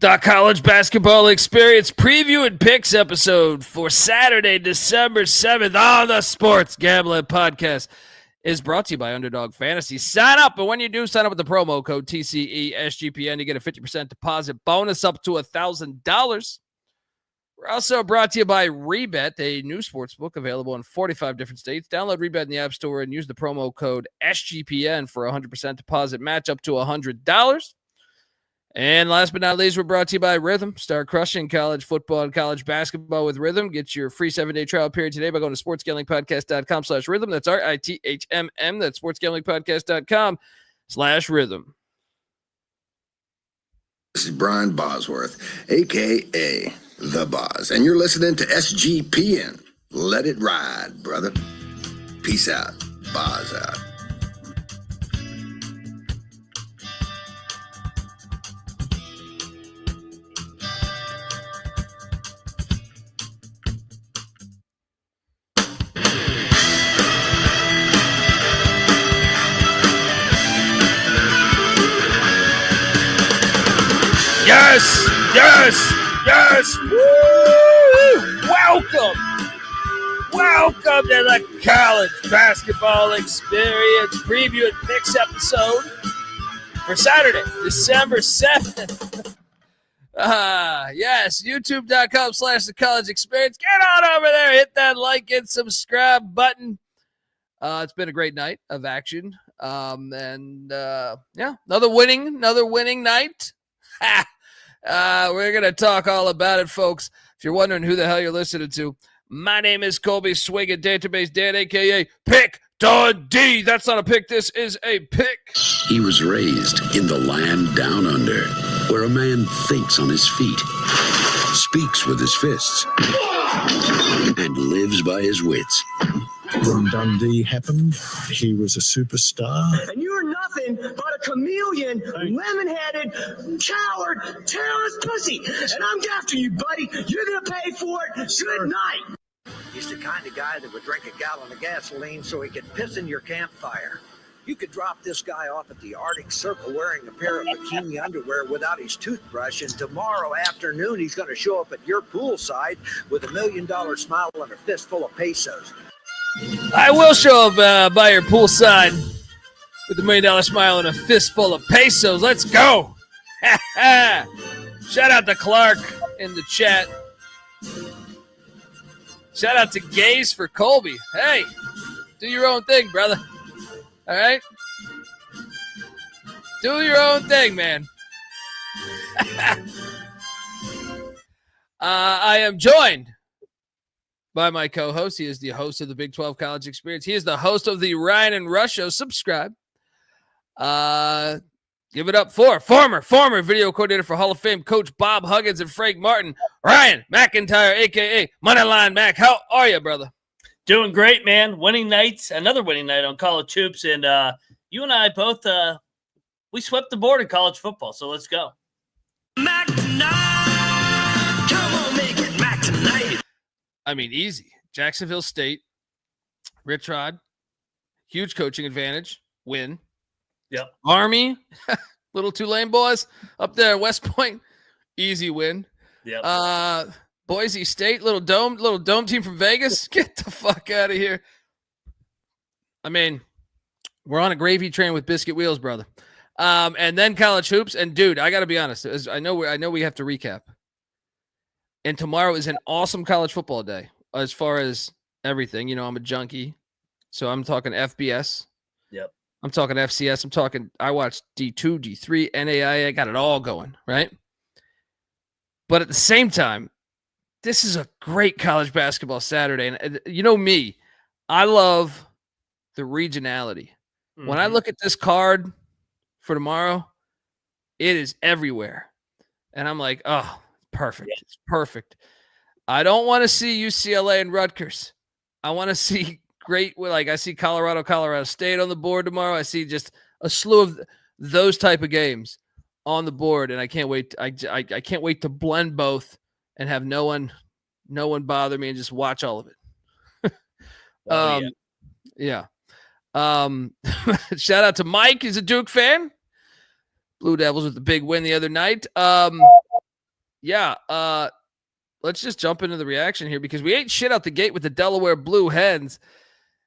The college basketball experience preview and picks episode for Saturday, December 7th on the Sports Gambling Podcast is brought to you by Underdog Fantasy. Sign up, and when you do, sign up with the promo code TCESGPN to get a 50% deposit bonus up to $1,000. We're also brought to you by Rebet, a new sports book available in 45 different states. Download Rebet in the App Store and use the promo code SGPN for a 100% deposit match up to $100. And last but not least, we're brought to you by Rhythm. Start crushing college football and college basketball with Rhythm. Get your free 7-day trial period today by going to sportsgamblingpodcast.com/rhythm. That's RITHMM. That's sportsgamblingpodcast.com/rhythm. This is Brian Bosworth, a.k.a. The Boz, and you're listening to SGPN. Let it ride, brother. Peace out. Boz out. Yes, yes, yes. Woo! Welcome to the college basketball experience preview and picks episode for Saturday, December 7th. Yes, youtube.com/the college experience. Get on over there, hit that like and subscribe button. It's been a great night of action. Another winning night. We're going to talk all about it, folks. If you're wondering who the hell you're listening to, my name is Colby Swinging Database Dan, a.k.a. Pick Dundee. That's not a pick. This is a pick. He was raised in the land down under, where a man thinks on his feet, speaks with his fists, and lives by his wits. When Dundee happened, he was a superstar. And you're nothing but a chameleon, lemon-headed, coward, terrorist pussy. And I'm after you, buddy. You're going to pay for it. Good night. He's the kind of guy that would drink a gallon of gasoline so he could piss in your campfire. You could drop this guy off at the Arctic Circle wearing a pair of bikini underwear without his toothbrush, and tomorrow afternoon he's going to show up at your poolside with $1 million smile and a fistful of pesos. I will show up by your poolside with $1 million smile and a fistful of pesos. Let's go. Shout out to Clark in the chat. Shout out to Gaze for Colby. Hey, do your own thing, brother. All right? Do your own thing, man. I am joined by my co-host. He is the host of the Big 12 College Experience. He is the host of the Ryan and Rush Show. Subscribe. Give it up for former video coordinator for Hall of Fame Coach Bob Huggins and Frank Martin, Ryan McIntyre, a.k.a. Moneyline Mac. How are you, brother? Doing great, man. Winning nights, another winning night on college hoops, and you and I both we swept the board in college football. So let's go. Mac tonight. Come on, make it Mac tonight. I mean, easy. Jacksonville State, Rich Rod, huge coaching advantage, win. Yep. Army, little Tulane boys up there at West Point, easy win. Yep. Boise State, little dome team from Vegas. Get the fuck out of here. I mean, we're on a gravy train with biscuit wheels, brother. And then college hoops. And dude, I got to be honest. I know we have to recap. And tomorrow is an awesome college football day as far as everything. You know, I'm a junkie, so I'm talking FBS. Yep. I'm talking FCS. I watched D2, D3, NAIA. I got it all going, right? But at the same time, this is a great college basketball Saturday. And you know me, I love the regionality. Mm-hmm. When I look at this card for tomorrow, it is everywhere. And I'm like, oh, perfect. Yeah. It's perfect. I don't want to see UCLA and Rutgers. I want to see I see Colorado State on the board tomorrow. I see just a slew of those type of games on the board. And I can't wait. I can't wait to blend both and have no one bother me and just watch all of it. Yeah. Shout out to Mike. He's a Duke fan. Blue Devils with the big win the other night. Yeah. Let's just jump into the reaction here because we ate shit out the gate with the Delaware Blue Hens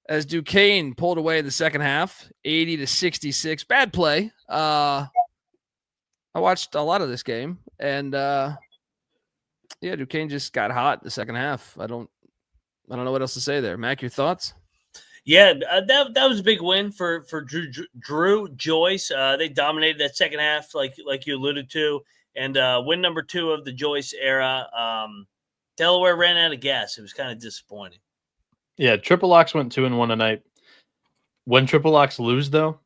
as Duquesne pulled away in the second half, 80-66. Bad play. I watched a lot of this game, and Duquesne just got hot in the second half. I don't know what else to say there. Mac, your thoughts? Yeah, that was a big win for Drew Joyce. They dominated that second half, like you alluded to, and win number 2 of the Joyce era. Delaware ran out of gas. It was kind of disappointing. Yeah, Triple Locks went 2-1 tonight. When Triple Locks lose, though,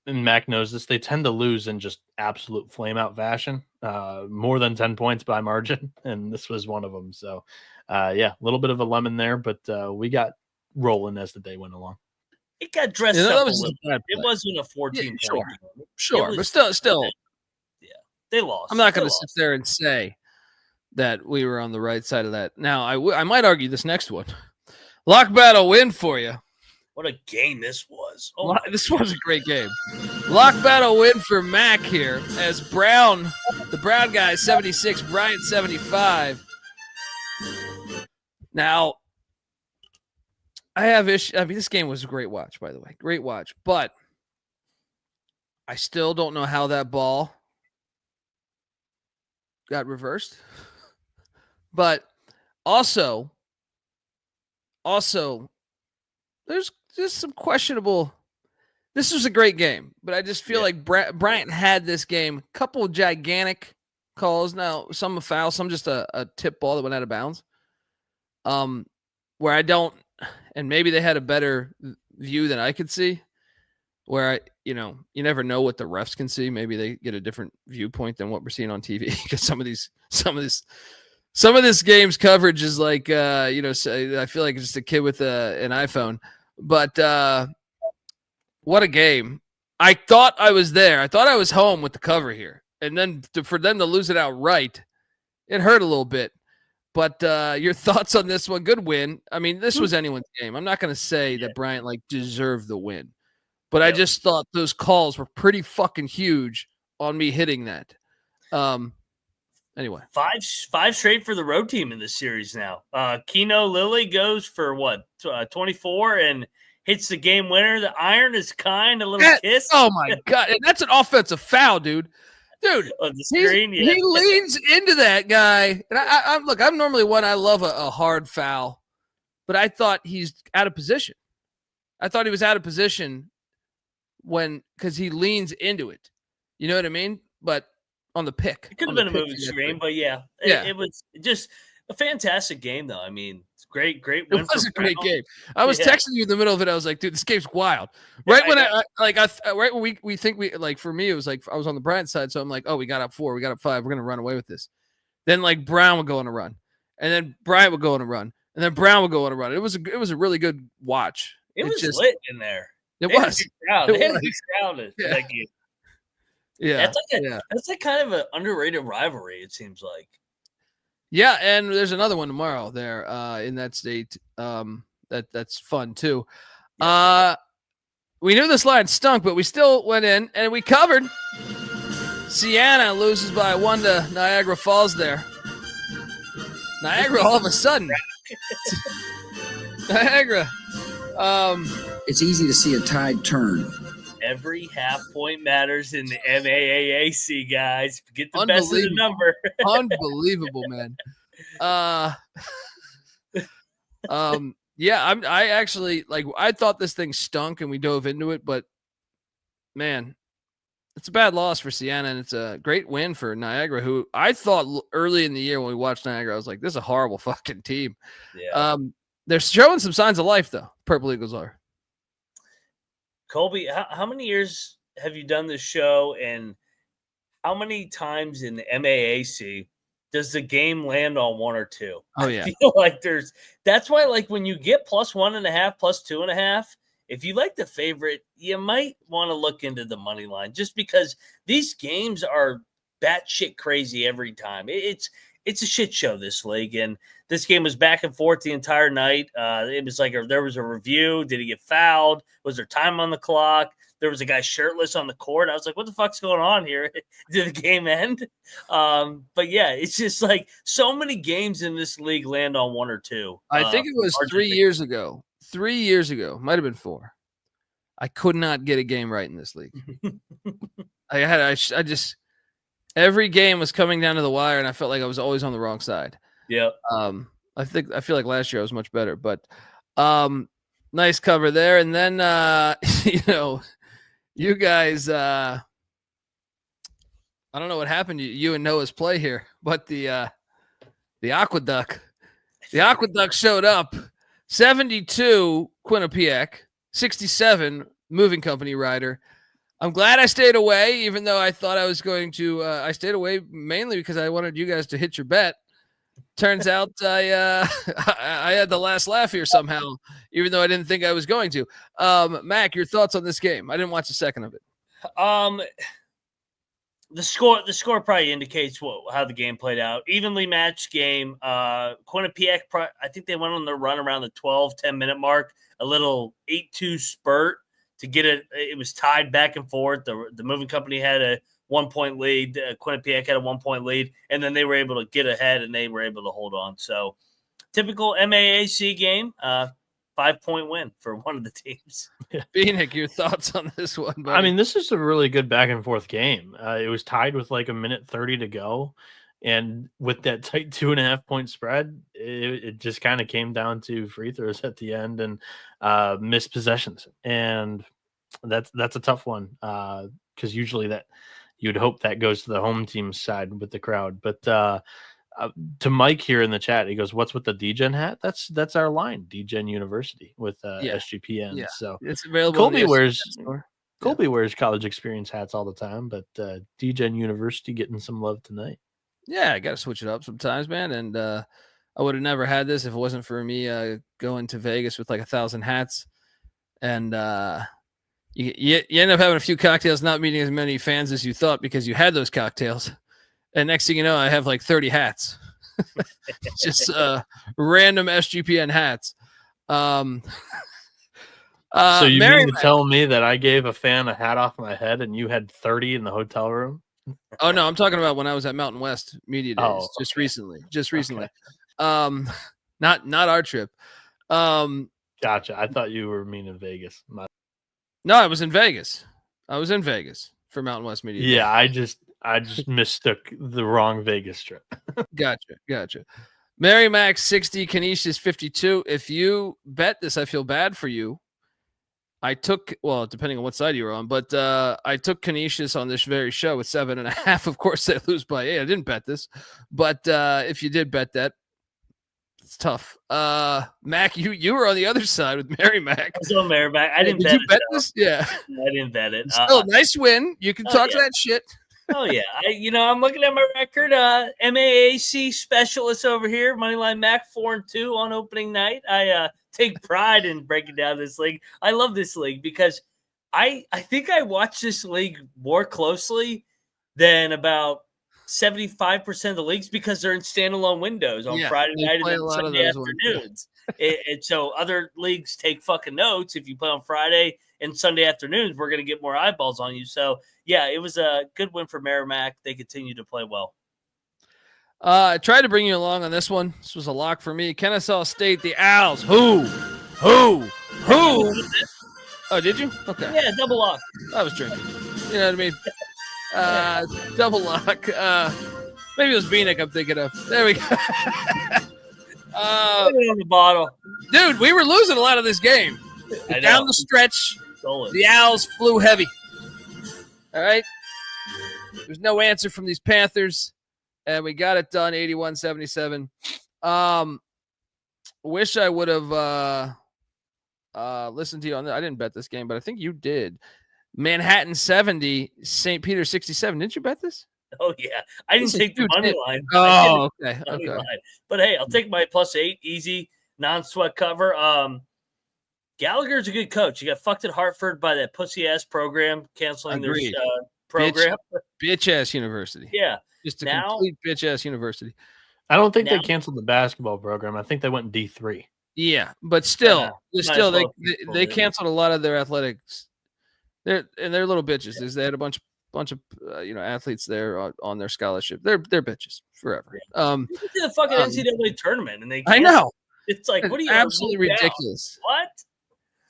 and Mac knows this, they tend to lose in just absolute flame-out fashion, more than 10 points by margin, and this was one of them. So, a little bit of a lemon there, but we got rolling as the day went along. It got dressed up a little. It wasn't a 14-point game. Sure, but still. Yeah, they lost. I'm not going to sit there and say that we were on the right side of that. Now, I might argue this next one. Lock battle win for you. What a game this was. This was a great game. Lock battle win for Mac here as the Brown guy, 76, Bryant, 75. Now, I have issues. I mean, this game was a great watch, by the way. Great watch. But I still don't know how that ball got reversed. But also, there's just some questionable. This was a great game, but I just feel like Bryant had this game. A couple of gigantic calls. Now, some a foul, some just a tip ball that went out of bounds. Where I don't, and maybe they had a better view than I could see. Where you never know what the refs can see. Maybe they get a different viewpoint than what we're seeing on TV because some of this game's coverage is like, I feel like it's just a kid with an iPhone. But what a game. I thought I was there. I thought I was home with the cover here. And then for them to lose it outright, it hurt a little bit. But your thoughts on this one? Good win. I mean, this was anyone's game. I'm not going to say that Bryant deserved the win. But I just thought those calls were pretty fucking huge on me hitting that. Anyway, five straight for the road team in this series now. Keno Lilly goes for 24 and hits the game winner. The iron is kind, a little kiss. Oh my god, and that's an offensive foul, dude. On the screen, he leans into that guy. And I'm normally one. I love a hard foul, but I thought he's out of position. I thought he was out of position because he leans into it. You know what I mean? But on the pick. It could have been a moving screen, but it was just a fantastic game, though. I mean, it's great win. It was a great game. I was texting you in the middle of it. I was like, dude, this game's wild. Right when right when we think for me, it was like I was on the Bryant side, so I'm like, oh, we got up 4, we got up 5, we're gonna run away with this. Then Brown would go on a run, and then Bryant would go on a run, and then Brown would go on a run. It was a really good watch. It was just lit in there. They had a big crowd in that game. Yeah, that's like kind of an underrated rivalry. It seems like. Yeah, and there's another one tomorrow there in that state. That's fun too. We knew this line stunk, but we still went in and we covered. Siena loses by 1 to Niagara Falls there. Niagara all of a sudden. Niagara. It's easy to see a tide turn. Every half point matters in the MAAAC, guys. Get the best of the number. Unbelievable, man. I actually I thought this thing stunk and we dove into it, but man, it's a bad loss for Siena and it's a great win for Niagara, who I thought early in the year when we watched Niagara, I was like, this is a horrible fucking team. Yeah. They're showing some signs of life though. Purple Eagles are. Colby, how many years have you done this show, and how many times in the MAAC does the game land on 1 or 2? Oh, yeah. I feel like that's why, when you get +1.5, +2.5, if you like the favorite, you might want to look into the money line just because these games are batshit crazy every time. It's a shit show, this league, and this game was back and forth the entire night. It was there was a review. Did he get fouled? Was there time on the clock? there was a guy shirtless on the court. I was like, what the fuck's going on here? Did the game end? But yeah, it's just like so many games in this league land on one or two. I think it was 3 years ago. 3 years ago, might have been 4. I could not get a game right in this league. I just every game was coming down to the wire, and I felt like I was always on the wrong side. Yeah. I feel like last year I was much better, but nice cover there. And then you guys, I don't know what happened to you and Noah's play here, but the Aqueduct showed up. 72 Quinnipiac, 67 Moving Company rider. I'm glad I stayed away, even though I thought I was going to. I stayed away mainly because I wanted you guys to hit your bet. Turns out I had the last laugh here somehow, even though I didn't think I was going to. Mac, your thoughts on this game? I didn't watch a second of it. The score probably indicates how the game played out. Evenly matched game. Quinnipiac, I think they went on their run around the 10 minute mark. A little 8-2 spurt to get it. It was tied back and forth. The Moving Company had a 1-point lead. Quinnipiac had a 1-point lead, and then they were able to get ahead and they were able to hold on. So, typical MAAC game. 5-point win for one of the teams. Bieniek, your thoughts on this one, buddy? I mean, this is a really good back and forth game. It was tied with like a minute 30 to go. And with that tight 2.5-point spread, it just kind of came down to free throws at the end and missed possessions. And that's a tough one because usually that you'd hope that goes to the home team's side with the crowd. But to Mike here in the chat, he goes, "What's with the DGen hat?" That's our line, DGen University with SGPN. Yeah. So it's available. Colby wears college experience hats all the time, but DGen University getting some love tonight. Yeah, I got to switch it up sometimes, man. And I would have never had this if it wasn't for me going to Vegas with like 1,000 hats. And you end up having a few cocktails, not meeting as many fans as you thought because you had those cocktails. And next thing you know, I have like 30 hats. Just random SGPN hats. So you mean to tell me that I gave a fan a hat off my head and you had 30 in the hotel room? Oh no, I'm talking about when I was at Mountain West Media Days, just recently. Okay. Not our trip. Gotcha. I thought you were meaning Vegas. No, I was in Vegas. For Mountain West Media Days. Yeah, I just mistook the wrong Vegas trip. Gotcha. Mary Max 60, Canisius 52. If you bet this, I feel bad for you. I took, well, depending on what side you were on, but I took Canisius on this very show with 7.5. Of course, they lose by 8. I didn't bet this, but if you did bet that, it's tough. Mac, you were on the other side with Mary Mac. I was on Mary Mac. I didn't bet bet you bet this? Yeah. I didn't bet it. Still, nice win. You can talk that shit. Oh yeah, I'm looking at my record. MAAC specialist over here, Moneyline Mac 4-2 on opening night. I take pride in breaking down this league. I love this league because I think I watch this league more closely than about 75% of the leagues because they're in standalone windows on Friday night and Sunday afternoons. And so other leagues take fucking notes. If you play on Friday and Sunday afternoons, we're going to get more eyeballs on you. So, yeah, it was a good win for Merrimack. They continue to play well. I tried to bring you along on this one. This was a lock for me. Kennesaw State, the Owls. Who? Oh, did you? Okay. Yeah, double lock. I was drinking. You know what I mean? Double lock. Maybe it was Bieniek I'm thinking of. There we go. On the bottle. Dude, we were losing a lot of this game. Down the stretch, the Owls flew heavy. All right? There's no answer from these Panthers, and we got it done 81-77. Wish I would have listened to you on that. I didn't bet this game, but I think you did. Manhattan 70, St. Peter 67. Didn't you bet this? Oh, yeah. I didn't take the money line. Oh, okay. But, hey, I'll take my +8. Easy, non-sweat cover. Gallagher's a good coach. He got fucked at Hartford by that pussy-ass program canceling their program. Bitch-ass university. Yeah. Just a complete bitch-ass university. I don't think they canceled the basketball program. I think they went D3. Yeah, but still, they canceled a lot of their athletics They're little bitches. They had a bunch of athletes there on their scholarship. They're bitches forever. They went to the fucking NCAA tournament and they I canceled. know. It's like, what are you absolutely ridiculous? What?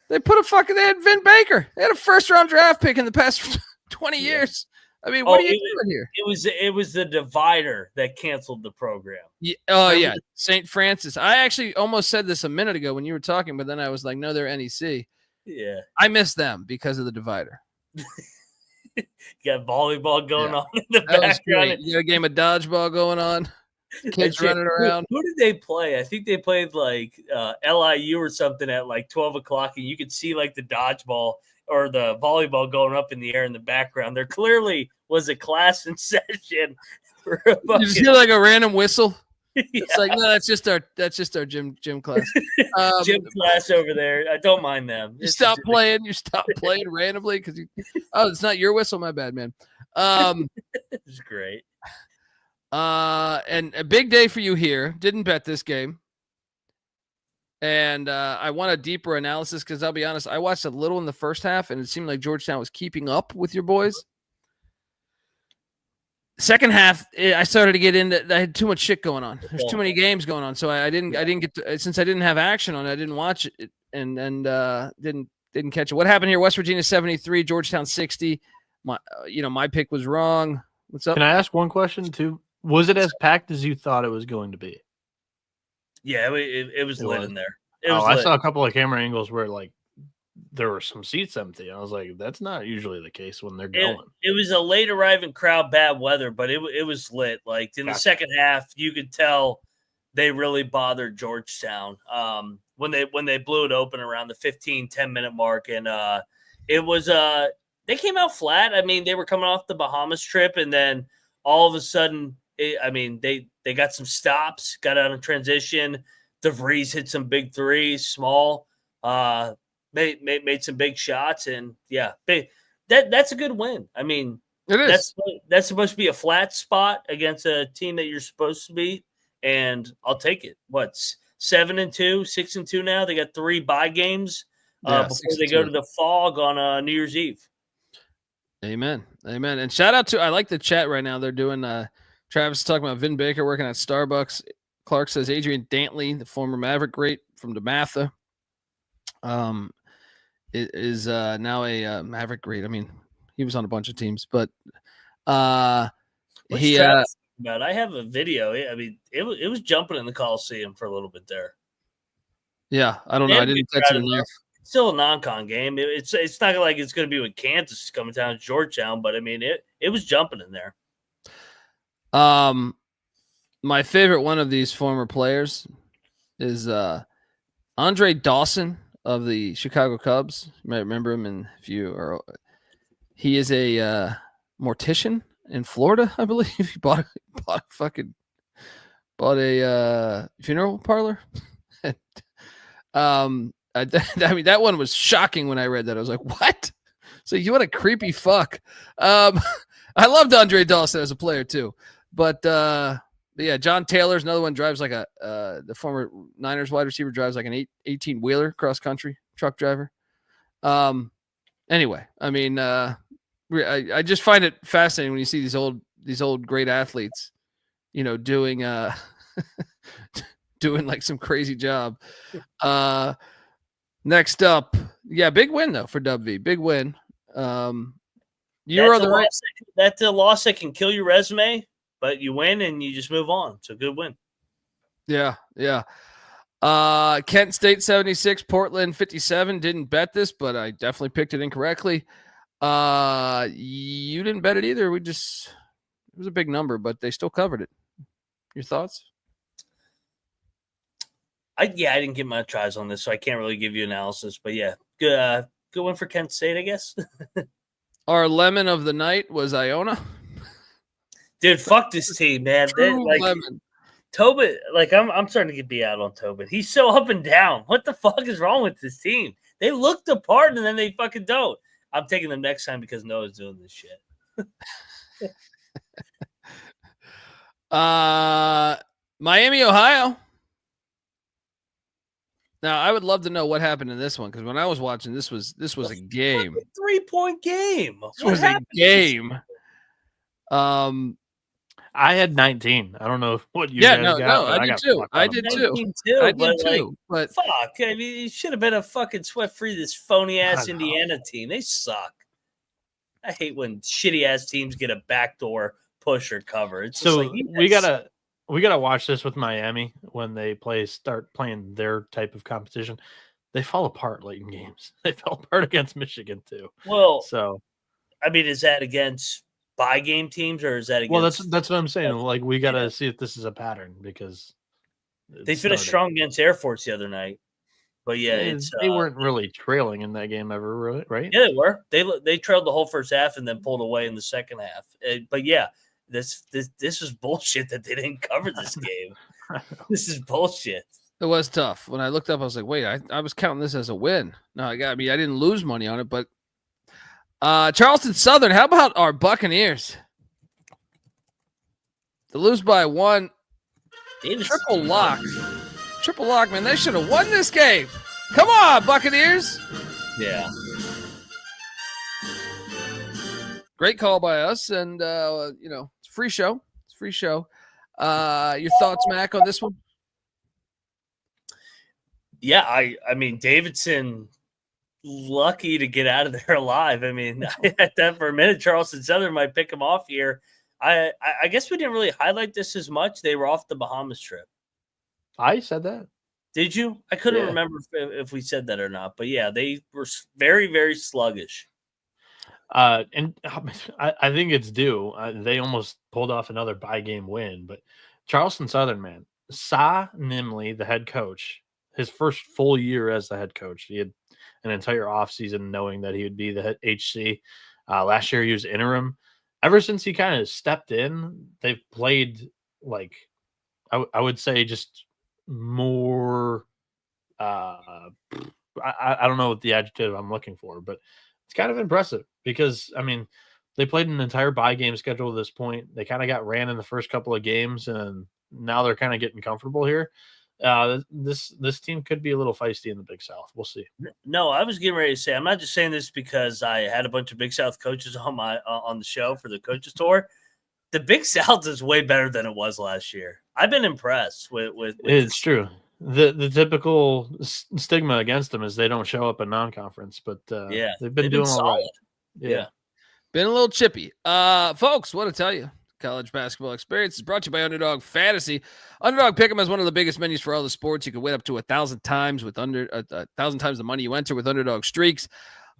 They had Vin Baker. They had a first-round draft pick in the past 20 years. I mean, what are you doing here? It was the divider that canceled the program. Yeah, yeah, St. Francis. I actually almost said this a minute ago when you were talking, but then I was like, no, they're NEC. Yeah. I miss them because of the divider. You got volleyball going on in the background. You got a game of dodgeball going on. Kids running around. Who did they play? I think they played like LIU or something at like 12 o'clock, and you could see like the dodgeball or the volleyball going up in the air in the background. There clearly was a class in session. You just hear like a random whistle. It's like, no, that's just our gym class. Gym class over there. I don't mind them. You stop playing randomly because it's not your whistle. My bad, man. It's great. And a big day for you here. Didn't bet this game. And I want a deeper analysis because I'll be honest, I watched a little in the first half and it seemed like Georgetown was keeping up with your boys. Second half, I started to get into. I had too much shit going on. There's too many games going on, so I didn't get to, since I didn't have action on it. I didn't watch it and didn't catch it. What happened here? West Virginia 73, Georgetown 60. My pick was wrong. What's up? Can I ask one question too? Was it as packed as you thought it was going to be? Yeah, it was lit in there. I saw a couple of camera angles where like there were some seats empty. I was like, that's not usually the case when they're going. It was a late arriving crowd, bad weather, but it was lit. Like in the second half, you could tell they really bothered Georgetown when they blew it open around the 10 minute mark. And it was they came out flat. I mean, they were coming off the Bahamas trip, and then all of a sudden, they got some stops, got out of transition. DeVries hit some big threes, small. Made some big shots, and that's a good win. I mean, it is. That's supposed to be a flat spot against a team that you're supposed to beat, and I'll take it. What's 7-2, 6-2 now? They got 3 bye games before they go to the Fog on New Year's Eve. Amen. And shout out to, I like the chat right now. They're doing Travis is talking about Vin Baker working at Starbucks. Clark says Adrian Dantley, the former Maverick great from DeMatha, is now a Maverick great. I mean, he was on a bunch of teams, but What's Travis about? I have a video. I mean, it was jumping in the Coliseum for a little bit there. Yeah, I don't know. I didn't catch it in there. Still a non-con game. It's not like it's going to be with Kansas coming down to Georgetown, but I mean, it was jumping in there. My favorite one of these former players is Andre Dawson of the Chicago Cubs. You might remember him, and he is a mortician in Florida, I believe. He bought a funeral parlor. I mean, that one was shocking when I read that. I was like, what? So you what a creepy fuck. I loved Andre Dawson as a player too, but yeah, John Taylor's another one. Drives like the former Niners wide receiver drives like an 18-wheeler cross country truck driver. Anyway, I mean, I just find it fascinating when you see these old great athletes, doing doing like some crazy job. Next up, big win though for Dub V. Big win. That's a loss that can kill your resume, but you win and you just move on. It's a good win. Yeah. Kent State 76, Portland 57. Didn't bet this, but I definitely picked it incorrectly. You didn't bet it either. It was a big number, but they still covered it. Your thoughts? I didn't get my tries on this, so I can't really give you analysis. But yeah, good one for Kent State, I guess. Our lemon of the night was Iona. Dude, fuck this team, man. Lemon. Tobit, I'm starting to get out on Tobit. He's so up and down. What the fuck is wrong with this team? They look the part and then they fucking don't. I'm taking them next time because Noah's doing this shit. Miami, Ohio. Now, I would love to know what happened in this one because when I was watching, this was a game. 3-point game. This was a game. I had 19. I don't know what you Yeah, guys no, got. I did too. I did too. 19 too. I but did like, too. But fuck. I mean, it should have been a fucking sweat-free, this phony-ass I know. Indiana team. They suck. I hate when shitty-ass teams get a backdoor push or cover. It's just So like, we gotta watch this with Miami when they start playing their type of competition. They fall apart late in games. They fell apart against Michigan too. Well, So I mean, is that against bye game teams or is that against? well, that's what I'm saying. Like we gotta see if this is a pattern because they finished strong against Air Force the other night. But yeah, they weren't really trailing in that game ever, really, right? Yeah, they were. They trailed the whole first half and then pulled away in the second half. But yeah, this is bullshit that they didn't cover this game. This is bullshit. it was tough. When I looked up, I was like, wait, I was counting this as a win. No, I didn't lose money on it, but Charleston Southern, how about our Buccaneers? To lose by 1. Triple lock, man. They should have won this game. Come on, Buccaneers. Yeah. Great call by us, and it's a free show. It's a free show. Your thoughts, Mac, on this one? Yeah, I mean, Davidson lucky to get out of there alive. I mean, I thought for a minute Charleston Southern might pick him off here. I guess we didn't really highlight this as much. They were off the Bahamas trip. I said that. Did you? I couldn't remember if we said that or not. But yeah, they were very, very sluggish. And I think it's due. They almost pulled off another bye-game win. But Charleston Southern, man, Sa Nimley, the head coach, his first full year as the head coach, he had an entire offseason knowing that he would be the head HC. Last year he was interim. Ever since he kind of stepped in, they've played like I would say just more. I don't know what the adjective I'm looking for, but it's kind of impressive because I mean they played an entire bye game schedule at this point. They kind of got ran in the first couple of games, and now they're kind of getting comfortable here. This team could be a little feisty in the Big South. We'll see. No, I was getting ready to say, I'm not just saying this because I had a bunch of Big South coaches on the show for the coaches tour. The Big South is way better than it was last year. I've been impressed with it's true. The typical stigma against them is they don't show up in non-conference, but they've been doing all right. Yeah. Been a little chippy. Folks, what to tell you. College basketball experience is brought to you by Underdog Fantasy. Underdog Pick'em has one of the biggest menus for all the sports. You can win up to 1,000 times with 1,000 times the money you enter with Underdog Streaks.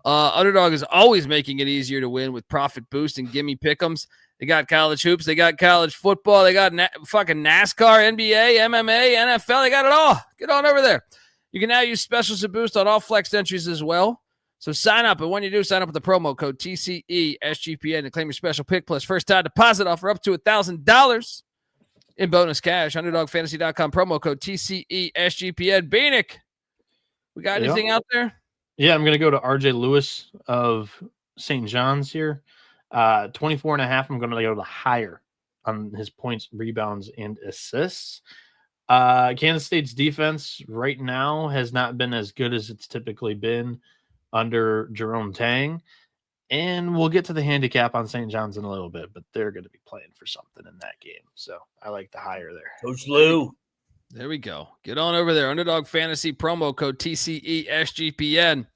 Underdog is always making it easier to win with Profit Boost and Gimme Pick'ems. They got college hoops. They got college football. They got fucking NASCAR, NBA, MMA, NFL. They got it all. Get on over there. You can now use specials to boost on all flex entries as well. So sign up, and when you do, sign up with the promo code TCESGPN to claim your special pick plus first-time deposit offer up to $1,000 in bonus cash. UnderdogFantasy.com, promo code TCESGPN. Bieniek, we got anything out there? Yeah, I'm going to go to RJ Lewis of St. John's here. 24.5. I'm going to go to higher on his points, rebounds, and assists. Kansas State's defense right now has not been as good as it's typically been under Jerome Tang, and we'll get to the handicap on St. John's in a little bit, but they're going to be playing for something in that game, so I like the higher there. Coach Lou. There we go. Get on over there. Underdog Fantasy, promo code TCESGPN.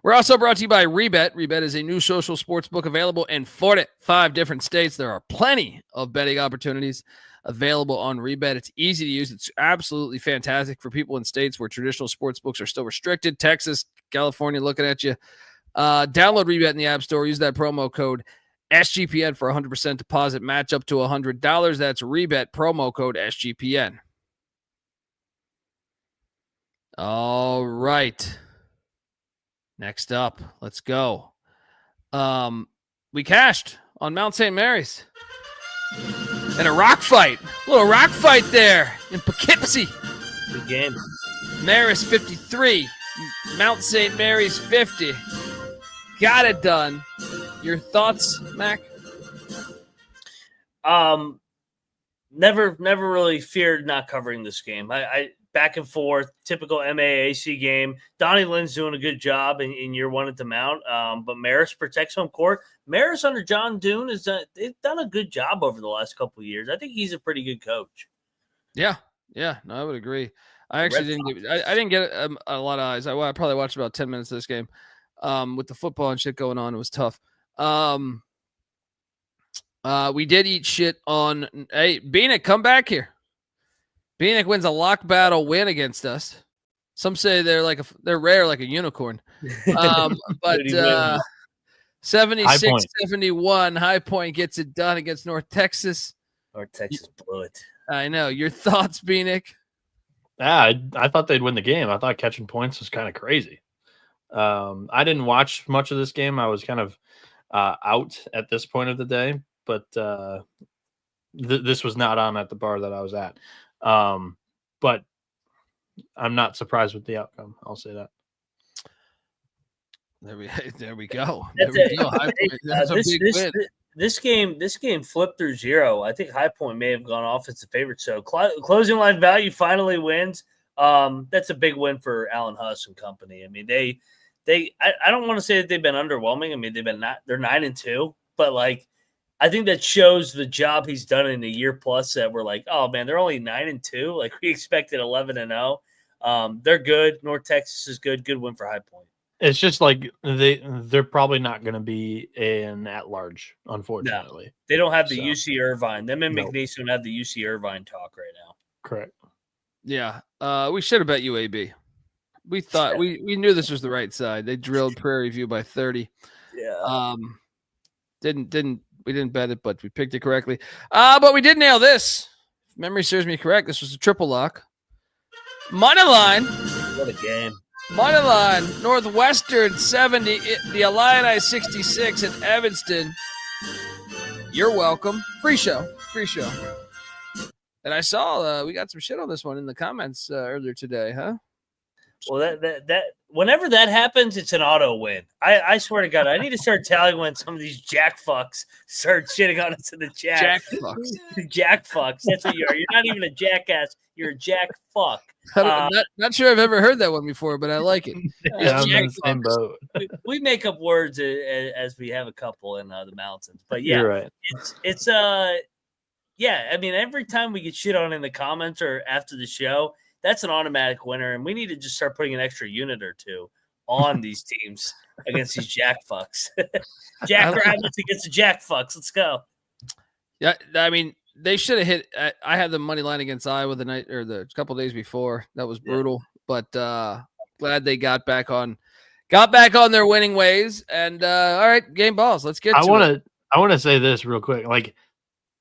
We're also brought to you by Rebet. Rebet is a new social sports book available in 45 different states. There are plenty of betting opportunities available on Rebet. It's easy to use. It's absolutely fantastic for people in states where traditional sports books are still restricted. Texas, California, looking at you. Download Rebet in the App Store. Use that promo code SGPN for 100% deposit match up to $100. That's Rebet, promo code SGPN. All right. Next up, let's go. We cashed on Mount St. Mary's. And a rock fight. A little rock fight there in Poughkeepsie. Good game. Maris 53. Mount St. Mary's 50. Got it done. Your thoughts, Mac? Never really feared not covering this game. back and forth, typical MAAC game. Donnie Lynn's doing a good job in year one at the Mount, but Marist protects home court. Marist under John Doon they've done a good job over the last couple of years. I think he's a pretty good coach. Yeah, no, I would agree. I actually didn't get a lot of eyes. I probably watched about 10 minutes of this game. With the football and shit going on, it was tough. We did eat shit on. Hey, Bieniek, come back here. Bieniek wins a lock battle win against us. Some say they're rare like a unicorn. But 76-71, High Point gets it done against North Texas. North Texas blew it. I know. Your thoughts, Bieniek? Yeah, I thought they'd win the game. I thought catching points was kind of crazy. I didn't watch much of this game. I was kind of out at this point of the day, but this was not on at the bar that I was at. But I'm not surprised with the outcome. I'll say that. There we go. That's a big win. This game flipped through 0. I think High Point may have gone offensive favorite. So closing line value finally wins. That's a big win for Alan Huss and company. I mean, I don't want to say that they've been underwhelming. I mean, they're 9-2, but like, I think that shows the job he's done in a year plus that we're like, oh man, they're only 9-2. Like we expected 11-0. They're good. North Texas is good. Good win for High Point. It's just like they're probably not going to be an at-large, unfortunately. No, they don't have the UC Irvine. Them and McNeese don't have the UC Irvine talk right now. Correct. Yeah. We should have bet UAB. We thought we knew this was the right side. They drilled Prairie View by 30. Yeah. We didn't bet it, but we picked it correctly. But we did nail this. If memory serves me correct, this was a triple lock. Money line. What a game. Money line. Northwestern 70. The Illini 66 in Evanston. You're welcome. Free show. And I saw we got some shit on this one in the comments earlier today, huh? Well, that whenever that happens, it's an auto win. I swear to God, I need to start tallying when some of these jack fucks start shitting on us in the chat. Jack fucks. Jack fucks. That's what you are. You're not even a jackass. You're a jack fuck. Not sure I've ever heard that one before, but I like it. Yeah, I'm in the same boat. We make up words as we have a couple in the mountains. But yeah, you're right. It's yeah. I mean, every time we get shit on in the comments or after the show, that's an automatic winner, and we need to just start putting an extra unit or two on these teams against these jack fucks. Jack Rabbits against the jack fucks. Let's go. Yeah, I mean, they should have hit. I had the money line against Iowa the couple days before. That was brutal, but glad they got back on their winning ways. And all right, game balls. Let's get. I want to say this real quick. Like,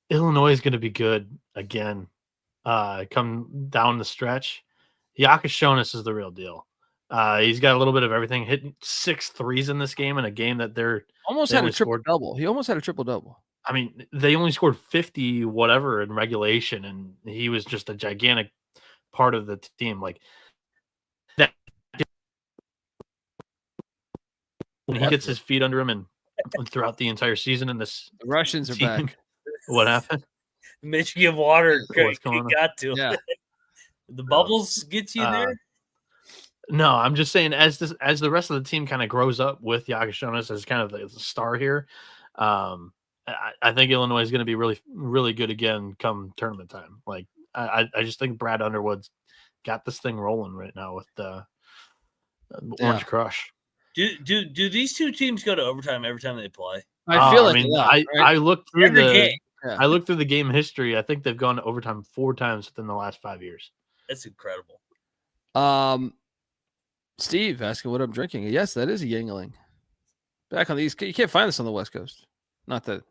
Illinois is going to be good again. Come down the stretch. Yakashonis is the real deal. He's got a little bit of everything. Hitting 6 threes in this game in a game that they had a triple double. He almost had a triple double. I mean, they only scored 50 whatever in regulation, and he was just a gigantic part of the team. Like that, when he gets his feet under him and throughout the entire season, and the Russians are back. What happened? Michigan water got to. Yeah. The bubbles get you there. No, I'm just saying as the rest of the team kind of grows up with Yakashonis as kind of the star here, I think Illinois is going to be really, really good again come tournament time. Like I just think Brad Underwood's got this thing rolling right now with the Orange Crush. Do these two teams go to overtime every time they play? I feel like I looked through game. I looked through the game history. I think they've gone to overtime 4 times within the last 5 years. That's incredible. Steve asking what I'm drinking. Yes, that is a Yingling. Back on the East, you can't find this on the West Coast. Not that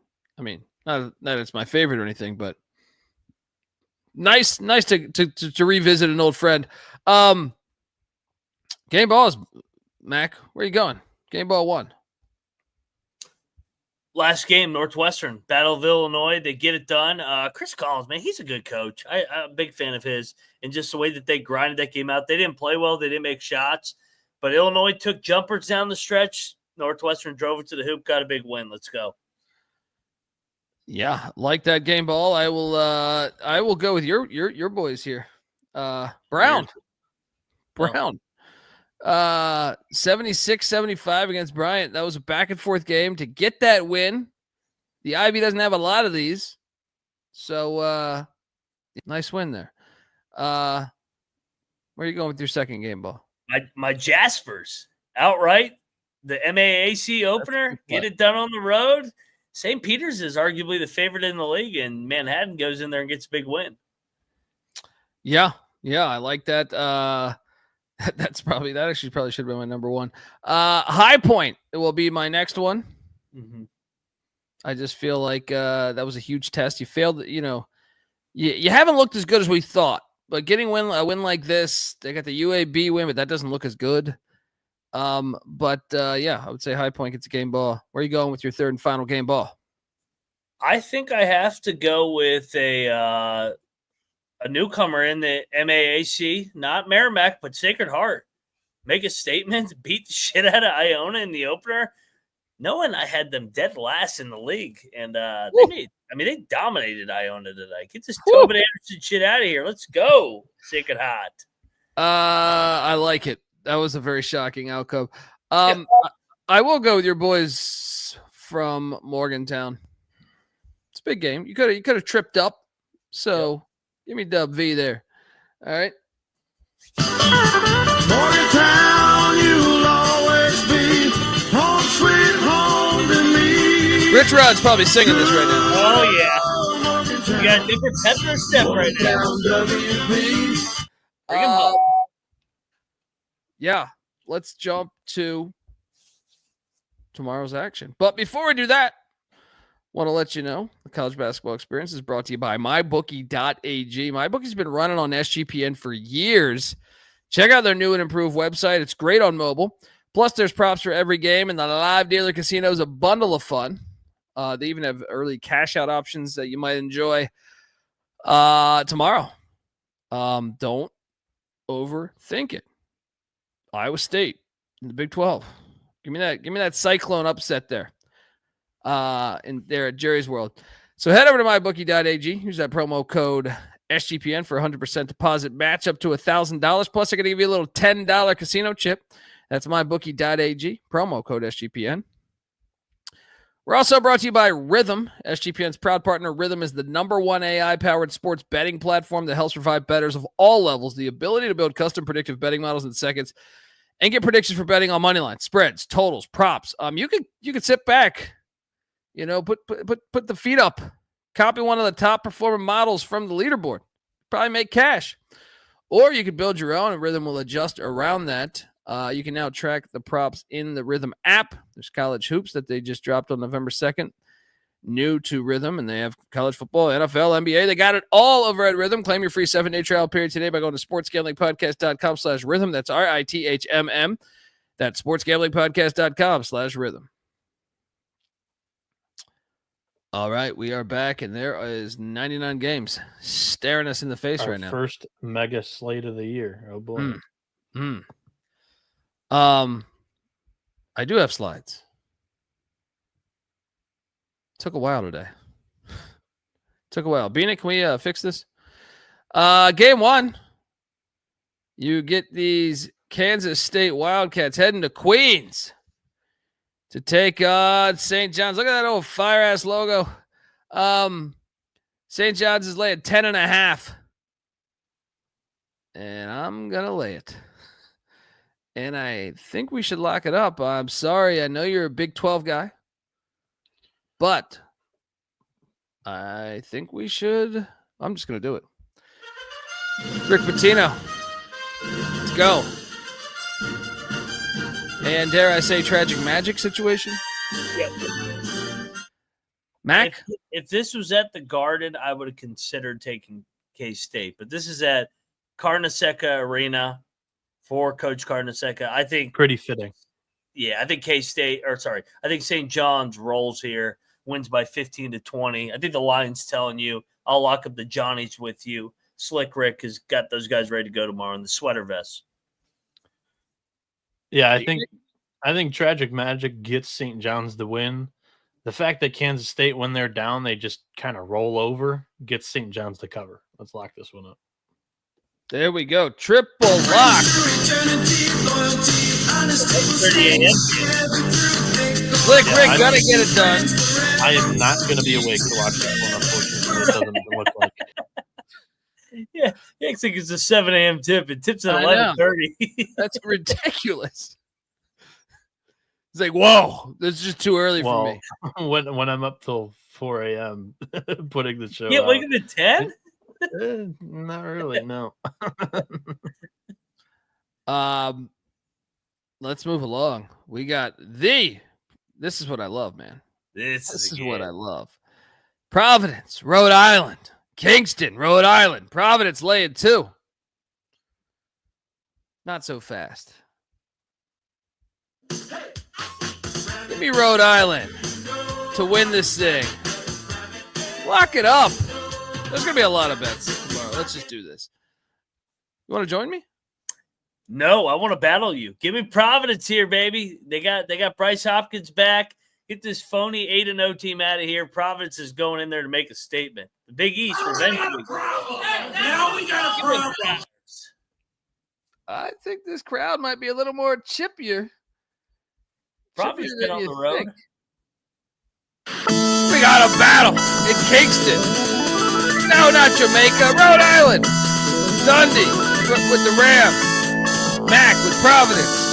it's my favorite or anything, but nice to revisit an old friend. Game balls, Mac. Where you going? Game ball 1. Last game, Northwestern, Battle of Illinois. They get it done. Chris Collins, man, he's a good coach. I'm a big fan of his. And just the way that they grinded that game out. They didn't play well. They didn't make shots. But Illinois took jumpers down the stretch. Northwestern drove it to the hoop, got a big win. Let's go. Yeah, like that game ball. I will go with your boys here. Brown. 76-75 against Bryant. That was a back and forth game to get that win. The Ivy doesn't have a lot of these. So nice win there. Where are you going with your second game, Ball? My Jaspers outright. The MAAC opener, get it done on the road. St. Peter's is arguably the favorite in the league, and Manhattan goes in there and gets a big win. Yeah, I like that. That actually probably should have been my number one. High Point, it will be my next one. Mm-hmm. I just feel like that was a huge test. You failed, you haven't looked as good as we thought, but getting a win like this, they got the UAB win, but that doesn't look as good. I would say High Point gets a game ball. Where are you going with your third and final game ball? I think I have to go with a newcomer in the MAAC, not Merrimack, but Sacred Heart. Make a statement, beat the shit out of Iona in the opener. Knowing I had them dead last in the league, and they dominated Iona today. Get this Tobin Anderson shit out of here. Let's go, Sacred Heart. I like it. That was a very shocking outcome. I will go with your boys from Morgantown. It's a big game. You could have tripped up. So give me Dub V there. All right. Morgantown, you'll always be home sweet home to me. Rich Rod's probably singing this right now. Oh yeah. You got a different pepper step right now. Bring him home. Yeah, let's jump to tomorrow's action. But before we do that, want to let you know the college basketball experience is brought to you by mybookie.ag. MyBookie's been running on SGPN for years. Check out their new and improved website. It's great on mobile. Plus, there's props for every game, and the live dealer casino is a bundle of fun. They even have early cash-out options that you might enjoy tomorrow. Don't overthink it. Iowa State in the Big 12. Give me that Cyclone upset there. In there at Jerry's World. So head over to mybookie.ag. Use that promo code SGPN for 100% deposit match up to $1,000. Plus, they're going to give you a little $10 casino chip. That's mybookie.ag. Promo code SGPN. We're also brought to you by Rhythm. SGPN's proud partner, Rhythm, is the #1 AI-powered sports betting platform that helps provide bettors of all levels the ability to build custom predictive betting models in seconds and get predictions for betting on money lines, spreads, totals, props. You could sit back, put the feet up, copy one of the top performing models from the leaderboard, probably make cash. Or you could build your own, and Rhythm will adjust around that. You can now track the props in the Rhythm app. There's college hoops that they just dropped on November 2nd, new to Rhythm, and they have college football, NFL, NBA. They got it all over at Rhythm. Claim your free 7-day trial period today by going to sportsgamblingpodcast.com/rhythm. That's RITHMM. That's sportsgamblingpodcast.com/rhythm. All right, we are back, and there is 99 games staring us in the face right now. First mega slate of the year. Oh boy. I do have slides. Took a while today. Bieniek, can we fix this? Game 1. You get these Kansas State Wildcats heading to Queens to take on St. John's. Look at that old fire-ass logo. St. John's is laying 10.5. And I'm going to lay it. And I think we should lock it up. I'm sorry. I know you're a Big 12 guy. But I think we should. I'm just going to do it. Rick Pitino. Let's go. And dare I say tragic magic situation? Yep. Mac? If this was at the Garden, I would have considered taking K-State. But this is at Carnesecca Arena for Coach Carnesecca. I think pretty fitting. Yeah, I think I think St. John's rolls here, wins by 15-20. I think the line's telling you, I'll lock up the Johnnies with you. Slick Rick has got those guys ready to go tomorrow in the sweater vests. Yeah, I think tragic magic gets St. John's the win. The fact that Kansas State, when they're down, they just kind of roll over, gets St. John's to cover. Let's lock this one up. There we go. Triple lock. 30 a.m. Slick Rick, gotta get it done. I am not going to be awake to watch this one, unfortunately. It doesn't look like it. Yeah, he acts like it's a 7 a.m. tip. It tips at I know. 11:30. That's ridiculous. It's like, whoa, this is just too early for me. When I'm up till 4 a.m. putting the show Yeah, out. wake up at 10? Not really, no. Let's move along. We got this is what I love, man. This is what I love. Providence, Rhode Island. Kingston, Rhode Island. Providence laying 2. Not so fast. Give me Rhode Island to win this thing. Lock it up. There's going to be a lot of bets tomorrow. Let's just do this. You want to join me? No, I want to battle you. Give me Providence here, baby. They got Bryce Hopkins back. Get this phony 8-0 team out of here. Providence is going in there to make a statement. The Big East revenge week. Now we got a problem. I think this crowd might be a little more chippier. Providence been on the road. We got a battle in Kingston. No, not Jamaica. Rhode Island. Dundee with the Rams. Mac with Providence.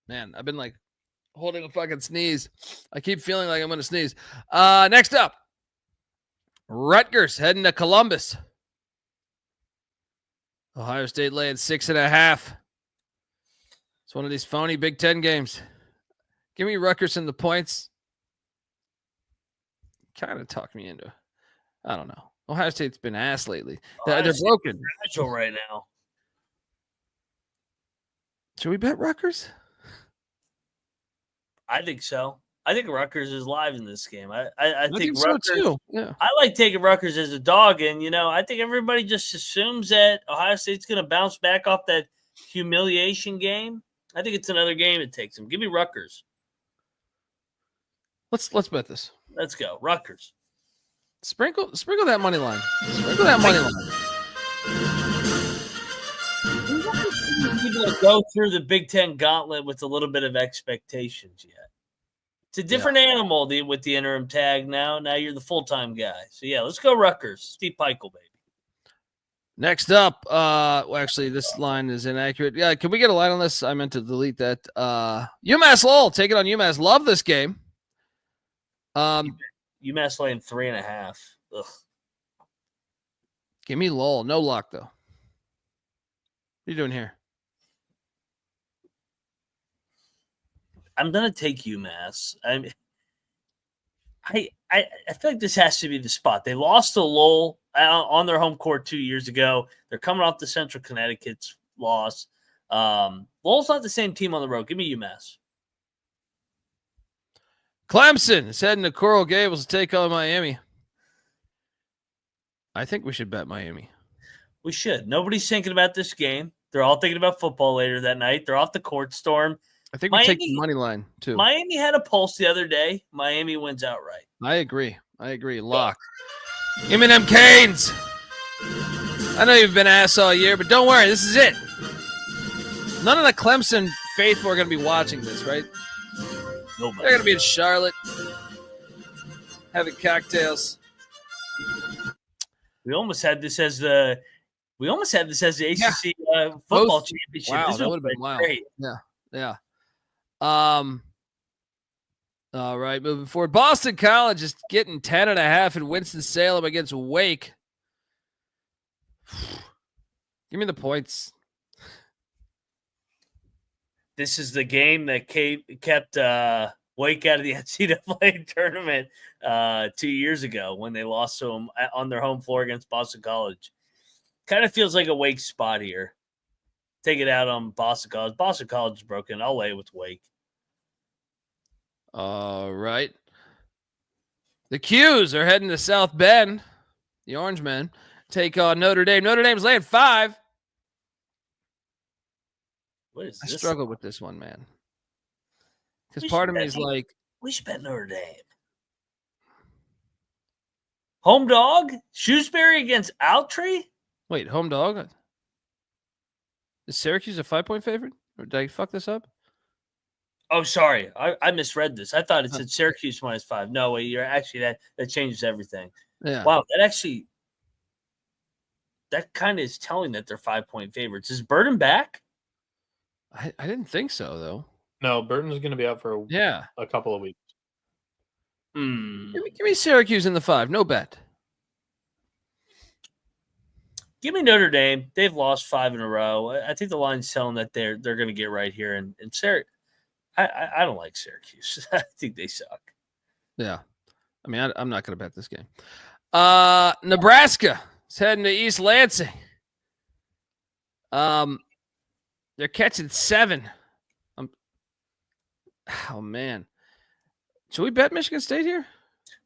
Man, I've been like holding a fucking sneeze. I keep feeling like I'm going to sneeze. Next up, Rutgers heading to Columbus. Ohio State laying 6.5. It's one of these phony Big Ten games. Give me Rutgers in the points. Kind of talk me into. I don't know. Ohio State's been ass lately. They're broken. Fragile right now. Should we bet Rutgers? I think so. I think Rutgers is live in this game. I think so Rutgers. too. Yeah. I like taking Rutgers as a dog, and I think everybody just assumes that Ohio State's going to bounce back off that humiliation game. I think it's another game it takes them. Give me Rutgers. Let's bet this. Let's go, Rutgers. Sprinkle that money line. Sprinkle that money line. People go through the Big Ten gauntlet with a little bit of expectations yet. It's a different animal with the interim tag now. Now you're the full-time guy. So, yeah, let's go Rutgers. Steve Peichel, baby. Next up, actually, this line is inaccurate. Yeah, can we get a line on this? I meant to delete that. UMass Lowell, take it on UMass. Love this game. UMass laying 3.5. Ugh. Give me Lowell. No lock, though. What are you doing here? I'm gonna take UMass. I feel like this has to be the spot. They lost to Lowell on their home court 2 years ago. They're coming off the Central Connecticut's loss. Lowell's not the same team on the road. Give me UMass. Clemson is heading to Coral Gables to take on Miami. I think we should bet Miami. We should. Nobody's thinking about this game. They're all thinking about football later that night. They're off the court storm. I think we take the money line, too. Miami had a pulse the other day. Miami wins outright. I agree. Lock. Give me them Canes. I know you've been ass all year, but don't worry. This is it. None of the Clemson faithful are going to be watching this, right? Nobody. They're going to be in Charlotte having cocktails. We almost had this as the ACC football championship. Wow, this that would have been wild. Great. Yeah. All right, moving forward. Boston College is getting 10.5 in Winston-Salem against Wake. Give me the points. This is the game that kept Wake out of the NCAA tournament 2 years ago when they lost to them on their home floor against Boston College. Kind of feels like a Wake spot here. Take it out on Boston College. Boston College is broken. I'll lay it with Wake. All right. The Qs are heading to South Bend. The Orange Men take on Notre Dame. Notre Dame's laying 5. What is this? I struggle with this one, man. Because part of me is like, we should bet Notre Dame. Home dog? Shrewsbury against Outtree? Wait, home dog? Is Syracuse a 5-point favorite? Or did I fuck this up? Oh, sorry. I misread this. I thought it said Syracuse -5. No, wait, you're actually that changes everything. Yeah. Wow, that kind of is telling that they're 5-point favorites. Is Burton back? I didn't think so, though. No, Burton's going to be out for a couple of weeks. Give me Syracuse in the 5. No bet. Give me Notre Dame. They've lost 5 in a row. I think the line's telling that they're going to get right here. And Syracuse, I don't like Syracuse. I think they suck. Yeah. I mean, I'm not going to bet this game. Nebraska is heading to East Lansing. They're catching 7. Oh, man. Should we bet Michigan State here?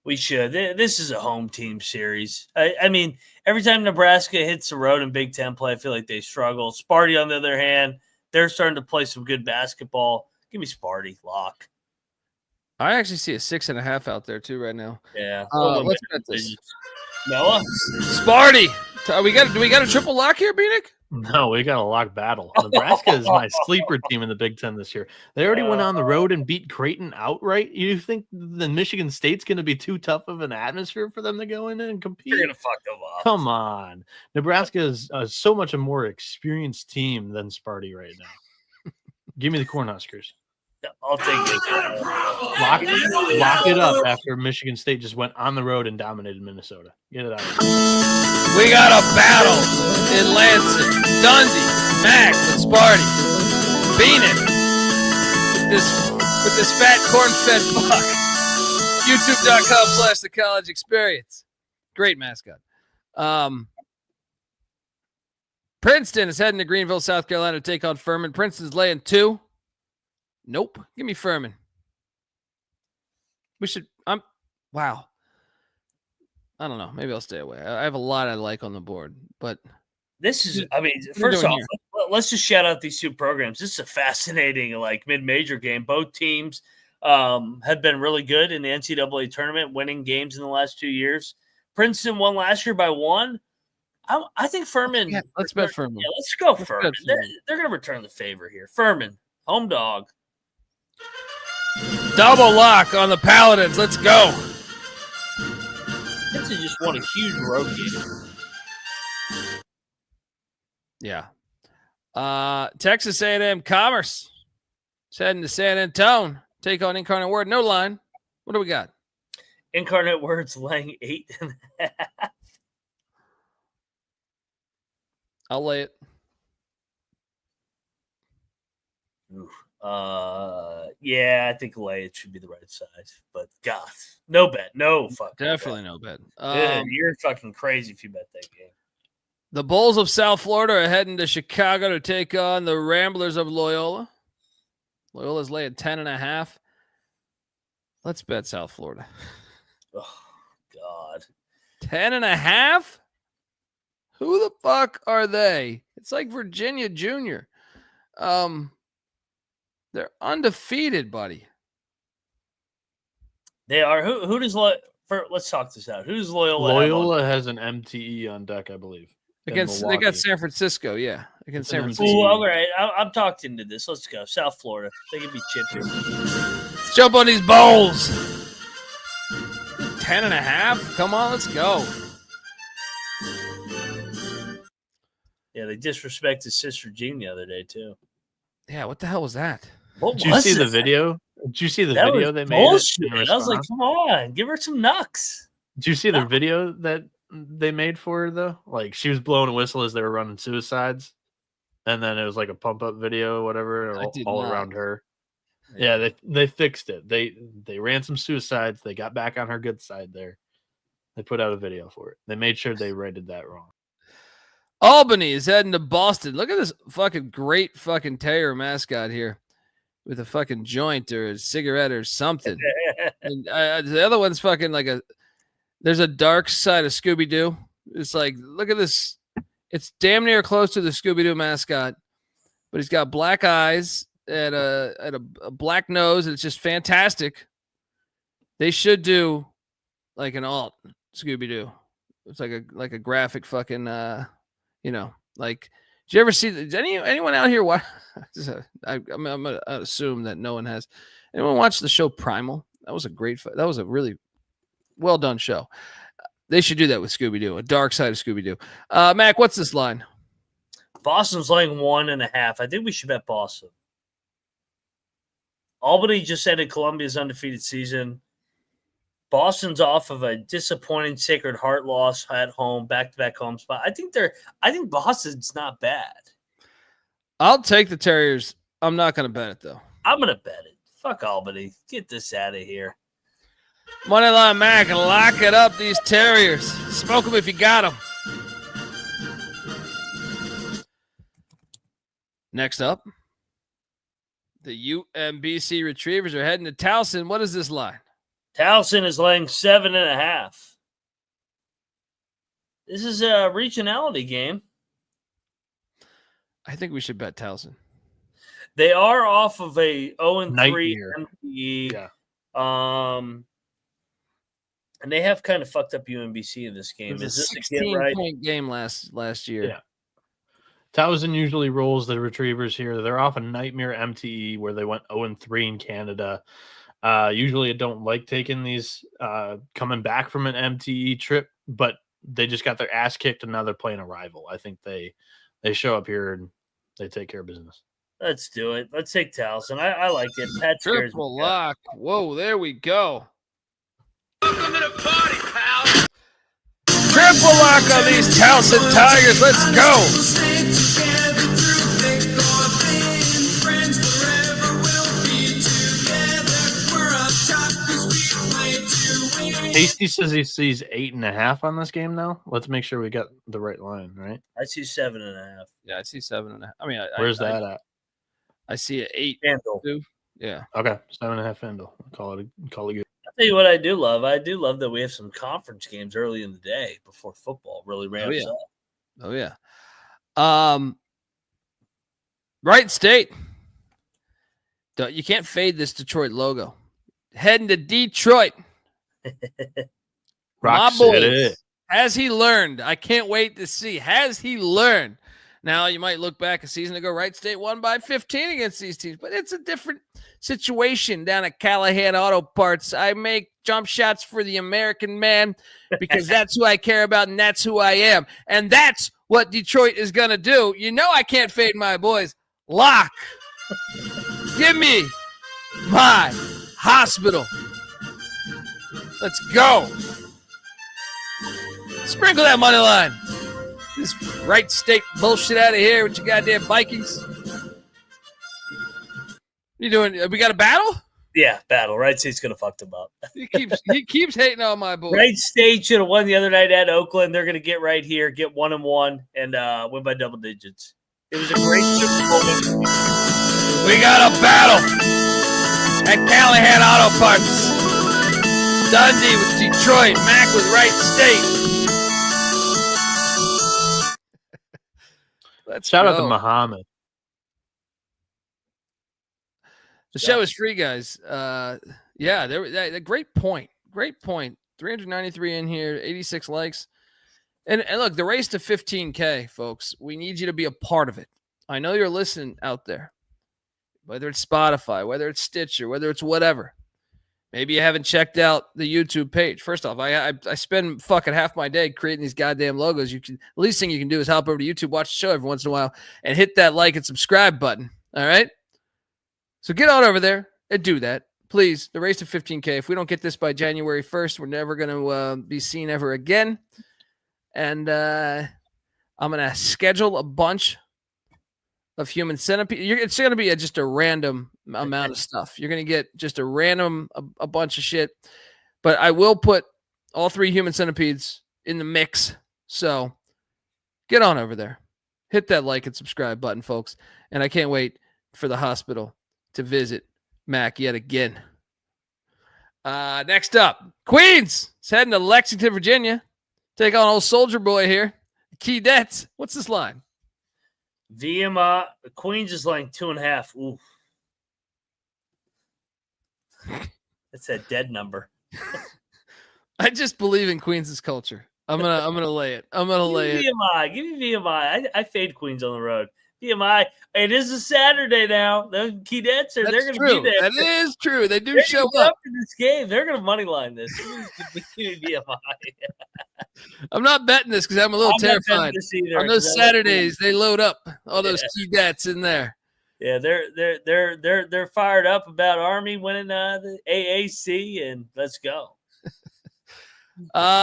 We should. This is a home team series. I mean, every time Nebraska hits the road in Big Ten play, I feel like they struggle. Sparty, on the other hand, they're starting to play some good basketball. Give me Sparty, lock. I actually see a 6.5 out there, too, right now. Yeah. Let's bet this. Noah? Sparty. Do we got a triple lock here, Bieniek? No, we got a lock battle. Nebraska is my sleeper team in the Big Ten this year. They already went on the road and beat Creighton outright. You think the Michigan State's going to be too tough of an atmosphere for them to go in and compete? You're going to fuck them up. Come on. Nebraska is so much a more experienced team than Sparty right now. Give me the Cornhuskers. I'll take it. Lock it up after Michigan State just went on the road and dominated Minnesota. Get it out of here. We got a battle in Lansing. Dundee, Mac with Sparty. Bieniek with this fat corn-fed fuck. YouTube.com/the college experience. Great mascot. Princeton is heading to Greenville, South Carolina to take on Furman. Princeton's laying 2. Nope. Give me Furman. Wow. I don't know. Maybe I'll stay away. I have a lot I like on the board, but this is, I mean, first off, let's just shout out these 2 programs. This is a fascinating, mid-major game. Both teams have been really good in the NCAA tournament, winning games in the last 2 years. Princeton won last year by 1. I think Furman. Yeah, let's bet Furman. Yeah, let's go Furman. They're going to return the favor here. Furman, home dog. Double lock on the Paladins. Let's go. This is just won a huge road game. Yeah. Texas A&M Commerce is heading to San Antonio. Take on Incarnate Word. No line. What do we got? Incarnate Word's laying 8.5. I'll lay it. Oof. Yeah, I think lay it should be the right size, but God, no bet, no fucking definitely no bet. You're fucking crazy if you bet that game. The Bulls of South Florida are heading to Chicago to take on the Ramblers of Loyola. Loyola's laying 10.5. Let's bet South Florida. Oh God, 10.5. Who the fuck are they? It's like Virginia Junior. They're undefeated, buddy. They are. Who does let's talk this out. Who's Loyola? Loyola has an MTE on deck, I believe. They got San Francisco, yeah. Against San Francisco. Ooh, all right. I'm talked into this. Let's go. South Florida. They can be chipped here. Let's jump on these bowls. 10.5. Come on, let's go. Yeah, they disrespected Sister Jean the other day too. Yeah, what the hell was that? Did you see the video? Did you see the video they made? I was like, come on, give her some knucks. Did you see the video that they made for her though? Like she was blowing a whistle as they were running suicides, and then it was like a pump up video, or whatever, all around her. Yeah, they fixed it. They ran some suicides. They got back on her good side there. They put out a video for it. They made sure they rated that wrong. Albany is heading to Boston. Look at this fucking great fucking terror mascot here with a fucking joint or a cigarette or something. And the other one's fucking like there's a dark side of Scooby-Doo. It's like, look at this. It's damn near close to the Scooby-Doo mascot, but he's got black eyes and a black nose. And it's just fantastic. They should do like an alt Scooby Doo. It's like a graphic fucking like. Did you ever see? Did anyone out here watch? I'm gonna assume that no one has. Anyone watch the show Primal? That was a really well done show. They should do that with Scooby Doo. A dark side of Scooby Doo. Mac, what's this line? Boston's laying 1.5. I think we should bet Boston. Albany just ended Columbia's undefeated season. Boston's off of a disappointing Sacred Heart loss at home, back-to-back home spot. I think Boston's not bad. I'll take the Terriers. I'm not going to bet it, though. I'm going to bet it. Fuck Albany. Get this out of here. Moneyline Mac, lock it up, these Terriers. Smoke them if you got them. Next up, the UMBC Retrievers are heading to Towson. What is this line? Towson is laying 7.5. This is a regionality game. I think we should bet Towson. They are off of a 0-3 MPE. Yeah. And they have kind of fucked up UMBC in this game. It was a 16-point game last year. Yeah. Towson usually rolls the Retrievers here. They're off a nightmare MTE where they went 0-3 in Canada. Usually I don't like taking these coming back from an MTE trip, but they just got their ass kicked and now they're playing a rival. I think they show up here and they take care of business. Let's do it. Let's take Towson. I like it. Pat Triple lock. Whoa, there we go. Welcome to the party, pal. Triple lock on these Towson Tigers. Let's go. Tasty says he sees 8.5 on this game now. Let's make sure we got the right line, right? I see 7.5. Yeah, I see 7.5. I mean, where's that at? I see an 8. Handle. Yeah. Okay, 7.5 handle. Call it good. I'll tell you what I do love. I do love that we have some conference games early in the day before football really ramps up. Oh yeah. Right State. You can't fade this Detroit logo. Heading to Detroit. Rock My boy, City. has he learned? I can't wait to see. Has he learned? Now, you might look back a season ago, Wright State won by 15 against these teams, but it's a different situation down at Callahan Auto Parts. I make jump shots for the American man because that's who I care about and that's who I am. And that's what Detroit is going to do. You know I can't fade my boys. Lock. Give me my hospital. Let's go. Sprinkle that money line. This Wright State bullshit out of here with your goddamn Vikings. You doing? We got a battle? Yeah, battle. Wright State's gonna fuck them up. He keeps hating on my boy. Wright State should have won the other night at Oakland. They're gonna get right here, get 1-1, and win by double digits. It was a great Super Bowl. We got a battle at Callahan Auto Parts. Dundee with Detroit, Mac with Wright State. Let's Shout out go. to Muhammad. The show is free, guys. Yeah, great point. Great point. 393 in here, 86 likes. And look, the race to 15K, folks, we need you to be a part of it. I know you're listening out there, whether it's Spotify, whether it's Stitcher, whether it's whatever. Maybe you haven't checked out the YouTube page. First off, I spend fucking half my day creating these goddamn logos. The least thing you can do is hop over to YouTube, watch the show every once in a while, and hit that like and subscribe button. All right? So get on over there and do that. Please, the race to 15K. If we don't get this by January 1st, we're never going to be seen ever again. And I'm going to schedule a bunch of human centipede. It's going to be just a random amount of stuff. You're going to get just a random, a bunch of shit. But I will put all 3 human centipedes in the mix. So get on over there. Hit that like and subscribe button, folks. And I can't wait for the hospital to visit Mac yet again. Next up, Queens is heading to Lexington, Virginia. Take on old Soldier Boy here. Key Dets. What's this line? VM Queens is laying 2.5. Ooh. That's that dead number. I just believe in Queens' culture. I'm gonna lay it. I'm gonna lay it. VMI. Give me VMI. I fade Queens on the road. VMI. It is a Saturday now. Those key debts they're going to be there. That is true. They do They're show up up in this game. They're going to money line this. Give me VMI. I'm not betting this because I'm a little terrified. On those Saturdays, they load up all those key debts in there. Yeah, they're fired up about Army winning the AAC, and let's go.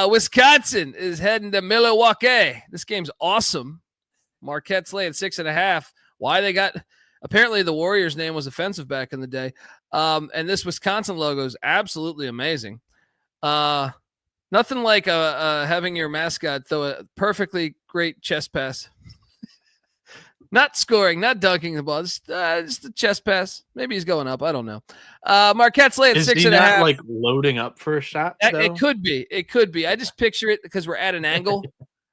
Wisconsin is heading to Milwaukee. This game's awesome. Marquette's laying 6.5. Why they got – apparently the Warriors' name was offensive back in the day. And this Wisconsin logo is absolutely amazing. Nothing like having your mascot throw a perfectly great chest pass. Not scoring, not dunking the ball, just a chest pass. Maybe he's going up. I don't know. Marquette's laying 6.5. Is he not like loading up for a shot? It could be. It could be. I just picture it because we're at an angle.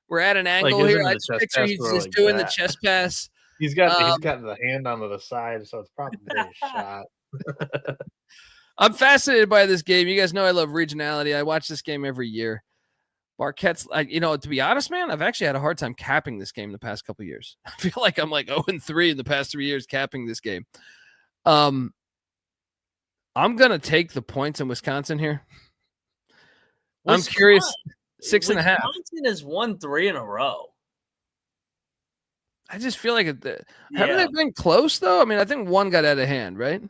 We're at an angle like, here. I just picture he's just doing the chest pass. He's got the hand onto the side, so it's probably a shot. I'm fascinated by this game. You guys know I love regionality. I watch this game every year. Marquette's, to be honest, man, I've actually had a hard time capping this game the past couple of years. I feel like I'm like 0-3 in the past 3 years capping this game. I'm gonna take the points in Wisconsin here. I'm curious. 6.5. Wisconsin has won 3 in a row. I just feel like haven't they been close though? I mean, I think one got out of hand, right?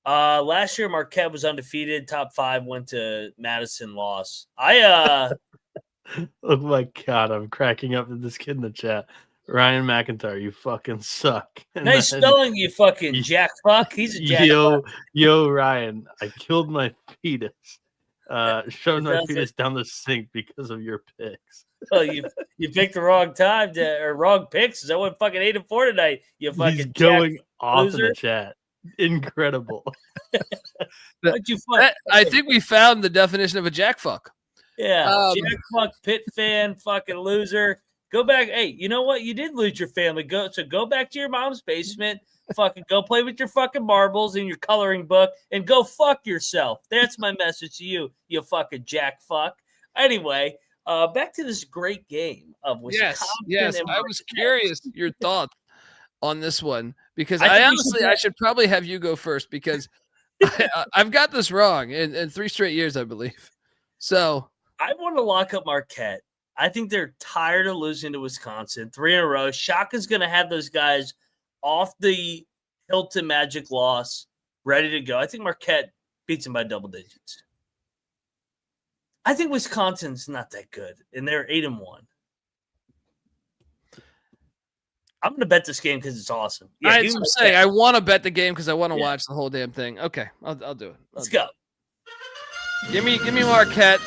Last year Marquette was undefeated. Top 5 went to Madison. Loss. Oh my God, I'm cracking up at this kid in the chat. Ryan McIntyre, you fucking suck. Nice spelling, you fucking jack fuck. He's a jack fuck. Yo, Ryan, I killed my fetus. Showed my fetus down the sink because of your picks. Oh, you picked the wrong time or wrong picks. I went fucking 8-4 tonight. You fucking He's going off loser. in the chat. Incredible. I think we found the definition of a jack fuck. Yeah, jack fuck, pit fan, fucking loser. Go back. Hey, you know what? You did lose your family. Go back to your mom's basement. Fucking go play with your fucking marbles in your coloring book and go fuck yourself. That's my message to you, you fucking jack fuck. Anyway, back to this great game of Wisconsin. Yes. I was curious your thoughts on this one because I should probably have you go first because I've got this wrong in 3 straight years, I believe. So I want to lock up Marquette. I think they're tired of losing to Wisconsin 3 in a row. Shaka's going to have those guys off the Hilton Magic loss, ready to go. I think Marquette beats them by double digits. I think Wisconsin's not that good, and they're 8-1. I'm going to bet this game because it's awesome. Yeah, I want to bet the game because I want to watch the whole damn thing. Okay, I'll do it. Let's go. Give me Marquette.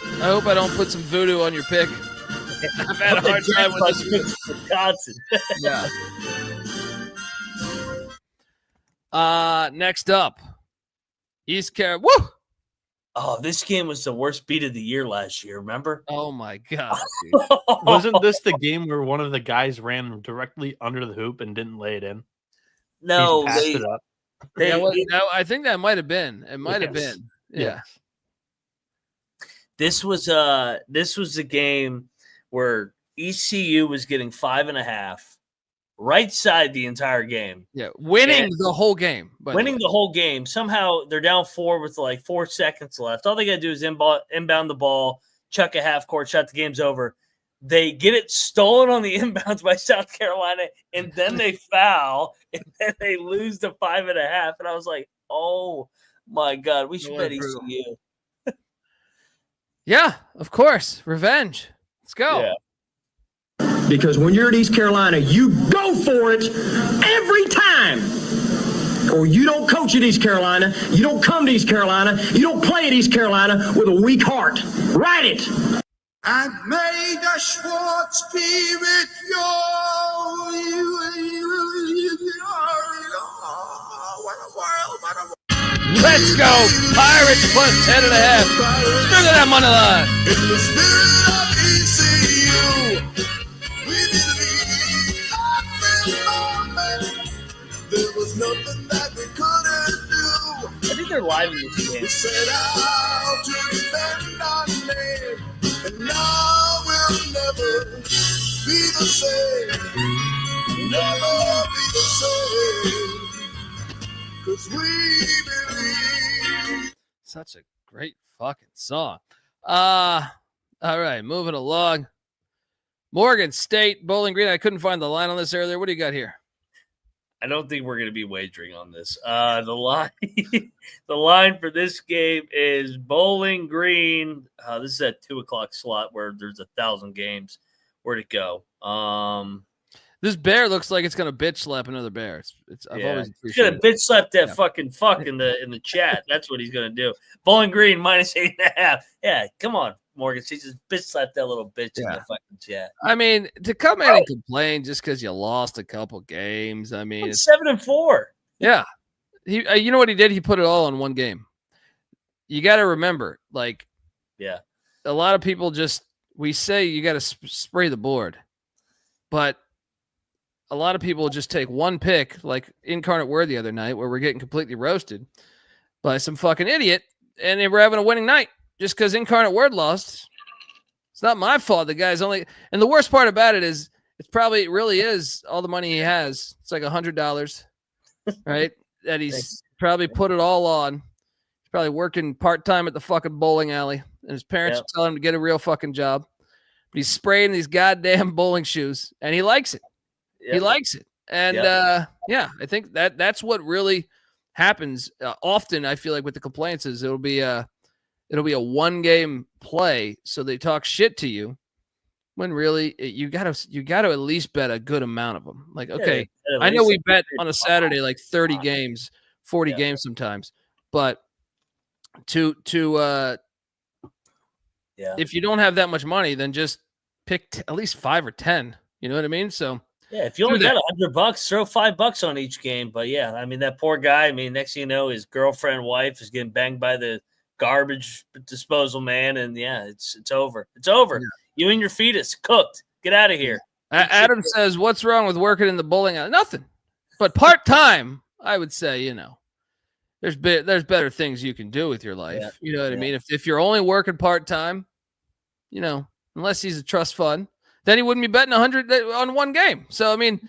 I hope I don't put some voodoo on your pick. I've had a hard time with this. Wisconsin. Yeah. Next up, East Carolina. Woo! Oh, this game was the worst beat of the year last year. Remember? Oh my God! Wasn't this the game where one of the guys ran directly under the hoop and didn't lay it in? No, he passed it up. I think that might have been. It might have been. Yeah. Yes. This was a game where ECU was getting 5.5, right side the entire game. Yeah, winning the whole game. The whole game. Somehow they're down 4 with like 4 seconds left. All they got to do is inbound the ball, chuck a half court shot. The game's over. They get it stolen on the inbounds by South Carolina, and then they foul, and then they lose to 5.5. And I was like, oh my God, we should bet ECU. Yeah, of course. Revenge. Let's go. Yeah. Because when you're at East Carolina, you go for it every time. Or you don't coach at East Carolina. You don't come to East Carolina. You don't play at East Carolina with a weak heart. Write it. And may the Schwartz be with Let's go. Pirates plus 10.5. Look at that money line. In the spirit of ECU, we didn't even moment. There was nothing that we couldn't do. I think they're live in this game. We set out to defend our name, and now we'll never be the same. Never be the same. 'Cause we believe. Such a great fucking song. All right, moving along. Morgan State, Bowling Green. I couldn't find the line on this earlier. What do you got here? I don't think we're going to be wagering on this. The line, the line for this game is Bowling Green. This is a 2:00 slot where there's 1,000 games. Where'd it go? This bear looks like it's gonna bitch slap another bear. I've always he's gonna appreciated bitch slap that fucking fuck in the chat. That's what he's gonna do. Bowling Green -8.5. Yeah, come on, Morgan. She just bitch slap that little bitch in the fucking chat. I mean, to come in and complain just because you lost a couple games. I mean, it's 7-4. Yeah, you know what he did? He put it all on one game. You got to remember, like, a lot of people we say you got to spray the board, but a lot of people just take one pick, like Incarnate Word the other night, where we're getting completely roasted by some fucking idiot, and they were having a winning night just because Incarnate Word lost. It's not my fault. The guy's only, and the worst part about it is it really is all the money he has. It's like $100, right? That he's probably put it all on. He's probably working part-time at the fucking bowling alley, and his parents are telling him to get a real fucking job. But he's spraying these goddamn bowling shoes, and he likes it. He likes it. And I think that's what really happens often. I feel like with the complaints is it'll be a one game play. So they talk shit to you when really you gotta at least bet a good amount of them. Like, okay, I know we bet on a Saturday, like 30 games, 40 games sometimes, but if you don't have that much money, then just pick at least 5 or 10, you know what I mean? So, yeah, if you only got $100, throw $5 on each game. But yeah, I mean, that poor guy, I mean, next thing you know, his girlfriend, wife is getting banged by the garbage disposal man. And yeah, it's over. It's over. Yeah. You and your fetus cooked. Get out of here. Adam says, what's wrong with working in the bowling alley? Nothing. But part-time, I would say, there's better things you can do with your life. Yeah. You know what I mean? If you're only working part-time, unless he's a trust fund, then he wouldn't be betting 100 on one game. So, I mean,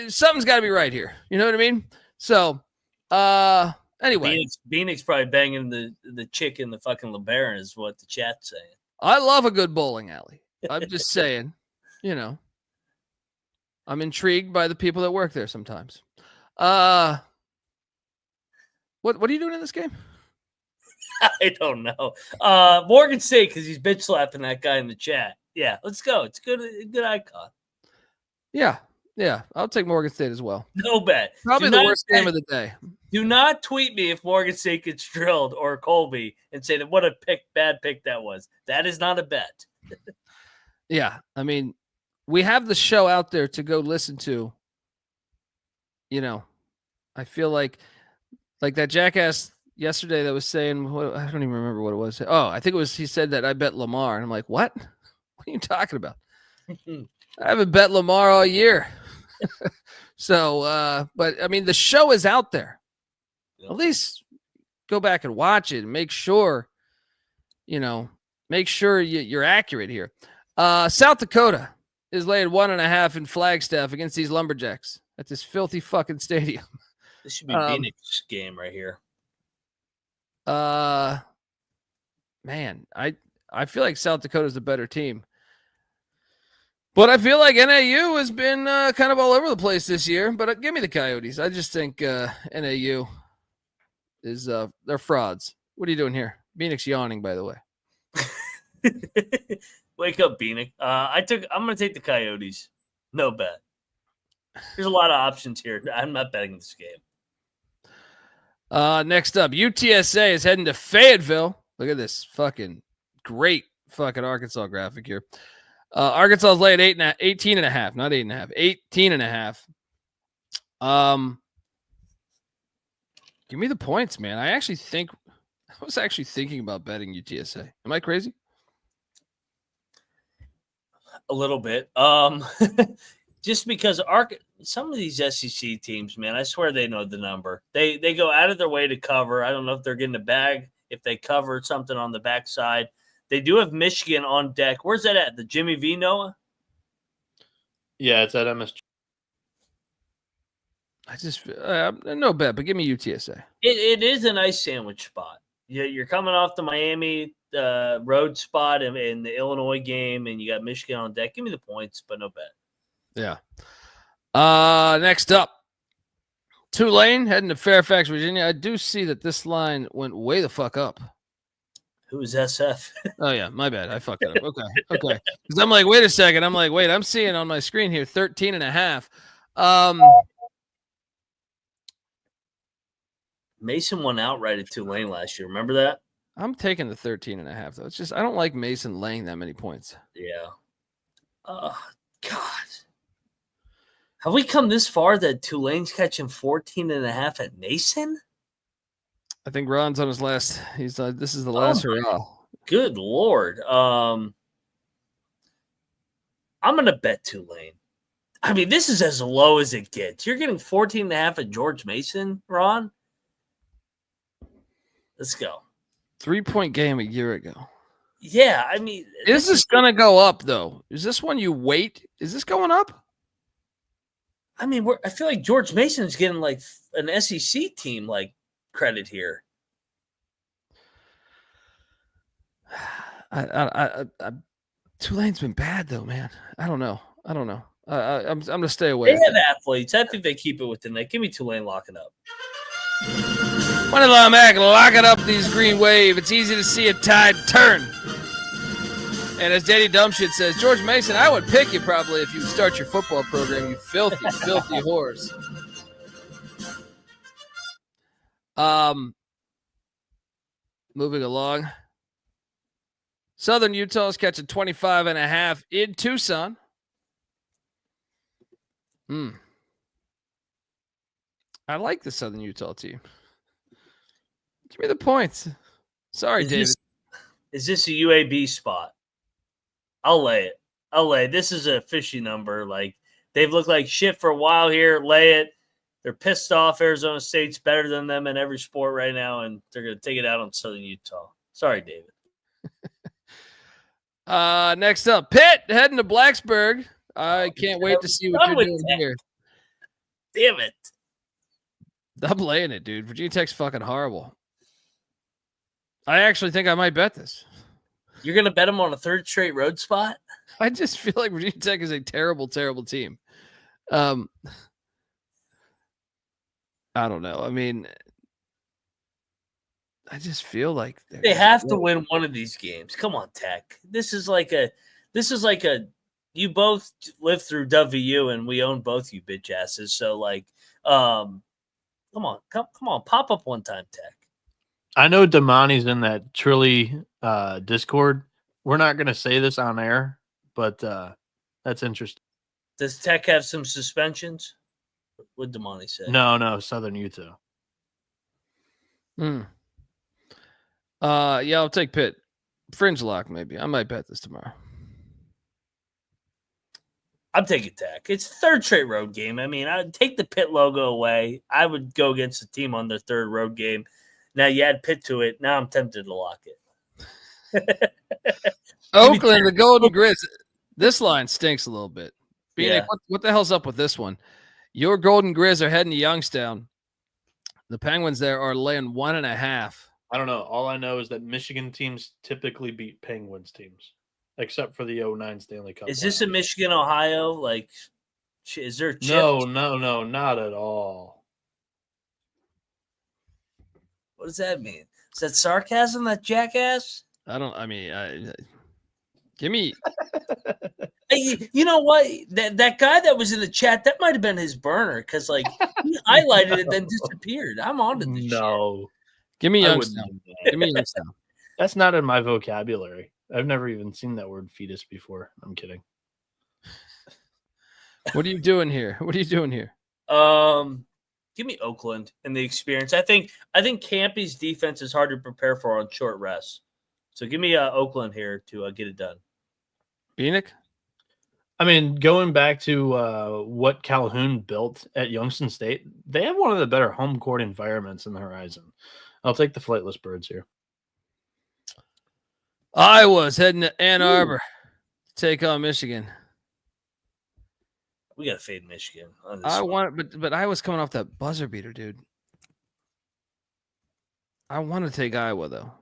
something's got to be right here. You know what I mean? So, anyway. Bieniek's probably banging the chick in the fucking LeBaron is what the chat's saying. I love a good bowling alley. I'm just saying, I'm intrigued by the people that work there sometimes. What are you doing in this game? I don't know. Morgan State, because he's bitch slapping that guy in the chat. Yeah, let's go. It's a good icon. Yeah. I'll take Morgan State as well. No bet. Probably the worst game of the day. Do not tweet me if Morgan State gets drilled or Colby and say that what a bad pick that was. That is not a bet. Yeah, I mean, we have the show out there to go listen to. I feel like that jackass yesterday that was saying, I don't even remember what it was. Oh, I think it was, he said that I bet Lamar. And I'm like, what? What are you talking about? I haven't bet Lamar all year. So, but I mean, the show is out there. Yep. At least go back and watch it and make sure, you're accurate here. South Dakota is laying 1.5 in Flagstaff against these Lumberjacks at this filthy fucking stadium. This should be Bieniek's game right here. Man, I feel like South Dakota is the better team. But I feel like NAU has been kind of all over the place this year. But give me the Coyotes. I just think NAU is they're frauds. What are you doing here? Bieniek's yawning, by the way. Wake up, Bieniek. I'm going to take the Coyotes. No bet. There's a lot of options here. I'm not betting this game. Next up, UTSA is heading to Fayetteville. Look at this fucking great fucking Arkansas graphic here. Arkansas is laying 18.5, not 8.5, 18.5. Give me the points, man. I was actually thinking about betting UTSA. Am I crazy? A little bit. Just because some of these SEC teams, man, I swear they know the number. They go out of their way to cover. I don't know if they're getting a bag, if they cover something on the backside. They do have Michigan on deck. Where's that at? The Jimmy V, Noah? Yeah, it's at MSG. I just no bet, but give me UTSA. It is a nice sandwich spot. You're coming off the Miami road spot in the Illinois game, and you got Michigan on deck. Give me the points, but no bet. Yeah. Next up, Tulane heading to Fairfax, Virginia. I do see that this line went way the fuck up. Who is SF? Oh, yeah, my bad. I fucked it up. Okay. Because I'm like, wait a second. I'm like, wait, I'm seeing on my screen here 13.5. Mason won outright at Tulane last year. Remember that? I'm taking the 13.5, though. It's just I don't like Mason laying that many points. Yeah. God. Have we come this far that Tulane's catching 14.5 at Mason? I think Ron's on his last. He's this is the last hurrah. Good Lord. I'm going to bet Tulane. I mean, this is as low as it gets. You're getting 14.5 at George Mason, Ron? Let's go. 3-point game a year ago. Yeah, I mean. Is this going to go up, though? Is this one you wait? Is this going up? I mean, I feel like George Mason's getting like an SEC team like credit here. Tulane's been bad, though, man. I don't know. I'm going to stay away. They have athletes. I think they keep it within that. Give me Tulane locking up. Moneyline Mac, locking up these Green Wave. It's easy to see a tide turn. And as Daddy Dumbshit says, George Mason, I would pick you probably if you would start your football program, you filthy, filthy whores. Moving along. Southern Utah is catching 25.5 in Tucson. I like the Southern Utah team. Give me the points. Sorry, David. Is this a UAB spot? I'll lay it. This is a fishy number. Like, they've looked like shit for a while here. Lay it. They're pissed off. Arizona State's better than them in every sport right now, and they're going to take it out on Southern Utah. Sorry, David. Next up, Pitt heading to Blacksburg. I can't wait to see what you're doing here. Damn it. I'm laying it, dude. Virginia Tech's fucking horrible. I actually think I might bet this. You're going to bet them on a third straight road spot? I just feel like Virginia Tech is a terrible, terrible team. I don't know. I mean, I just feel like they have to win one of these games. Come on, Tech. This is like a you both lived through WVU and we own both you bitch asses. So like, come on, pop up one time, Tech. I know Damani's in that Trilly Discord. We're not going to say this on air, but that's interesting. Does Tech have some suspensions? What did Damani say? No, Southern Utah. Yeah, I'll take Pitt. Fringe lock, maybe. I might bet this tomorrow. I'm taking Tech. It's third straight road game. I mean, I'd take the Pitt logo away. I would go against the team on their third road game. Now you add Pitt to it. Now I'm tempted to lock it. Oakland, the Golden Grizz. This line stinks a little bit. Yeah. What the hell's up with this one? Your Golden Grizz are heading to Youngstown. The Penguins there are laying 1.5. I don't know. All I know is that Michigan teams typically beat Penguins teams, except for the 2009 Stanley Cup. Is this a Michigan, Ohio? Like, is there chips? No, not at all. What does that mean? Is that sarcasm, that jackass? Give me. Hey, you know what? That guy that was in the chat, that might have been his burner because, like, he highlighted it then disappeared. I'm on to this shit. Give me Youngstown. Give me Youngstown. That's not in my vocabulary. I've never even seen that word fetus before. I'm kidding. What are you doing here? Give me Oakland and the experience. I think Campy's defense is hard to prepare for on short rest. So give me Oakland here to get it done. Bieniek? I mean, going back to what Calhoun built at Youngstown State, they have one of the better home court environments in the Horizon. I'll take the Flightless Birds here. Iowa's heading to Ann Arbor to take on Michigan. We got to fade Michigan on this. I want, but Iowa's coming off that buzzer beater, dude. I want to take Iowa though,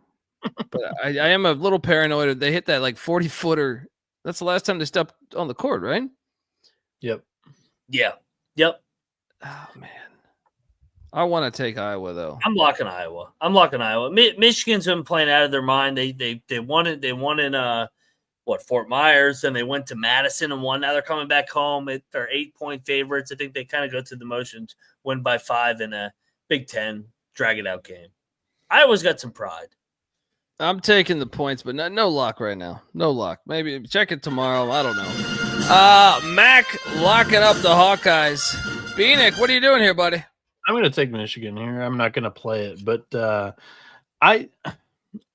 but I am a little paranoid. They hit that like 40-footer. That's the last time they stepped on the court, right? Yep. Yeah. Yep. Oh man, I want to take Iowa though. I'm locking Iowa. Michigan's been playing out of their mind. They won it. They won in Fort Myers. Then they went to Madison and won. Now they're coming back home. They're 8-point favorites. I think they kind of go through the motions, win by 5 in a Big Ten drag it out game. Iowa's got some pride. I'm taking the points, but no lock right now. No lock. Maybe check it tomorrow. I don't know. Mac locking up the Hawkeyes. Bieniek, what are you doing here, buddy? I'm going to take Michigan here. I'm not going to play it, but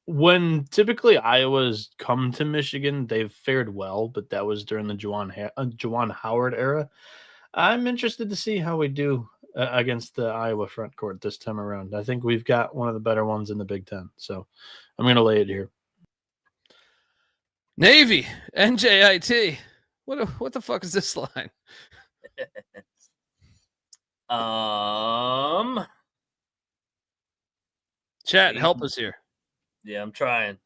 when typically Iowa's come to Michigan, they've fared well, but that was during the Juwan Howard era. I'm interested to see how we do against the Iowa front court this time around. I think we've got one of the better ones in the Big Ten, so I'm going to lay it here. Navy, NJIT. What the fuck is this line? Chat, help us here. Yeah, I'm trying.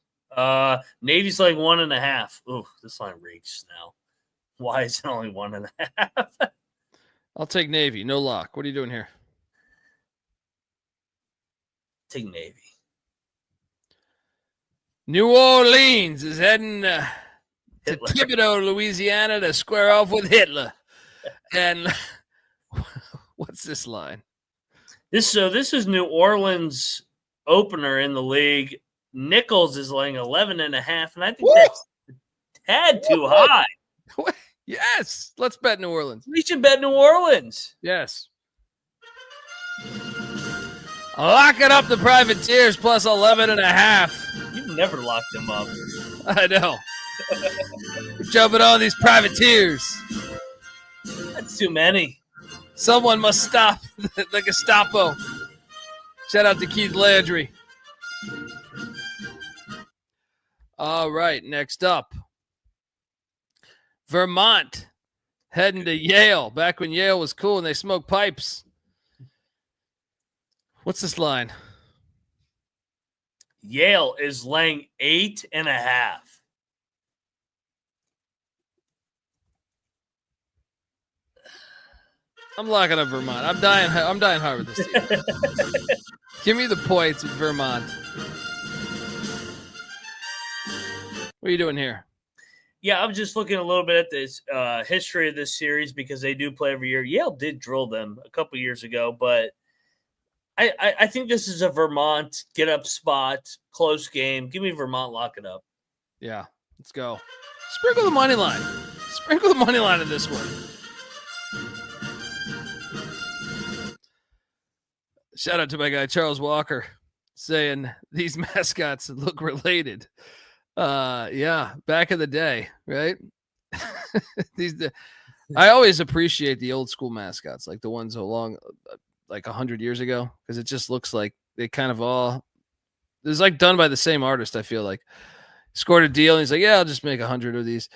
Navy's like 1.5. Ooh, this line reeks now. Why is it only 1.5? I'll take Navy. No lock. What are you doing here? Take Navy. New Orleans is heading to Thibodaux, Louisiana to square off with Hitler. And what's this line? This is New Orleans opener in the league. Nichols is laying 11.5, and I think that's a tad too high. Yes, let's bet New Orleans. We should bet New Orleans. Yes. Locking up the Privateers plus 11.5. You've never locked them up. I know. Jumping on these Privateers. That's too many. Someone must stop the Gestapo. Shout out to Keith Landry. All right, next up. Vermont heading to Yale. Back when Yale was cool and they smoked pipes. What's this line? Yale is laying 8.5. I'm locking up Vermont. I'm dying hard with this team. Give me the points with Vermont. What are you doing here? Yeah, I'm just looking a little bit at this history of this series because they do play every year. Yale did drill them a couple years ago, but I think this is a Vermont get-up spot, close game. Give me Vermont, lock it up. Yeah, let's go. Sprinkle the money line. Sprinkle the money line in this one. Shout out to my guy, Charles Walker, saying these mascots look related. Yeah, back in the day, right? I always appreciate the old school mascots, like the ones along like 100 years ago, because it just looks like they kind of all it was like done by the same artist. I feel like scored a deal and he's like, yeah, I'll just make 100 of these.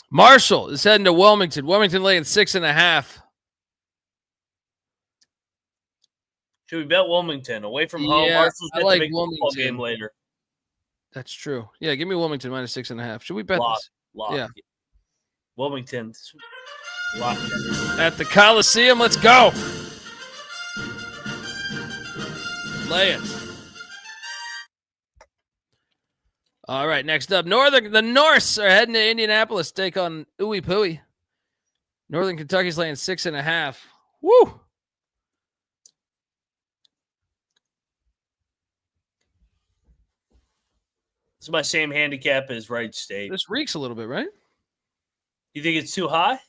Marshall is heading to Wilmington. Wilmington laying 6.5. Should we bet Wilmington away from home? Yeah, Marshall's I got like to make the football game later. That's true. Yeah, give me Wilmington minus 6.5. Should we bet this? Lock. Yeah. Wilmington. Lock. At the Coliseum, let's go. Lay it. All right, next up, the Norse are heading to Indianapolis to take on Ooey Pooey. Northern Kentucky's laying 6.5. Woo! It's my same handicap as Wright State. This reeks a little bit, right? You think it's too high? A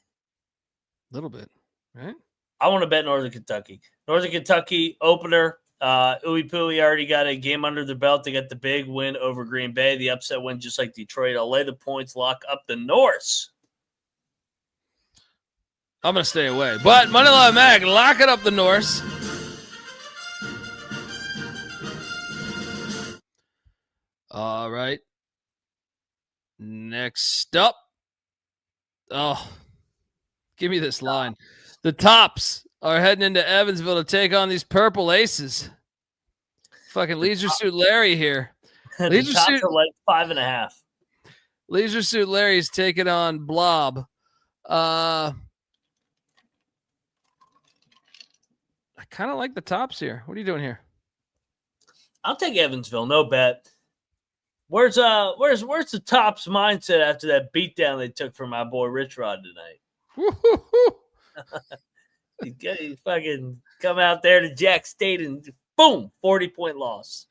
little bit, right? I want to bet Northern Kentucky. Northern Kentucky opener. Ooey Pooey already got a game under their belt. They got the big win over Green Bay. The upset win just like Detroit. I'll lay the points, lock up the Norse. I'm going to stay away. But Moneyline Mag, lock it up the Norse. All right. Next up. Oh, give me this line. The Tops are heading into Evansville to take on these Purple Aces. Fucking Leisure Suit Larry here. The Tops are like 5.5. Leisure Suit Larry's taking on Blob. I kind of like the Tops here. What are you doing here? I'll take Evansville. No bet. Where's the Tops mindset after that beatdown they took from my boy Rich Rod tonight? He fucking come out there to Jack State and boom, 40-point loss.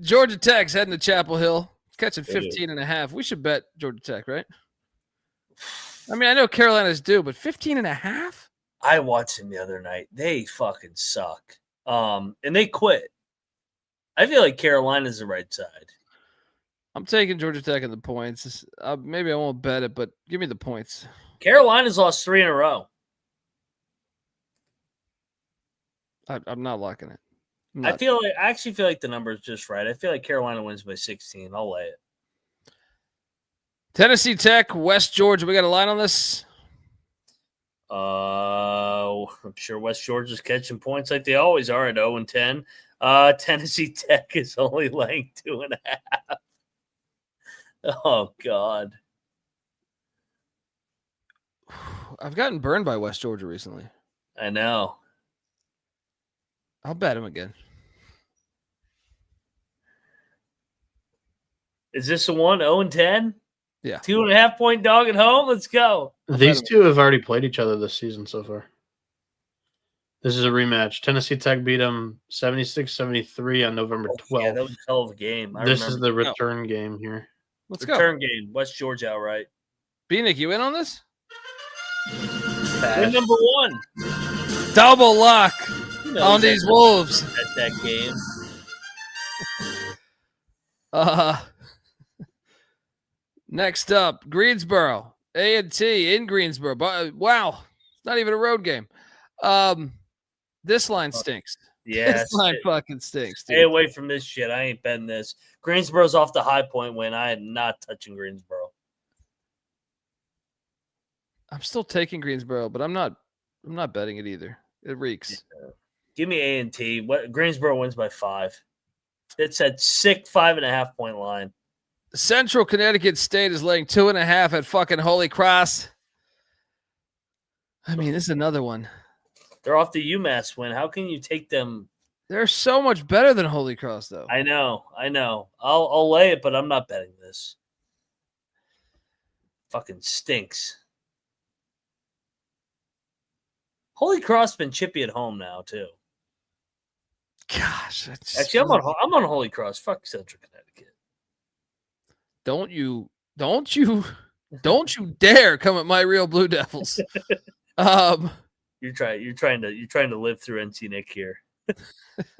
Georgia Tech's heading to Chapel Hill, catching 15.5. We should bet Georgia Tech, right? I mean, I know Carolina's due, but 15.5? I watched them the other night. They fucking suck. And they quit. I feel like Carolina's the right side. I'm taking Georgia Tech in the points. Maybe I won't bet it, but give me the points. Carolina's lost 3 in a row. I'm not locking it. I actually feel like the number is just right. I feel like Carolina wins by 16. I'll lay it. Tennessee Tech, West Georgia. We got a line on this? I'm sure West Georgia's catching points like they always are at 0-10. Tennessee Tech is only laying 2.5. Oh, God. I've gotten burned by West Georgia recently. I know. I'll bet him again. Is this the one? 0-10? Yeah. 2.5-point dog at home? Let's go. These two have already played each other this season so far. This is a rematch. Tennessee Tech beat them 76-73 on November 12th. Yeah, that was a hell of a game. This is the return game here. Let's return game. West Georgia outright. Bieniek, you in on this? We're number 1. Double lock on these Wolves. At that game. Next up, Greensboro. A&T in Greensboro. Wow. It's not even a road game. This line stinks. Yeah. This line fucking stinks, dude. Stay away from this shit. I ain't betting this. Greensboro's off the high point win. I am not touching Greensboro. I'm still taking Greensboro, but I'm not betting it either. It reeks. Yeah. Give me A&T. Greensboro wins by 5. It's at 5.5-point line. Central Connecticut State is laying 2.5 at fucking Holy Cross. I mean, this is another one. They're off the UMass win. How can you take them? They're so much better than Holy Cross, though. I know. I'll lay it, but I'm not betting this. Fucking stinks. Holy Cross been chippy at home now too. Gosh, actually, I'm on Holy Cross. Fuck Central Connecticut. Don't you dare come at my real Blue Devils. You're trying to live through NC Nick here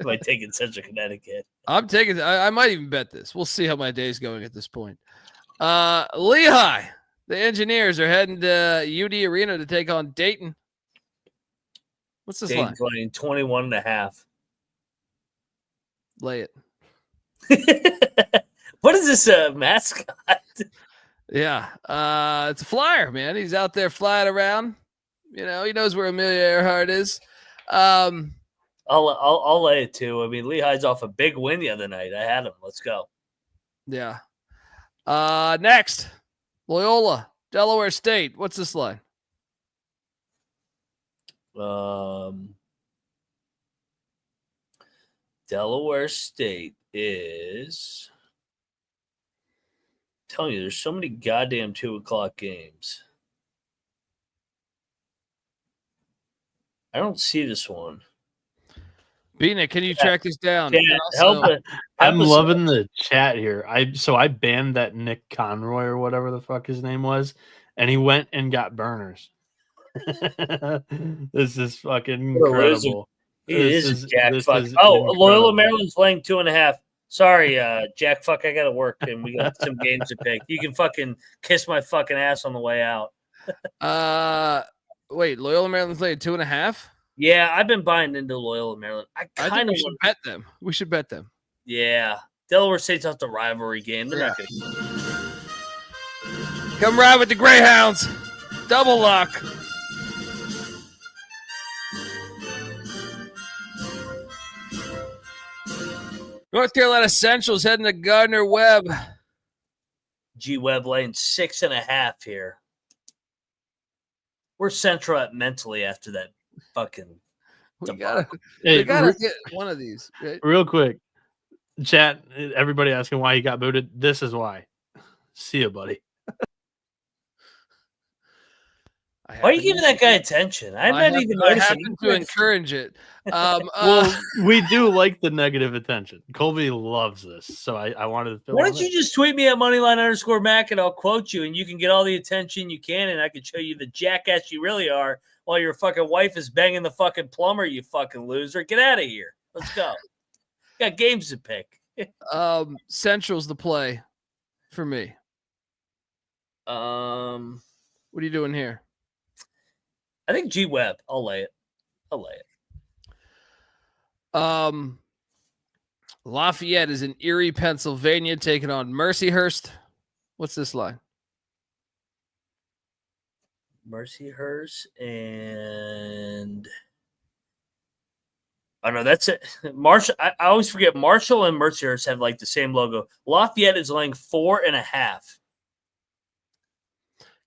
by taking Central Connecticut. I'm taking. I might even bet this. We'll see how my day's going at this point. Lehigh, the Engineers are heading to UD Arena to take on Dayton. What's this line? 21.5. Lay it. What is this mascot? Yeah, it's a flyer, man. He's out there flying around. You know, he knows where Amelia Earhart is. I'll lay it too. I mean, Lehigh's off a big win the other night. I had him. Let's go. Yeah. Next, Loyola, Delaware State. What's this line? Delaware State is. I'm telling you, there's so many goddamn 2:00 games. I don't see this one. Bieniek, can you track this down? I'm loving the chat here. I banned that Nick Conroy or whatever the fuck his name was, and he went and got burners. This is fucking incredible. It is a Jack this fuck. is Oh, incredible. Loyola Maryland's laying 2.5. Sorry, Jack fuck. I got to work, and we got some games to pick. You can fucking kiss my fucking ass on the way out. Wait, Loyola Maryland's laid 2.5? Yeah, I've been buying into Loyola Maryland. I think kind of we should bet them. We should bet them. Yeah, Delaware State's off the rivalry game. They're not good. Come ride with the Greyhounds. Double lock. North Carolina Central's heading to Gardner-Webb. G Webb laying 6.5 here. We're Central at mentally after that fucking. We gotta Hey, get one of these. Right? real quick, chat. Everybody asking why he got booted. This is why. See ya, buddy. Why are you giving that guy attention? I'm not even I noticing. happen to encourage it. Well, we do like the negative attention. Colby loves this, so I wanted to. Fill Why in don't you it. just tweet me at moneyline_Mac and I'll quote you and you can get all the attention you can and I can show you the jackass you really are while your fucking wife is banging the fucking plumber, you fucking loser. Get out of here. Let's go. Got games to pick. Central's the play for me. What are you doing here? I think G Webb. I'll lay it. Lafayette is in Erie, Pennsylvania, taking on Mercyhurst. What's this line? Mercyhurst and oh no, that's it. Marshall. I always forget Marshall and Mercyhurst have like the same logo. Lafayette is laying 4.5.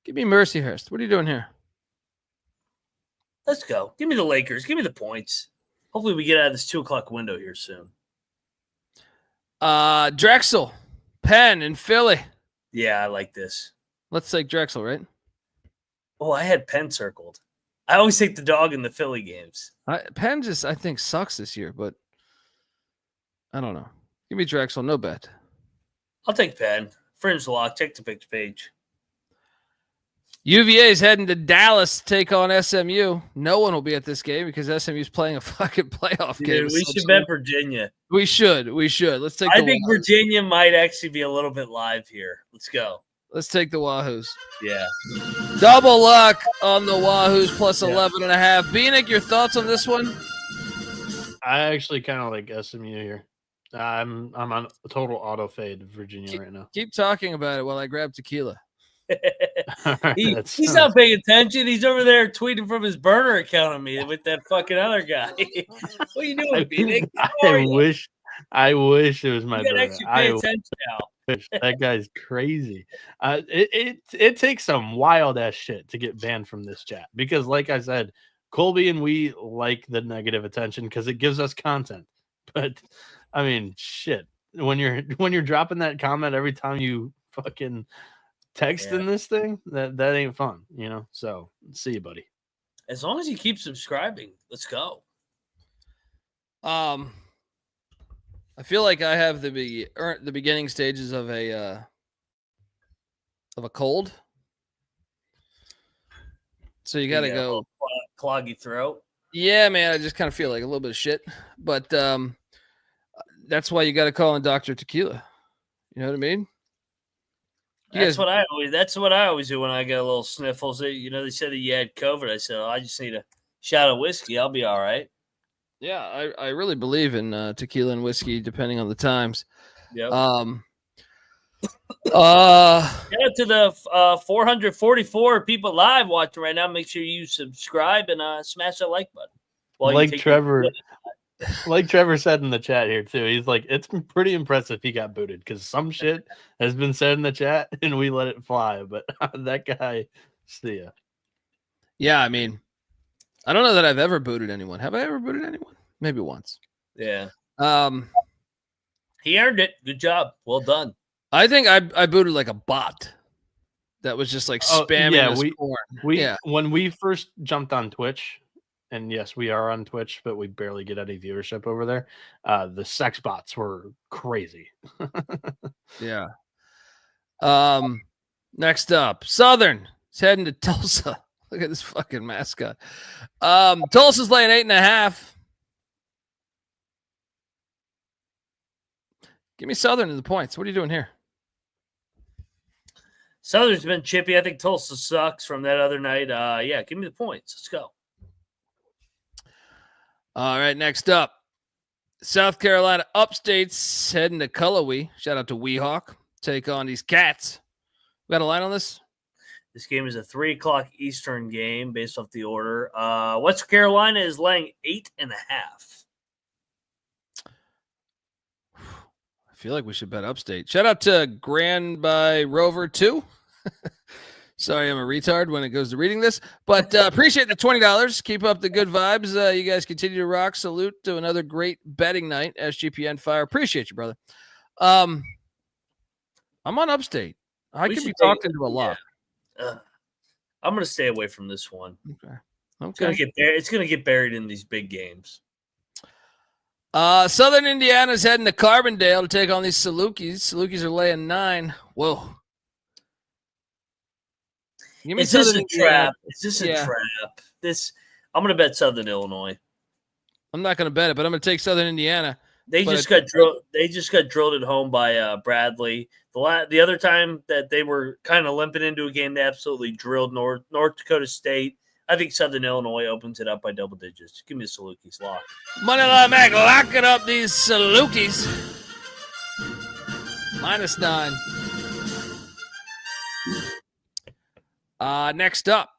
Give me Mercyhurst. What are you doing here? Let's go. Give me the Lakers. Give me the points. Hopefully we get out of this 2:00 window here soon. Drexel, Penn, and Philly. Yeah, I like this. Let's take Drexel, right? Oh, I had Penn circled. I always take the dog in the Philly games. Penn just, I think, sucks this year, but I don't know. Give me Drexel, no bet. I'll take Penn. Fringe lock. Check the picture page. UVA is heading to Dallas to take on SMU. No one will be at this game because SMU's playing a fucking playoff game. Dude, we should bet Virginia. We should. Let's take. I think Virginia might actually be a little bit live here. Let's go. Let's take the Wahoos. Yeah. Double luck on the Wahoos plus 11.5. Bieniek, your thoughts on this one? I actually kind of like SMU here. I'm on a total auto fade Virginia right now. Keep talking about it while I grab tequila. He's not paying attention. He's over there tweeting from his burner account on me with that fucking other guy. What are you doing, Bieniek? I wish it was my You gotta burner. actually pay attention now. That guy's crazy. It takes some wild ass shit to get banned from this chat because, like I said, Colby and we like the negative attention because it gives us content. But I mean, shit. When you're dropping that comment every time you fucking text in this thing, that ain't fun, you know. So see you, buddy. As long as you keep subscribing, let's go. I feel like I have the beginning stages of a cold, so you got to go cloggy throat. Yeah, man, I just kind of feel like a little bit of shit, but that's why you got to call in Dr. Tequila. You know what I mean? That's what I always do when I get a little sniffles. They said that you had COVID. I said, I just need a shot of whiskey. I'll be all right. Yeah, I really believe in tequila and whiskey, depending on the times. Yep. Get out to the 444 people live watching right now. Make sure you subscribe and smash that like button. Like Trevor said in the chat here too, he's like, it's pretty impressive he got booted because some shit has been said in the chat and we let it fly. But that guy, see ya. Yeah, I mean, I don't know that I've ever booted anyone. Have I ever booted anyone? Maybe once. Yeah. He earned it. Good job. Well done. I think I booted like a bot that was just like spamming porn. When we first jumped on Twitch. And yes, we are on Twitch, but we barely get any viewership over there. The sex bots were crazy. Yeah. Next up, Southern is heading to Tulsa. Look at this fucking mascot. Tulsa's laying 8.5. Give me Southern in the points. What are you doing here? Southern's been chippy. I think Tulsa sucks from that other night. Yeah, give me the points. Let's go. All right, next up. South Carolina Upstate's heading to Cullowhee. Shout out to Weehawk. Take on these Cats. We got a line on this? This game is a 3:00 Eastern game based off the order. West Carolina is laying 8.5. I feel like we should bet Upstate. Shout out to Grand by Rover 2. Sorry, I'm a retard when it goes to reading this, but appreciate the $20. Keep up the good vibes. You guys continue to rock. Salute to another great betting night. SGPN Fire. Appreciate you, brother. I'm on Upstate. I could be talking to a lot. I'm going to stay away from this one. Okay. It's going to get buried in these big games. Southern Indiana's heading to Carbondale to take on these Salukis. Salukis are laying 9. Whoa. Is this a trap? Is this a trap? I'm going to bet Southern Illinois. I'm not going to bet it, but I'm going to take Southern Indiana. They just got drilled. They just got drilled at home by Bradley. The other time that they were kind of limping into a game, they absolutely drilled North Dakota State. I think Southern Illinois opens it up by double digits. Give me the Salukis lock. Moneyline Mac, lock it up, these Salukis. -9. Next up,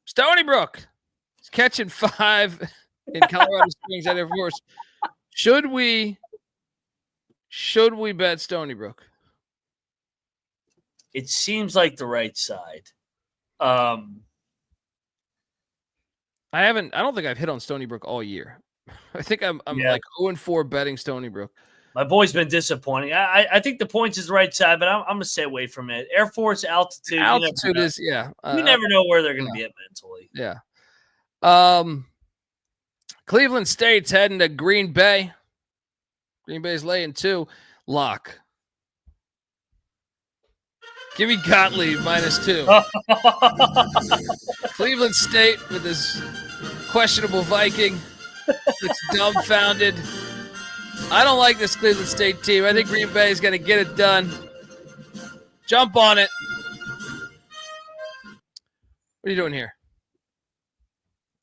Stony Brook. He's catching 5 in Colorado Springs at Air Force. Should we bet Stony Brook? It seems like the right side. I don't think I've hit on Stony Brook all year. I think I'm like 0-4 betting Stony Brook. My boy's been disappointing. I think the points is the right side, but I'm going to stay away from it. Air Force altitude. Altitude is, yeah. You never know where they're going to be at mentally. Yeah. Cleveland State's heading to Green Bay. Green Bay's laying 2. Lock. Give me Gottlieb -2. Cleveland State with his questionable Viking looks dumbfounded. I don't like this Cleveland State team. I think Green Bay is going to get it done. Jump on it. What are you doing here?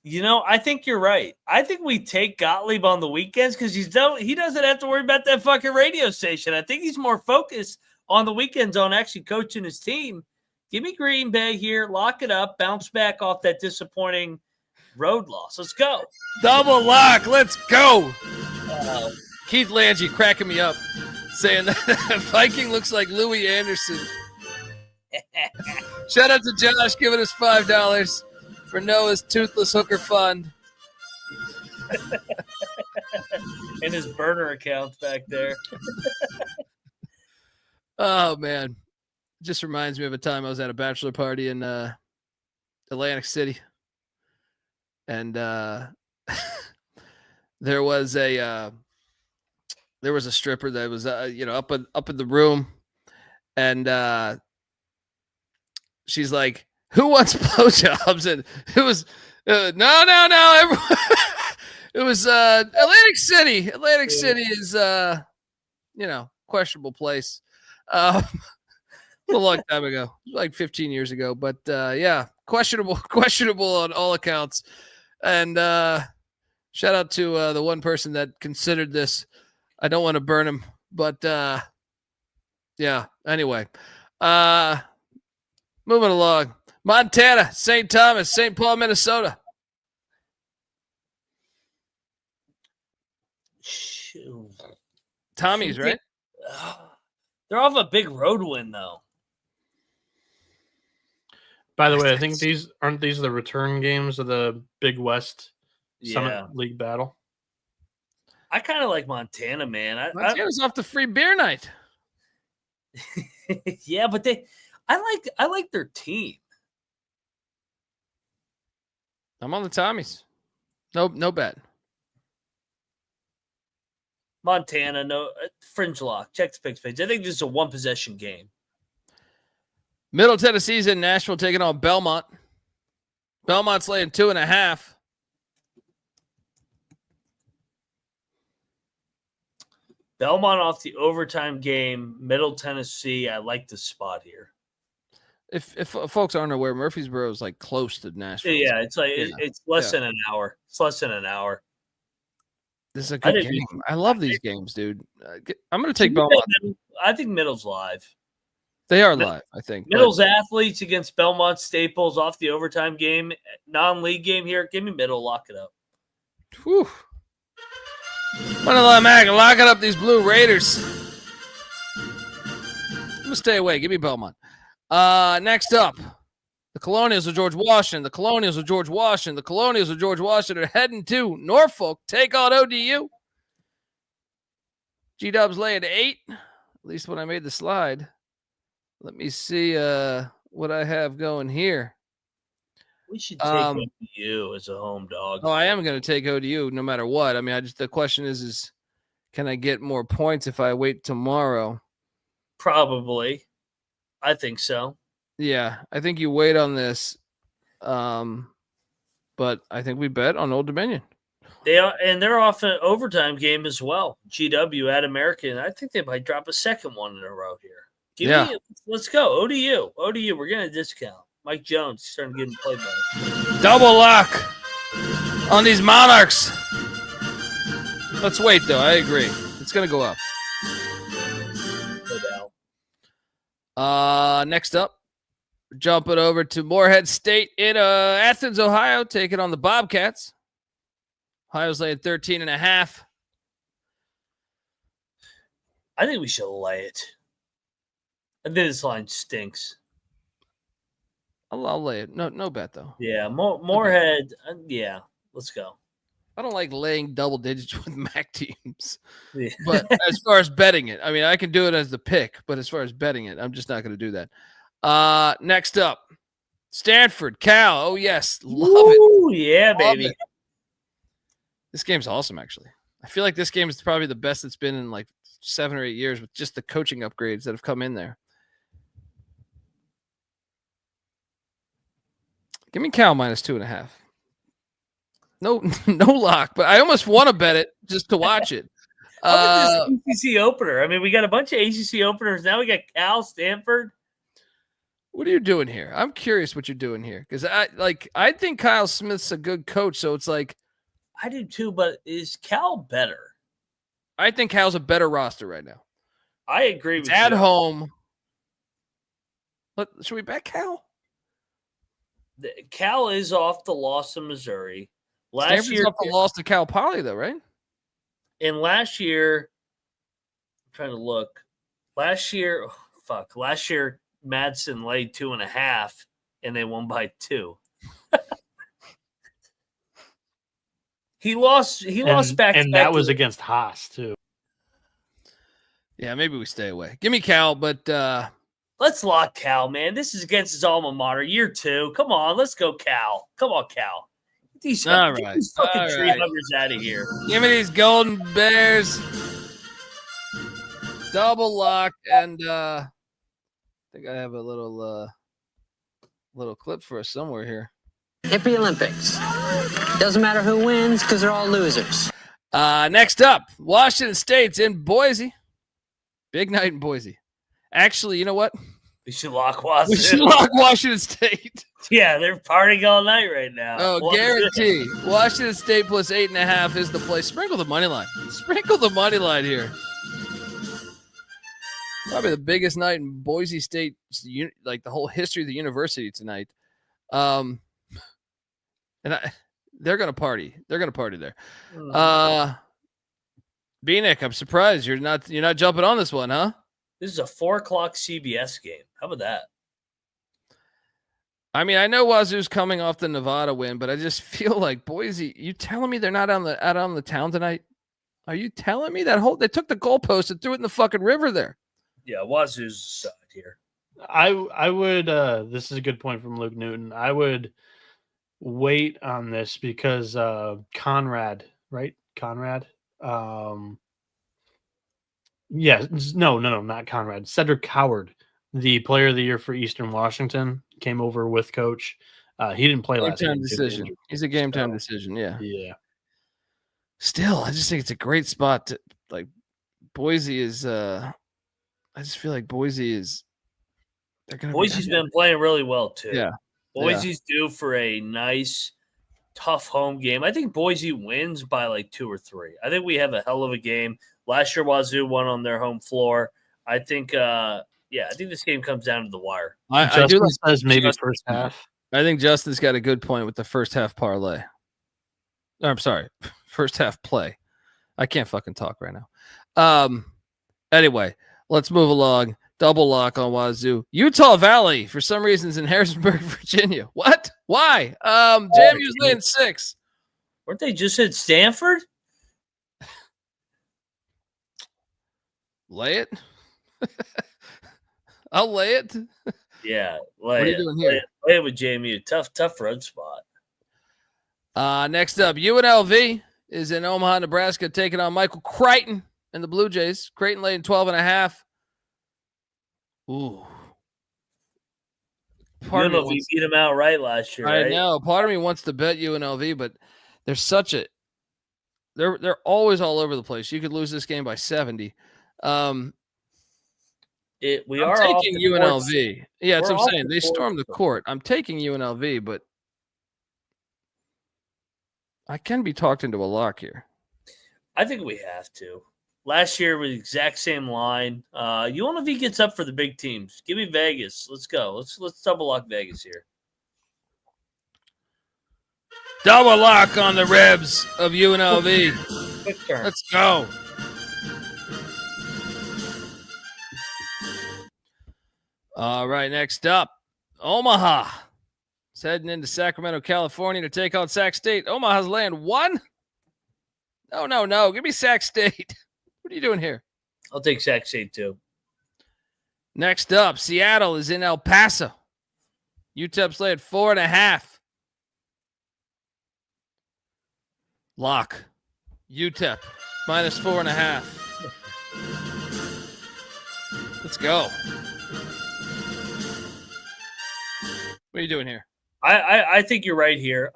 I think you're right. I think we take Gottlieb on the weekends because he doesn't have to worry about that fucking radio station. I think he's more focused on the weekends on actually coaching his team. Give me Green Bay here. Lock it up. Bounce back off that disappointing road loss. Let's go. Double lock. Let's go. Keith Lange cracking me up, saying that Viking looks like Louis Anderson. Shout out to Josh giving us $5 for Noah's Toothless Hooker Fund. And his burner accounts back there. Oh, man. Just reminds me of a time I was at a bachelor party in Atlantic City. And there was a stripper that was up in the room, and she's like, "Who wants blowjobs?" And it was no. Everyone, it was Atlantic City. Atlantic City is questionable place. A long time ago, like 15 years ago, but questionable on all accounts. And shout out to the one person that considered this. I don't want to burn him, but anyway, moving along. Montana, St. Thomas, St. Paul, Minnesota. Tommy's, right? They're off a big road win, though. By the way, I think these the return games of the Big West Summit League battle. I kind of like Montana, man. Montana's off the free beer night. Yeah, but I like their team. I'm on the Tommies. No bet. Montana, no fringe lock. Check the picks page. I think this is a one possession game. Middle Tennessee's in Nashville taking on Belmont. Belmont's laying 2.5. Belmont off the overtime game, Middle Tennessee. I like the spot here. If folks aren't aware, Murfreesboro is like close to Nashville. Yeah, it's like it's less than an hour. It's less than an hour. This is a good game. I love these games, dude. I'm going to take Belmont. I think Middle's live. They are live, I think. Middle's athletes against Belmont Staples off the overtime game, non-league game here. Give me Middle. Lock it up. Whew. Lock it up, these Blue Raiders. I'm going to stay away. Give me Belmont. Next up, the Colonials of George Washington. The Colonials of George Washington are heading to Norfolk. Take on ODU. G-Dubs laying 8. At least when I made the slide. Let me see what I have going here. We should take ODU as a home dog. Oh, I am going to take ODU no matter what. I mean, the question is can I get more points if I wait tomorrow? Probably. I think so. Yeah, I think you wait on this. But I think we bet on Old Dominion. They're off an overtime game as well. GW at American. I think they might drop a second one in a row here. Let's go. ODU. We're getting a discount. Mike Jones starting to get in play better. Double lock on these Monarchs. Let's wait, though. I agree. It's going to go up. No doubt. Next up, jumping over to Morehead State in Athens, Ohio, taking on the Bobcats. Ohio's laying 13.5. I think we should lay it. I think this line stinks. I'll lay it. No bet, though. Yeah, Morehead. Yeah, let's go. I don't like laying double digits with MAC teams. Yeah. But as far as betting it, I mean, I can do it as the pick, but as far as betting it, I'm just not going to do that. Next up, Stanford, Cal. Oh, yes. Love it. Yeah, Love baby. it. This game's awesome, actually. I feel like this game is probably the best it's been in like 7 or 8 years with just the coaching upgrades that have come in there. Give me Cal minus 2.5. No lock, but I almost want to bet it just to watch it. How about this ACC opener? I mean, we got a bunch of ACC openers. Now we got Cal, Stanford. What are you doing here? I'm curious what you're doing here because I think Kyle Smith's a good coach, so it's like I do too. But is Cal better? I think Cal's a better roster right now. I agree with you. At home. Should we bet Cal? Cal is off the loss to Missouri. Stanford's off the loss to Cal Poly, though, right? And last year, I'm trying to look. Last year, Madsen laid 2.5, and they won by 2. He lost back, and that was against Haas too. Yeah, maybe we stay away. Give me Cal, but let's lock Cal, man. This is against his alma mater, year 2. Come on, let's go, Cal. Come on, Cal. Get these fucking tree huggers out of here. Give me these Golden Bears. Double lock, and I think I have a little clip for us somewhere here. Hippie Olympics. Doesn't matter who wins because they're all losers. Next up, Washington State's in Boise. Big night in Boise. Actually, you know what? We should lock Washington. We should lock Washington State. Yeah, they're partying all night right now. Oh, guarantee. Washington State plus 8.5 is the play. Sprinkle the money line. Sprinkle the money line here. Probably the biggest night in Boise State, like the whole history of the university tonight. And they're gonna party. They're gonna party there. Bieniek, I'm surprised you're not jumping on this one, huh? This is a 4:00 CBS game. How about that? I mean, I know Wazoo's coming off the Nevada win, but I just feel like Boise. You telling me they're not out on the town tonight? Are you telling me they took the goalpost and threw it in the fucking river there? Yeah, Wazoo's side here. I would. This is a good point from Luke Newton. I would wait on this because Conrad, right? Conrad. Yeah, no, not Conrad. Cedric Coward, the player of the year for Eastern Washington, came over with coach. He didn't play last game. Decision. He's a game time decision. Yeah. Yeah. Still, I just think it's a great spot to like Boise is. I just feel like Boise is. Boise's been playing really well too. Yeah. Boise's due for a nice, tough home game. I think Boise wins by like 2 or 3. I think we have a hell of a game. Last year, Wazoo won on their home floor. I think, I think this game comes down to the wire. I do says maybe first half. I think Justin's got a good point with the first half parlay. I'm sorry, first half play. I can't fucking talk right now. Anyway, let's move along. Double lock on Wazoo. Utah Valley, for some reason, is in Harrisonburg, Virginia. What? Why? JMU's laying 6. Weren't they just at Stanford? Lay it. I'll lay it. Yeah. What are you doing here? Lay it with JMU. Tough road spot. Next up, UNLV is in Omaha, Nebraska, taking on Michael Crichton and the Blue Jays. Creighton laying 12.5. Ooh. UNLV beat him out last year. I know. Part of me wants to bet UNLV, but there's such a they're always all over the place. You could lose this game by 70. I'm taking UNLV. Yeah, that's what I'm saying. They stormed the court. I'm taking UNLV, but I can be talked into a lock here. I think we have to. Last year was the exact same line. UNLV gets up for the big teams. Give me Vegas. Let's go. Let's double lock Vegas here. Double lock on the ribs of UNLV. Quick turn. Let's go. All right, next up, Omaha. It's heading into Sacramento, California to take on Sac State. Omaha's laying 1. No. Give me Sac State. What are you doing here? I'll take Sac State too. Next up, Seattle is in El Paso. UTEP's laying 4.5. Lock. UTEP minus 4.5. Let's go. What are you doing here? I think you're right here.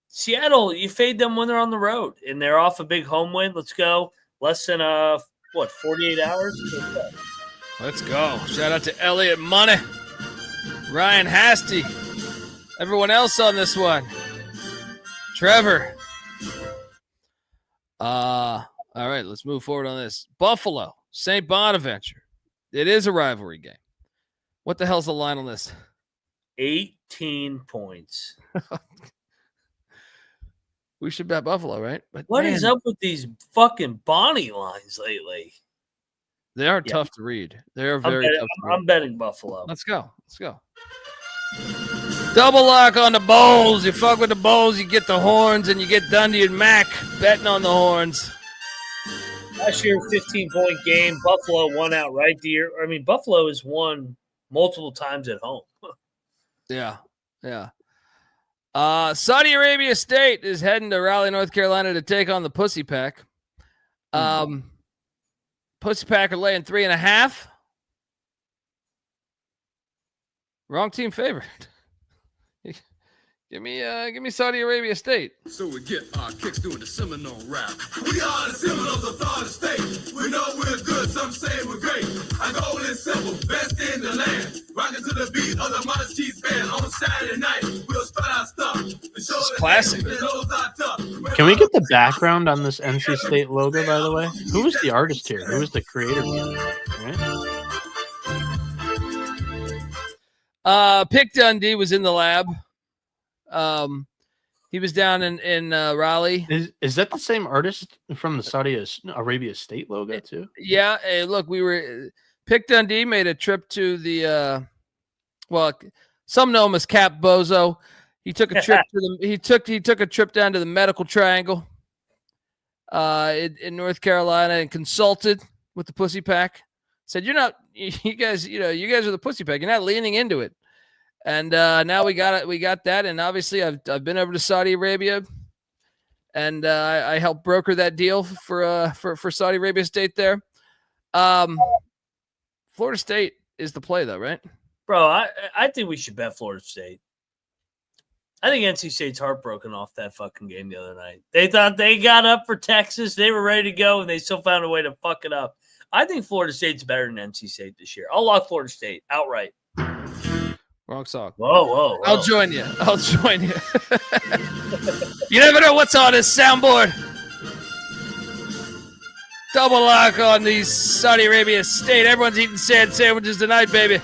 Seattle, you fade them when they're on the road and they're off a big home win. Let's go. Less than 48 hours? Let's go. Shout out to Elliot Money, Ryan Hasty, everyone else on this one. Trevor. All right, let's move forward on this. Buffalo, St. Bonaventure. It is a rivalry game. What the hell's the line on this? 18 points. We should bet Buffalo, right? But what is up with these fucking Bonnie lines lately? They are tough to read. They are very tough to read. I'm betting Buffalo. Let's go. Double lock on the Bulls. You fuck with the Bulls, you get the horns, and you get Dundee and Mac betting on the horns. Last year, 15-point game. Buffalo won outright the year. I mean, Buffalo has won multiple times at home. Yeah. Saudi Arabia State is heading to Raleigh, North Carolina to take on the Pussy Pack. Pussy Pack are laying 3.5. Wrong team favorite. Give me Saudi Arabia State. So we get our kicks doing the Seminole rap. We are the Seminoles of Florida State. We know we're good, some say we're great. Our goal is simple, best in the land. Rocking to the beat of the Modest Cheese Band on Saturday night. We'll start our stuff. This is classic. Can we get the background on this NC State logo, by the way? Who was the artist here? Who was the creator? Right? Pick Dundee was in the lab. He was down in Raleigh. Is that the same artist from the Saudi Arabia State logo too? Yeah. Hey, look, Pick Dundee made a trip to the some know him as Cap Bozo. He took a trip he took a trip down to the Medical Triangle in North Carolina and consulted with the Pussy Pack. Said, you guys are the Pussy Pack. You're not leaning into it. And now we got that. And obviously I've been over to Saudi Arabia and I helped broker that deal for Saudi Arabia State there. Florida State is the play though, right? Bro, I think we should bet Florida State. I think NC State's heartbroken off that fucking game the other night. They thought they got up for Texas. They were ready to go, and they still found a way to fuck it up. I think Florida State's better than NC State this year. I'll lock Florida State outright. Wrong song. Whoa. I'll join you. You never know what's on this soundboard. Double lock on the Saudi Arabia State. Everyone's eating sand sandwiches tonight, baby.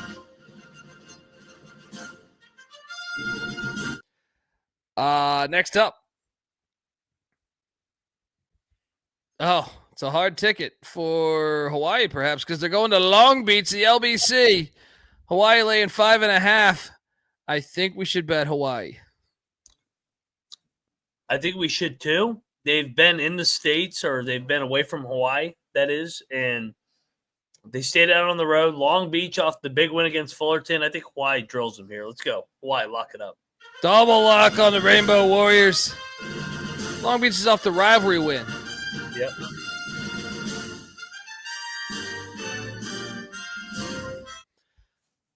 Next up. Oh, it's a hard ticket for Hawaii, perhaps, because they're going to Long Beach, the LBC. Hawaii laying 5.5. I think we should bet Hawaii. I think we should too. They've been in the States, or they've been away from Hawaii, that is, and they stayed out on the road. Long Beach off the big win against Fullerton. I think Hawaii drills them here. Let's go. Hawaii, lock it up. Double lock on the Rainbow Warriors. Long Beach is off the rivalry win. Yep.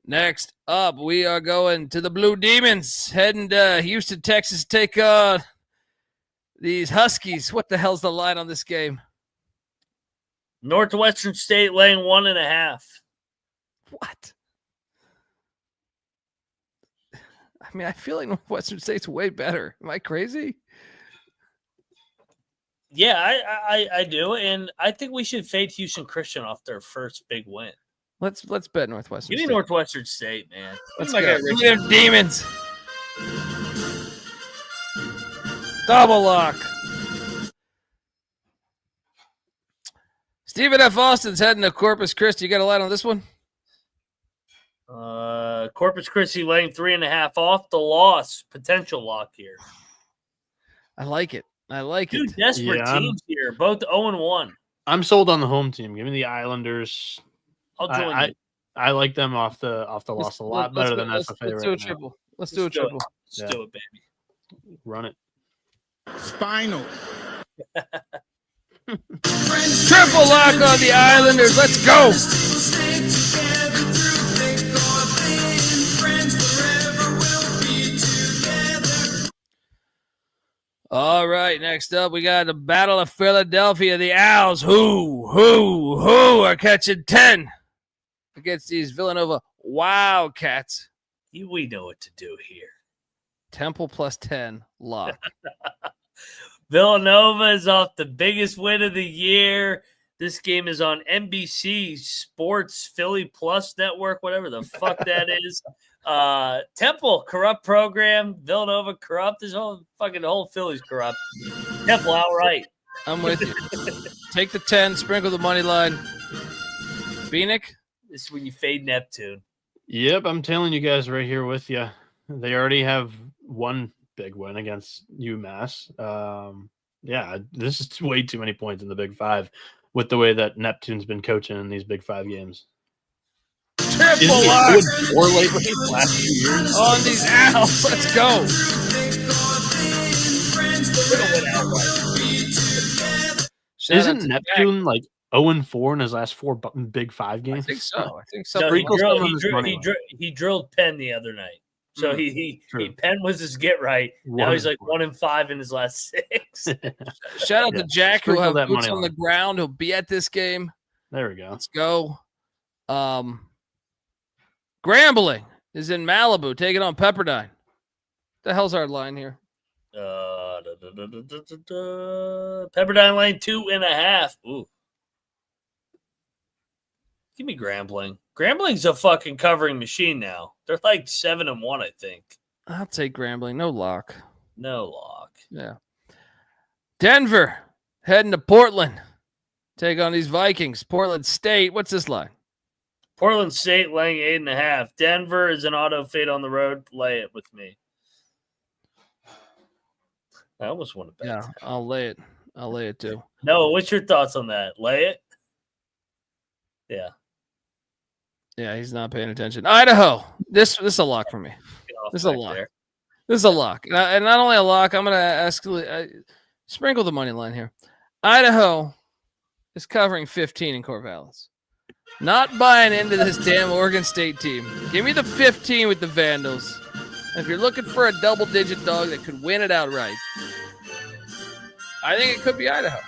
Next up, we are going to the Blue Demons, heading to Houston, Texas, take on these Huskies. What the hell's the line on this game? Northwestern State laying 1.5. What? I mean, I feel like Northwestern State's way better. Am I crazy? Yeah, I do, and I think we should fade Houston Christian off their first big win. Let's bet Northwestern Give me State. Northwestern State, man. Let's go. Give me them Demons. Double lock. Stephen F. Austin's heading to Corpus Christi. You got a line on this one? Corpus Christi laying 3.5 off the loss. Potential lock here. I like it. Two desperate teams here, both 0-1. I'm sold on the home team. Give me the Islanders. I'll join you. I like them off the loss a lot better than SFA right now. Let's do a triple. Let's do a triple. Let's do it, baby. Run it. Spinal. Triple lock on the Islanders. Let's go. All right, next up, we got the Battle of Philadelphia. The Owls, who are catching 10 against these Villanova Wildcats. We know what to do here. Temple plus 10, lock. Villanova is off the biggest win of the year. This game is on NBC Sports Philly Plus Network, whatever the fuck that is. Temple, corrupt program. Villanova, corrupt. This whole Philly's corrupt. Temple, outright. I'm with you. Take the 10, sprinkle the money line. Bieniek? This is when you fade Neptune. Yep, I'm telling you guys right here with you. They already have one big win against UMass. Yeah, this is way too many points in the Big Five with the way that Neptune's been coaching in these Big Five games. Triple lock last 2 years on these Owls. Let's go. Isn't Neptune like 0-4 in his last 4 Big Five games? I think so. No, he drilled Penn the other night. So he Penn was his get right. Now he's like 1-5 in his last 6. Shout out to Jack, who have boots on the ground. He'll be at this game. There we go. Let's go. Grambling is in Malibu, taking on Pepperdine. The hell's our line here? Pepperdine line 2.5. Ooh. Give me Grambling. Grambling's a fucking covering machine now. They're like 7-1, I think. I'll take Grambling. No lock. No lock. Yeah. Denver heading to Portland. Take on these Vikings. Portland State. What's this line? Portland State laying 8.5. Denver is an auto fade on the road. Lay it with me. I almost want to bet. Yeah, I'll lay it. I'll lay it too. No, what's your thoughts on that? Lay it? Yeah. Yeah, he's not paying attention. Idaho. This is a lock for me. This is a lock. There. This is a lock. And not only a lock, I'm going to ask sprinkle the money line here. Idaho is covering 15 in Corvallis. Not buying into this damn Oregon State team. Give me the 15 with the Vandals. If you're looking for a double-digit dog that could win it outright, I think it could be Idaho.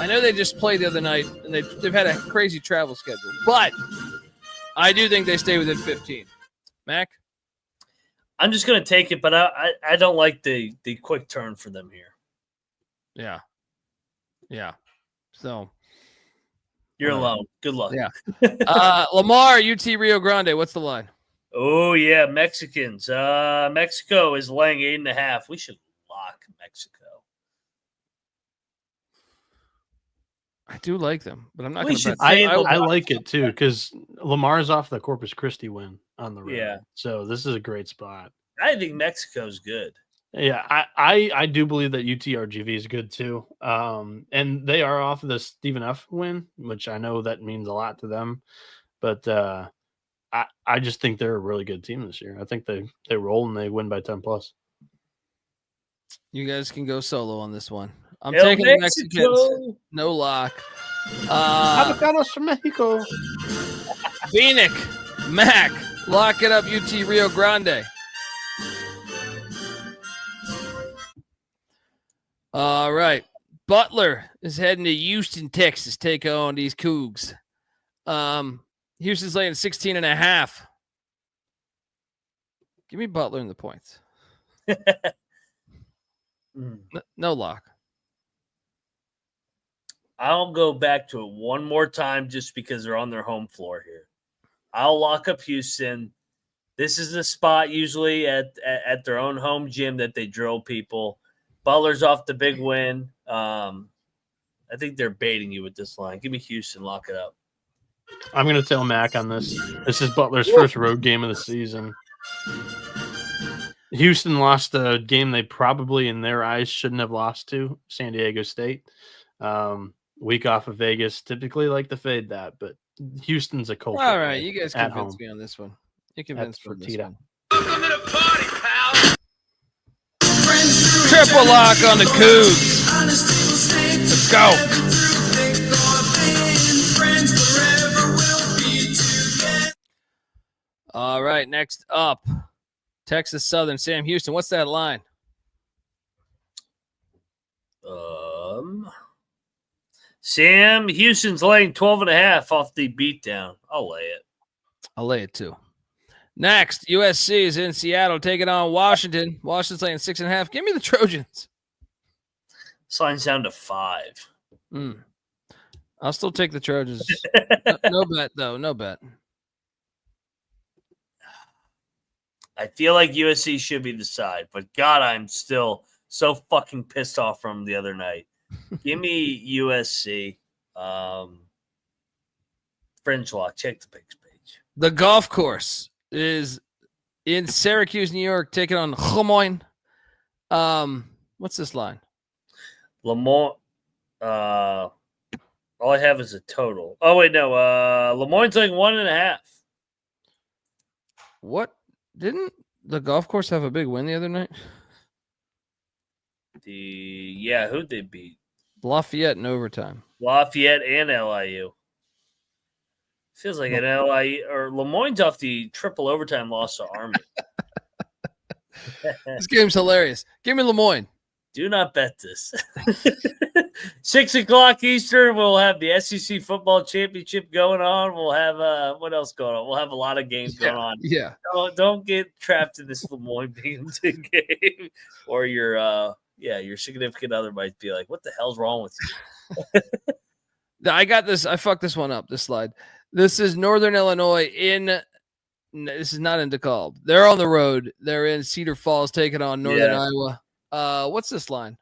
I know they just played the other night, and they've had a crazy travel schedule, but I do think they stay within 15. Mac? I'm just going to take it, but I don't like the quick turn for them here. Yeah. Yeah. So. You're alone. Good luck. Yeah. Lamar, UT Rio Grande. What's the line? Oh, yeah. Mexicans. Mexico is laying 8.5. We should lock Mexico. I do like them, but I'm not going to bet. I like it too because Lamar's off the Corpus Christi win on the road. Yeah. So this is a great spot. I think Mexico's good. Yeah, I do believe that UTRGV is good too. And they are off the Stephen F win, which I know that means a lot to them. But I just think they're a really good team this year. I think they roll and they win by 10+. You guys can go solo on this one. I'm El taking the Mexico. Mexicans. No lock. Avocados from Mexico. Bieniek, Mac, lock it up. UT Rio Grande. All right. Butler is heading to Houston, Texas, take on these Cougs. Houston's laying 16.5. Give me Butler in the points. No lock. I'll go back to it one more time just because they're on their home floor here. I'll lock up Houston. This is the spot usually at their own home gym that they drill people. Butler's off the big win. I think they're baiting you with this line. Give me Houston. Lock it up. I'm going to tell Mac on this. This is Butler's first road game of the season. Houston lost a game they probably, in their eyes, shouldn't have lost to, San Diego State. Week off of Vegas, typically like to fade that, but Houston's a culture. All right, you guys convinced me on this one. You convinced me on this one. Welcome to the party, pal. Triple lock on the Cougs. Let's go. All right, next up, Texas Southern, Sam Houston. What's that line? Sam Houston's laying 12.5 off the beatdown. I'll lay it. I'll lay it too. Next, USC is in Seattle taking on Washington. Washington's laying 6.5. Give me the Trojans. This line's down to 5. I'll still take the Trojans. No bet, though. No bet. I feel like USC should be the side, but God, I'm still so fucking pissed off from the other night. Give me USC. Fringe lock. Check the picks page. The golf course is in Syracuse, New York, taking on Lemoyne. What's this line? Lemoyne. All I have is a total. Oh wait, no. Lemoyne's like 1.5. What? Didn't the golf course have a big win the other night? Who'd they beat? Lafayette in overtime. Lafayette and LIU. Feels like an LIU or Lemoyne's off the triple overtime loss to Army. This game's hilarious. Give me Lemoyne. Do not bet this. 6 o'clock Eastern, we'll have the SEC football championship going on. We'll have what else going on? We'll have a lot of games going on. Yeah. Don't get trapped in this Lemoyne Binghamton game, or your significant other might be like, "What the hell's wrong with you?" I got this. I fucked this one up. This slide. This is Northern Illinois this is not in DeKalb. They're on the road. They're in Cedar Falls taking on Northern Iowa. What's this line?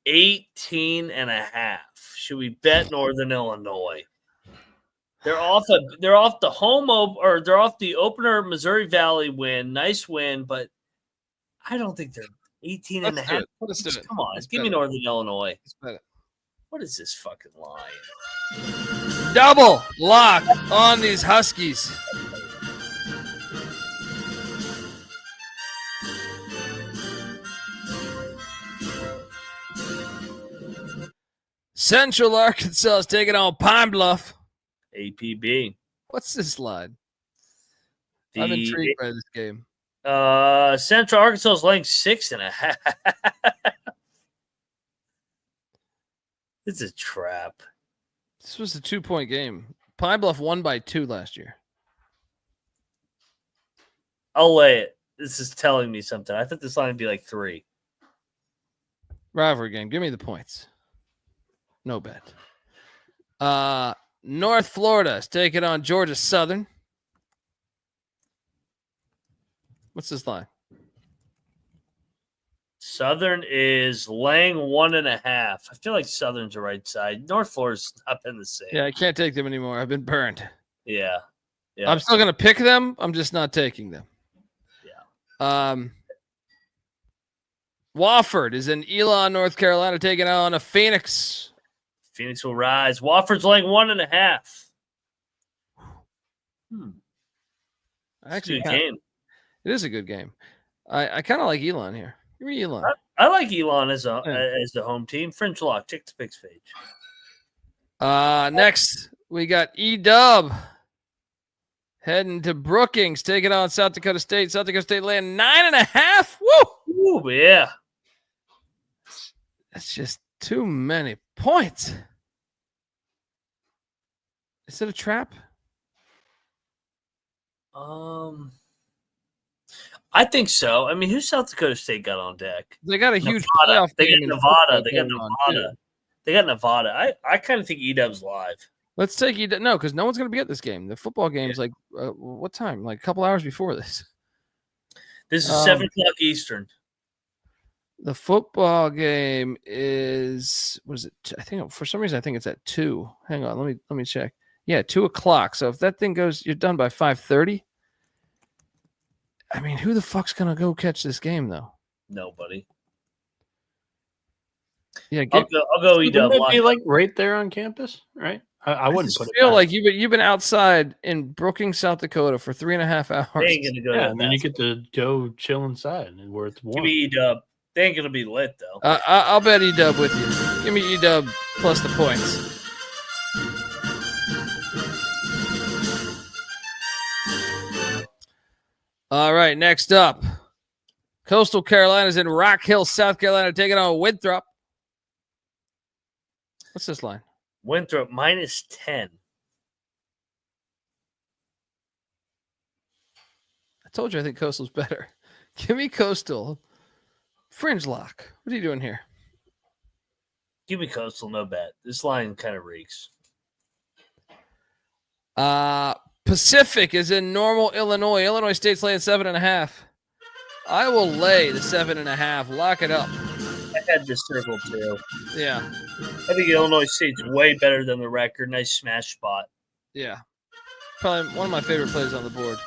18.5. Should we bet Northern Illinois? They're off the they're off the opener Missouri Valley win. Nice win, but I don't think they're 18.5. Let's do it. Come on, give me Northern Illinois. Let's bet it. What is this fucking line? Double lock on these Huskies. Central Arkansas is taking on Pine Bluff. APB. What's this line? I'm intrigued by this game. Central Arkansas is laying 6.5. It's a trap. This was a 2-point game. Pine Bluff won by 2 last year. I'll lay it. This is telling me something. I thought this line would be like 3. Rivalry game. Give me the points. No bet. North Florida is taking on Georgia Southern. What's this line? Southern is laying 1.5. I feel like Southern's the right side. North Florida's not been the same. Yeah, I can't take them anymore. I've been burned. Yeah. I'm still going to pick them. I'm just not taking them. Yeah. Wofford is in Elon, North Carolina, taking on a Phoenix. Phoenix will rise. Wofford's laying 1.5. Actually, good game. It is a good game. I kind of like Elon here. Give me Elon. I like Elon as the home team. Fringe lock. Check the picks page. Next, we got E-Dub heading to Brookings, taking on South Dakota State. South Dakota State laying 9.5. Woo! Ooh, yeah. That's just too many points. Is it a trap? I think so. I mean, who's South Dakota State got on deck? They got a huge Nevada. playoff They game got in Nevada. football They got Nevada. I kind of think E-Dub's live. Let's take E-Dub. No, because no one's going to be at this game. The football game's like, what time? Like a couple hours before this. This is 7 o'clock Eastern. The football game is, what is it? I think for some reason, I think it's at 2. Hang on. Let me check. Yeah, 2 o'clock. So if that thing goes, you're done by 5:30. I mean, who the fuck's going to go catch this game, though? Nobody. Yeah, I'll go E-Dub. Wouldn't it be like right there on campus, right? I wouldn't put it. I feel like you've been outside in Brookings, South Dakota for 3.5 hours. They ain't gonna go. Yeah, and then you get to go chill inside where it's warm. Give me E-Dub. They ain't gonna be lit though. I'll bet E-Dub with you. Give me E-Dub plus the points. All right, next up, Coastal Carolina's in Rock Hill, South Carolina, taking on Winthrop. What's this line? Winthrop -10. I told you I think Coastal's better. Give me Coastal. Fringe lock. What are you doing here? Give me Coastal, no bet. This line kind of reeks. Pacific is in Normal, Illinois. Illinois State's laying 7.5. I will lay the 7.5. Lock it up. I had this circle too. Yeah. I think Illinois State's way better than the record. Nice smash spot. Yeah. Probably one of my favorite plays on the board.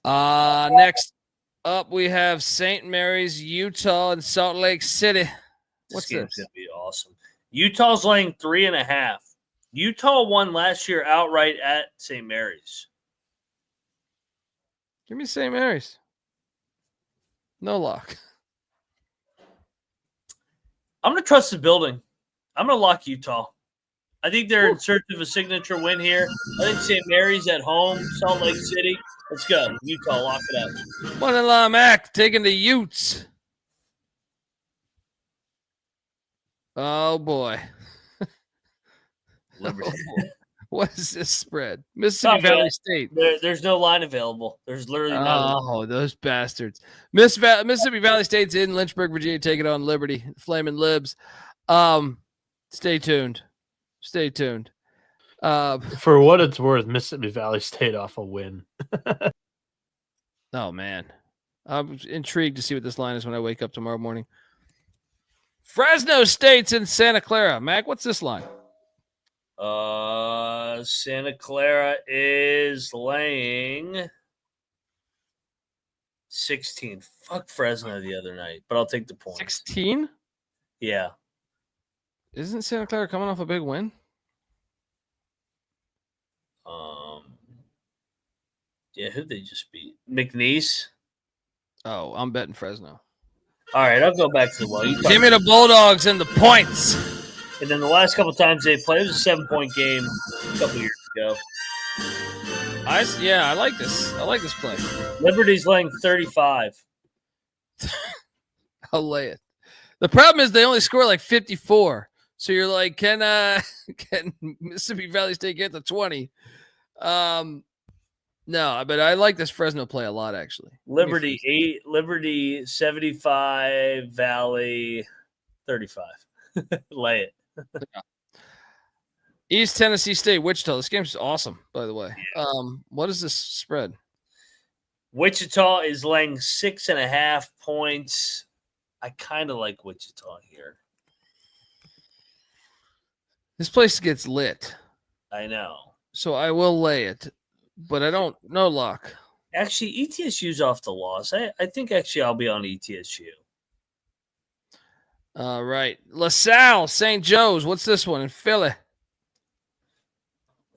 Next up, we have St. Mary's, Utah, and Salt Lake City. What's this? Game's this? Gonna be awesome. Utah's laying 3.5. Utah won last year outright at St. Mary's. Give me St. Mary's. No lock. I'm going to trust the building. I'm going to lock Utah. I think they're in search of a signature win here. I think St. Mary's at home, Salt Lake City. Let's go. Utah, lock it up. One-in-law Mac taking the Utes. Oh, boy. Oh, boy. What is this spread? Mississippi Valley State. There's no line available. There's literally none. Oh, those bastards. Mississippi Valley State's in Lynchburg, Virginia, taking on Liberty. Flaming Libs. Stay tuned. Stay tuned. For what it's worth, Mississippi Valley State off a win. Oh, man. I'm intrigued to see what this line is when I wake up tomorrow morning. Fresno State's in Santa Clara. Mac, what's this line? Santa Clara is laying 16. Fuck Fresno the other night, but I'll take the point. 16? Yeah. Isn't Santa Clara coming off a big win? Yeah, who'd they just beat? McNeese? Oh, I'm betting Fresno. All right, I'll go back to the well. Give me the Bulldogs and the points. And then the last couple times they played, it was a 7-point game a couple years ago. I like this. I like this play. Liberty's laying 35. I'll lay it. The problem is they only score like 54. So you're like, can Mississippi Valley State get to 20? No, but I like this Fresno play a lot, actually. Liberty 8, Liberty 75, Valley 35. Lay it. Yeah. East Tennessee State, Wichita. This game's awesome, by the way. Yeah. What is this spread? Wichita is laying 6.5 points. I kind of like Wichita here. This place gets lit. I know. So I will lay it, but I don't know lock. Actually, ETSU's off the loss. I think actually I'll be on ETSU. All right. LaSalle, St. Joe's. What's this one in Philly?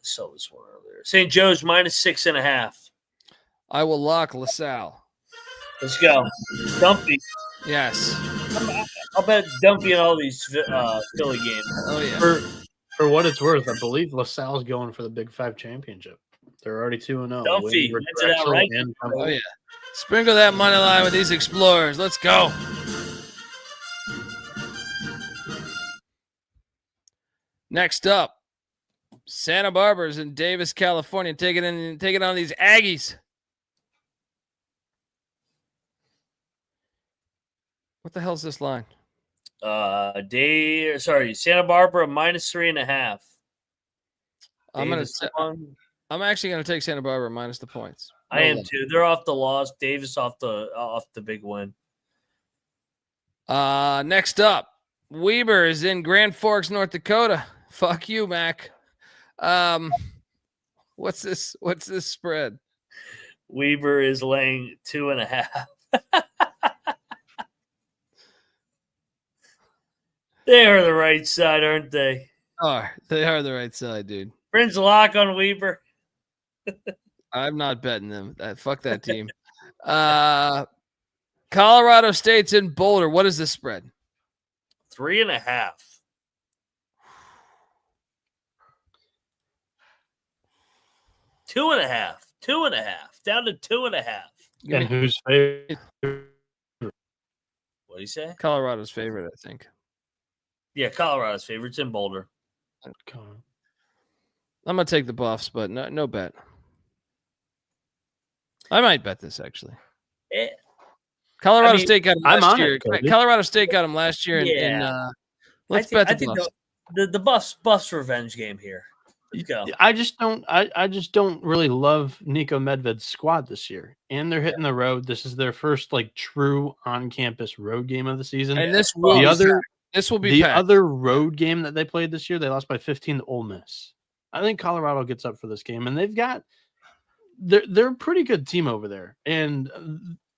So this one earlier. St. Joe's minus 6.5. I will lock LaSalle. Let's go. Dumpy. Yes. I'll bet Dumpy in all these Philly games. Oh, yeah. For what it's worth, I believe LaSalle's going for the Big 5 championship. They're already 2-0. Dumpy. Wins it outright. Oh, yeah. Sprinkle that money line with these Explorers. Let's go. Next up, Santa Barbara's in Davis, California, taking on these Aggies. What the hell's this line? Santa Barbara minus 3.5. I'm actually gonna take Santa Barbara minus the points. I am too. They're off the loss. Davis off the big win. Next up, Weber is in Grand Forks, North Dakota. Fuck you, Mac. What's this spread? Weber is laying 2.5. They are the right side, aren't they? They are the right side, dude. Friends lock on Weber. I'm not betting them. Fuck that team. Colorado State's in Boulder. What is this spread? 3.5. 2.5. 2.5. Down to 2.5. And who's favorite? What do you say? Colorado's favorite, I think. Yeah, Colorado's favorite. It's in Boulder. I'm gonna take the Buffs, but no bet. I might bet this actually. Colorado State got him last year. Colorado State got him last year. Yeah. Let's bet the Buffs. The Buffs revenge game here. Let's go. I just don't really love Nico Medved's squad this year, and they're hitting the road. This is their first true on-campus road game of the season. And this will be the other road game that they played this year. They lost by 15 to Ole Miss. I think Colorado gets up for this game, and they're a pretty good team over there. And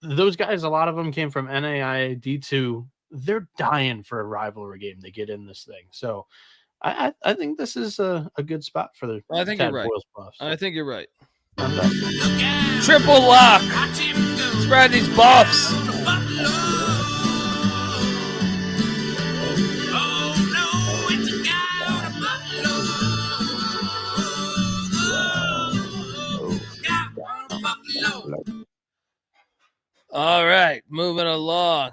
those guys, a lot of them came from NAIA D2. They're dying for a rivalry game to get in this thing. So I think this is a good spot for the. I think you're right. I think you're right. I'm Triple lock. Spread these Buffs. All right, moving along.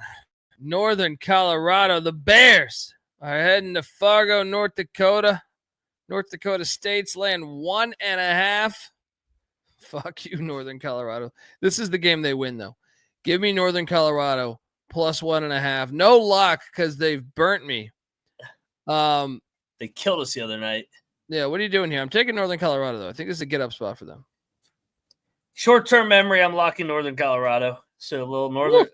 Northern Colorado, the Bears are heading to Fargo, North Dakota. North Dakota State's laying 1.5. Fuck you, Northern Colorado. This is the game they win, though. Give me Northern Colorado plus 1.5. No lock because they've burnt me. They killed us the other night. Yeah, what are you doing here? I'm taking Northern Colorado, though. I think this is a get-up spot for them. Short-term memory, I'm locking Northern Colorado. So a little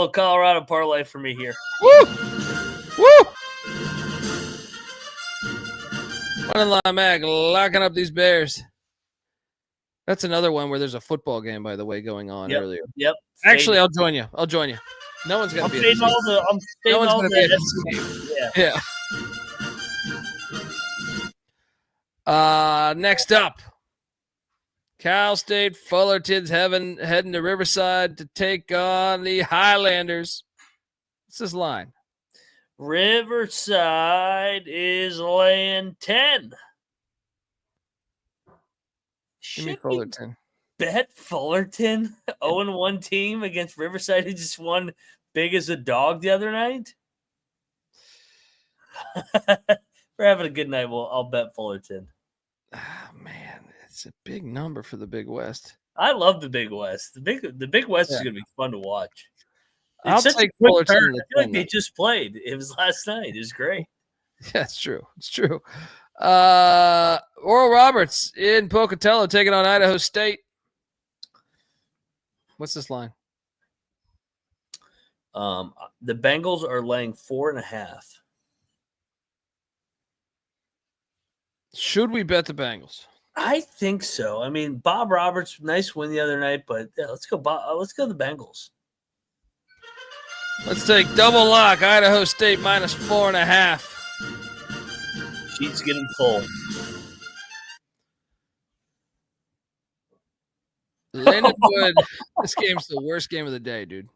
Colorado parlay for me here. Woo! Woo! Moneyline Mag locking up these Bears. That's another one where there's a football game, by the way, going on earlier. Yep. Actually, I'll join you. No one's going to be. I'm no one's all going to be. Yeah. Next up. Cal State Fullerton's heading to Riverside to take on the Highlanders. What's this line? Riverside is laying 10. Give me Should we Fullerton. bet Fullerton 0-1 team against Riverside who just won big as a dog the other night? We're having a good night. I'll bet Fullerton. Oh, man, it's a big number for the Big West. I love the Big West. The Big West is going to be fun to watch. I'll It's such take a quick Fullerton. turn. I feel like they just played. It was last night. It was great. Yeah, it's true. It's true. Oral Roberts in Pocatello taking on Idaho State. What's this line? The Bengals are laying 4.5. Should we bet the Bengals? I think so. I mean, Bob Roberts, nice win the other night, but yeah, let's go the Bengals. Let's take double lock. Idaho State minus 4.5. Sheet's getting full. Lindenwood. This game's the worst game of the day, dude.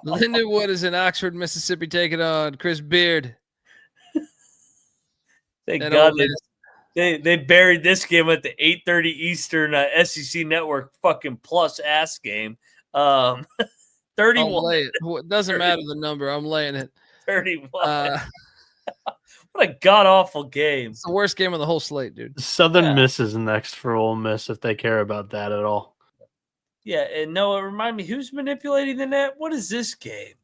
Lindenwood is in Oxford, Mississippi, taking on Chris Beard. Thank God they buried this game at the 8:30 Eastern SEC Network fucking plus ass game. 31. I'll lay it. It doesn't matter the number. I'm laying it. 31. What a god awful game. It's the worst game of the whole slate, dude. Southern Miss is next for Ole Miss if they care about that at all. Yeah, and Noah, remind me, who's manipulating the net? What is this game?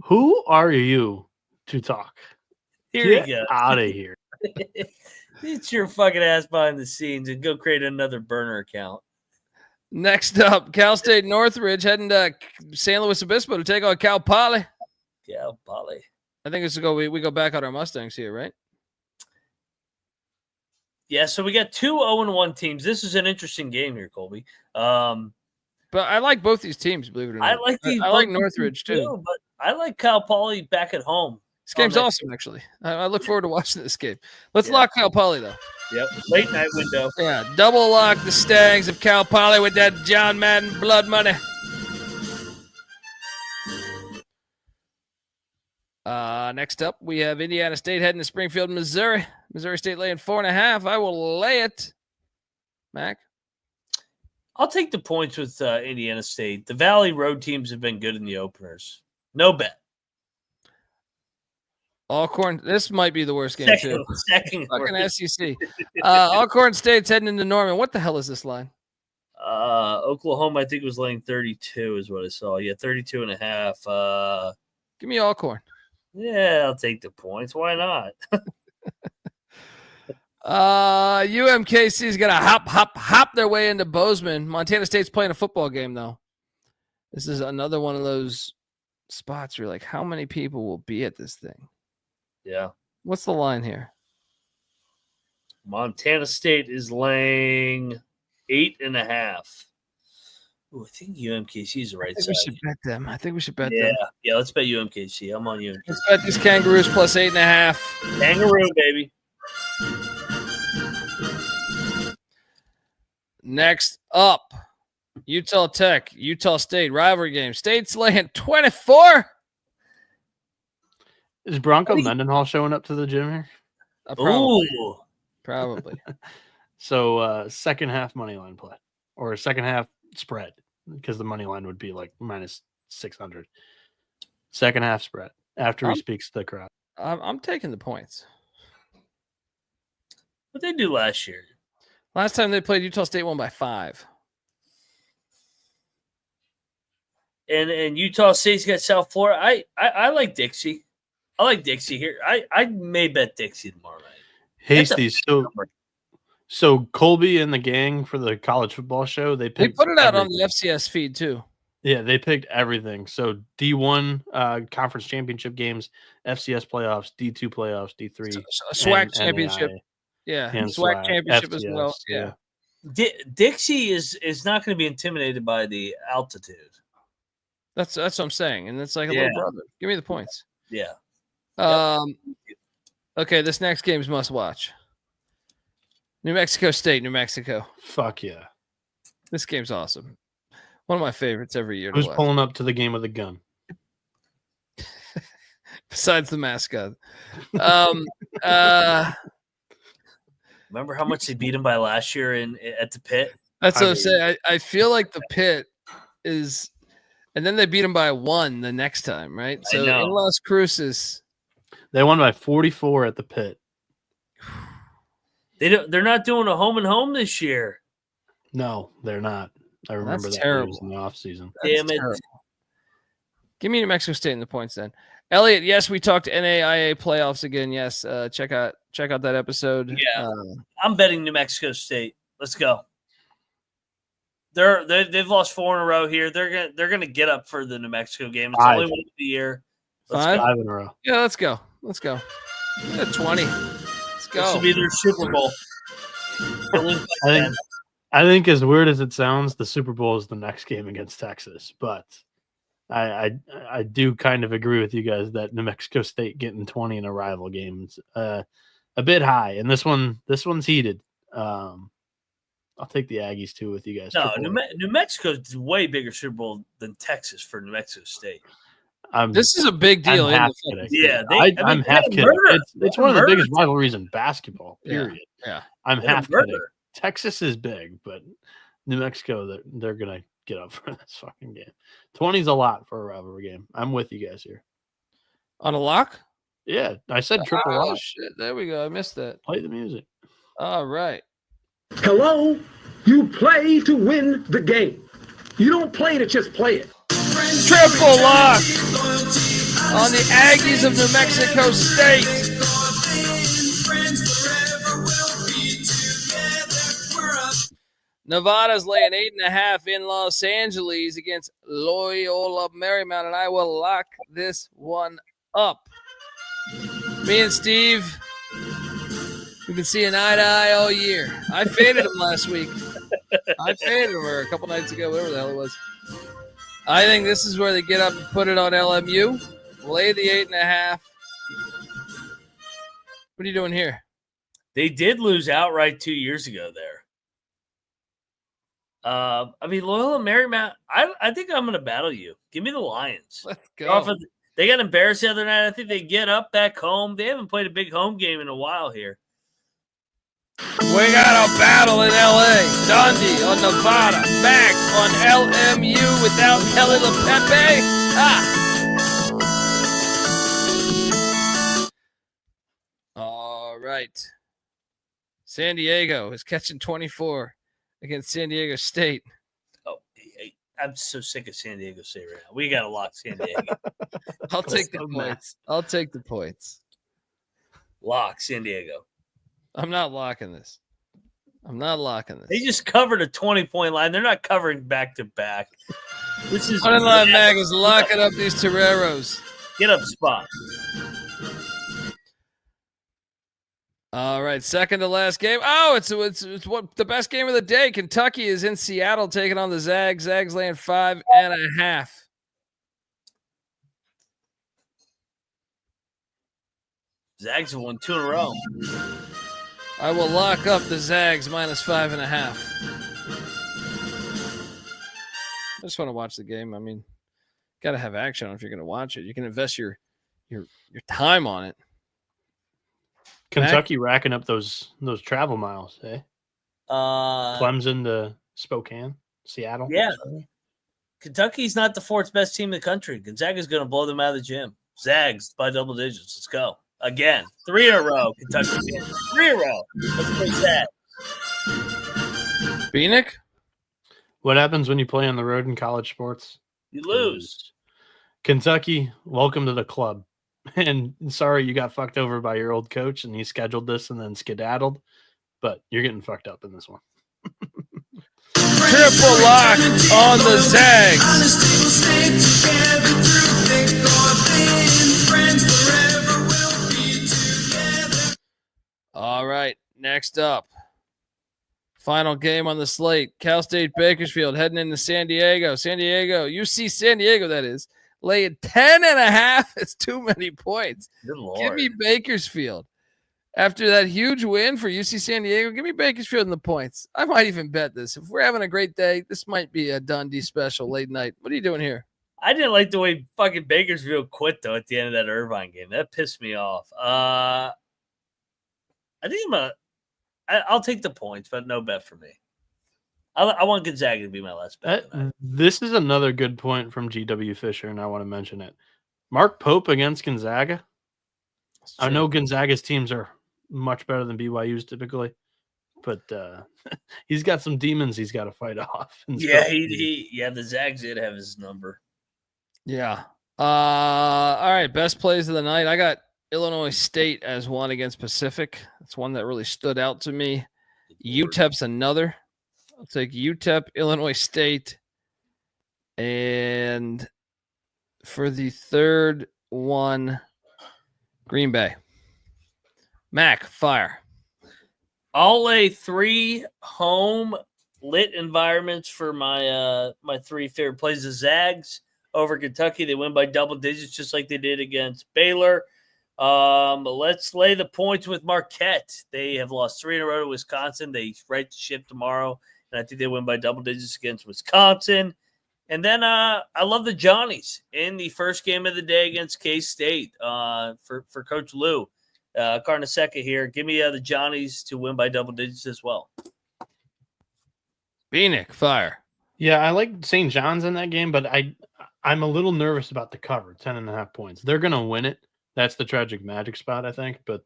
Who are you to talk? Here you go. Out of here. Get your fucking ass behind the scenes and go create another burner account. Next up, Cal State Northridge heading to San Luis Obispo to take on Cal Poly. Cal Poly. I think we go back on our Mustangs here, right? Yeah, so we got two 0-1 teams. This is an interesting game here, Colby. But I like both these teams, believe it or not. I like Northridge too. But I like Cal Poly back at home. This game's awesome, actually. I look forward to watching this game. Let's lock Cal Poly, though. Yep, late night window. Yeah, double lock the Stags of Cal Poly with that John Madden blood money. Next up, we have Indiana State heading to Springfield, Missouri. Missouri State laying 4.5. I will lay it. Mac? I'll take the points with Indiana State. The Valley Road teams have been good in the openers. No bet. Alcorn, this might be the worst game, too. Second fucking SEC. Alcorn State's heading into Norman. What the hell is this line? Oklahoma, I think, was laying 32 is what I saw. Yeah, 32.5. Give me Alcorn. Yeah, I'll take the points. Why not? UMKC's going to hop their way into Bozeman. Montana State's playing a football game, though. This is another one of those spots where you're like, how many people will be at this thing? Yeah. What's the line here? Montana State is laying 8.5. Ooh, I think UMKC is the right side. We should bet them. I think we should bet them. Yeah, let's bet UMKC. I'm on UMKC. Let's bet these Kangaroos plus 8.5. Kangaroo, baby. Next up, Utah Tech, Utah State, rivalry game. State's laying 24. Is Bronco Mendenhall showing up to the gym here? Probably. Ooh. Probably. So second half money line play or second half spread because the money line would be like minus 600. Second half spread after he speaks to the crowd. I'm taking the points. What they do last year? Last time they played, Utah State won by 5. And Utah State's got South Florida. I like Dixie. I like Dixie here. I may bet Dixie tomorrow night. Hasty. So Colby and the gang for the college football show, they put it out on the FCS feed too. Yeah, they picked everything. So D1 conference championship games, FCS playoffs, D2 playoffs, D3, SWAC championship. Yeah, and SWAC championship FCS, as well. Yeah. Dixie is not going to be intimidated by the altitude. That's what I'm saying, and it's like a little brother. Give me the points. Yeah. Okay, this next game's must watch. New Mexico State, New Mexico. Fuck yeah. This game's awesome. One of my favorites every year. Who's pulling up to the game with a gun? besides the mascot. Remember how much they beat him by last year at the Pit? That's what I'm saying. I feel like the Pit is, and then they beat him by 1 the next time, right? So in Las Cruces, they won by 44 at the Pit. They're not doing a home and home this year. No, they're not. I remember that news in the offseason. Damn it. Terrible. Give me New Mexico State in the points then. Elliot, yes, we talked NAIA playoffs again. Yes, check out that episode. Yeah, I'm betting New Mexico State. Let's go. They've lost 4 in a row here. They're gonna get up for the New Mexico game. It's the only one of the year. 5 in a row. Yeah, let's go. At 20. Let's go. This will be their Super Bowl. I think as weird as it sounds, the Super Bowl is the next game against Texas, but I do kind of agree with you guys that New Mexico State getting 20 in a rival game is a bit high, and this one's heated. I'll take the Aggies too with you guys. No, New Mexico is a way bigger Super Bowl than Texas for New Mexico State. This is a big deal. I'm half kidding. Yeah, I'm half kidding. It's one of the biggest rivalries in basketball. Period. Yeah. I'm half kidding. Texas is big, but New Mexico, they're gonna get up for this fucking game. 20's a lot for a rivalry game. I'm with you guys here. On a lock? Yeah, I said triple lock. Shit, there we go. I missed that. Play the music. All right. Hello? You play to win the game. You don't play to just play it. Triple lock on the Aggies of New Mexico State. Nevada's laying 8.5 in Los Angeles against Loyola Marymount, and I will lock this one up. Me and Steve, we can see an eye to eye all year. I faded him last week. I faded him a couple nights ago, whatever the hell it was. I think this is where they get up and put it on LMU. Lay the 8.5. What are you doing here? They did lose outright 2 years ago there. Loyola Marymount, I think I'm going to battle you. Give me the Lions. Let's go. They got embarrassed the other night. I think they get up back home. They haven't played a big home game in a while here. We got a battle in L.A. Dundee on Nevada. Back on LMU without Kelly LePepe. All right. San Diego is catching 24 against San Diego State. Oh, I'm so sick of San Diego State right now. We got to lock San Diego. I'll take the points. Lock San Diego. I'm not locking this. They just covered a 20-point line. They're not covering back-to-back. This is Moneyline Mag is locking up these Toreros. Get up spot. All right, second to last game. Oh, it's what the best game of the day. Kentucky is in Seattle taking on the Zags. Zags laying 5.5. Zags have won 2 in a row. I will lock up the Zags minus 5.5. I just want to watch the game. I mean, got to have action on if you're going to watch it. You can invest your time on it. Kentucky racking up those travel miles, eh? Clemson to Spokane, Seattle. Yeah. Kentucky's not the 4th best team in the country. Gonzaga's going to blow them out of the gym. Zags by double digits. Let's go. Again. 3 in a row, Kentucky. 3 in a row. Let's play that. Bieniek? What happens when you play on the road in college sports? You lose. Kentucky, welcome to the club. And sorry you got fucked over by your old coach and he scheduled this and then skedaddled, but you're getting fucked up in this one. Triple lock on the Zags. All right, next up. Final game on the slate. Cal State Bakersfield heading into San Diego. UC San Diego, that is. Laying 10.5 is too many points. Good Lord. Give me Bakersfield. After that huge win for UC San Diego, give me Bakersfield in the points. I might even bet this. If we're having a great day, this might be a Dundee special late night. What are you doing here? I didn't like the way fucking Bakersfield quit, though, at the end of that Irvine game. That pissed me off. I think I'll take the points, but no bet for me. I want Gonzaga to be my last bet. This is another good point from GW Fisher, and I want to mention it. Mark Pope against Gonzaga. I know Gonzaga's teams are much better than BYU's typically, but he's got some demons he's got to fight off. Yeah, the Zags did have his number. Yeah. All right, best plays of the night. I got Illinois State as one against Pacific. That's one that really stood out to me. UTEP's another. I'll take UTEP, Illinois State. And for the third one, Green Bay. Mac, fire. I'll lay 3 home lit environments for my my 3 favorite plays. The Zags over Kentucky. They win by double digits just like they did against Baylor. Let's lay the points with Marquette. They have lost 3 in a row to Wisconsin. They right the ship tomorrow, and I think they win by double digits against Wisconsin. And then I love the Johnnies in the first game of the day against K-State for Coach Lou. Carnesecca here. Give me the Johnnies to win by double digits as well. Bieniek, fire. Yeah, I like St. John's in that game, but I'm a little nervous about the cover, 10.5 points. They're going to win it. That's the tragic magic spot, I think. But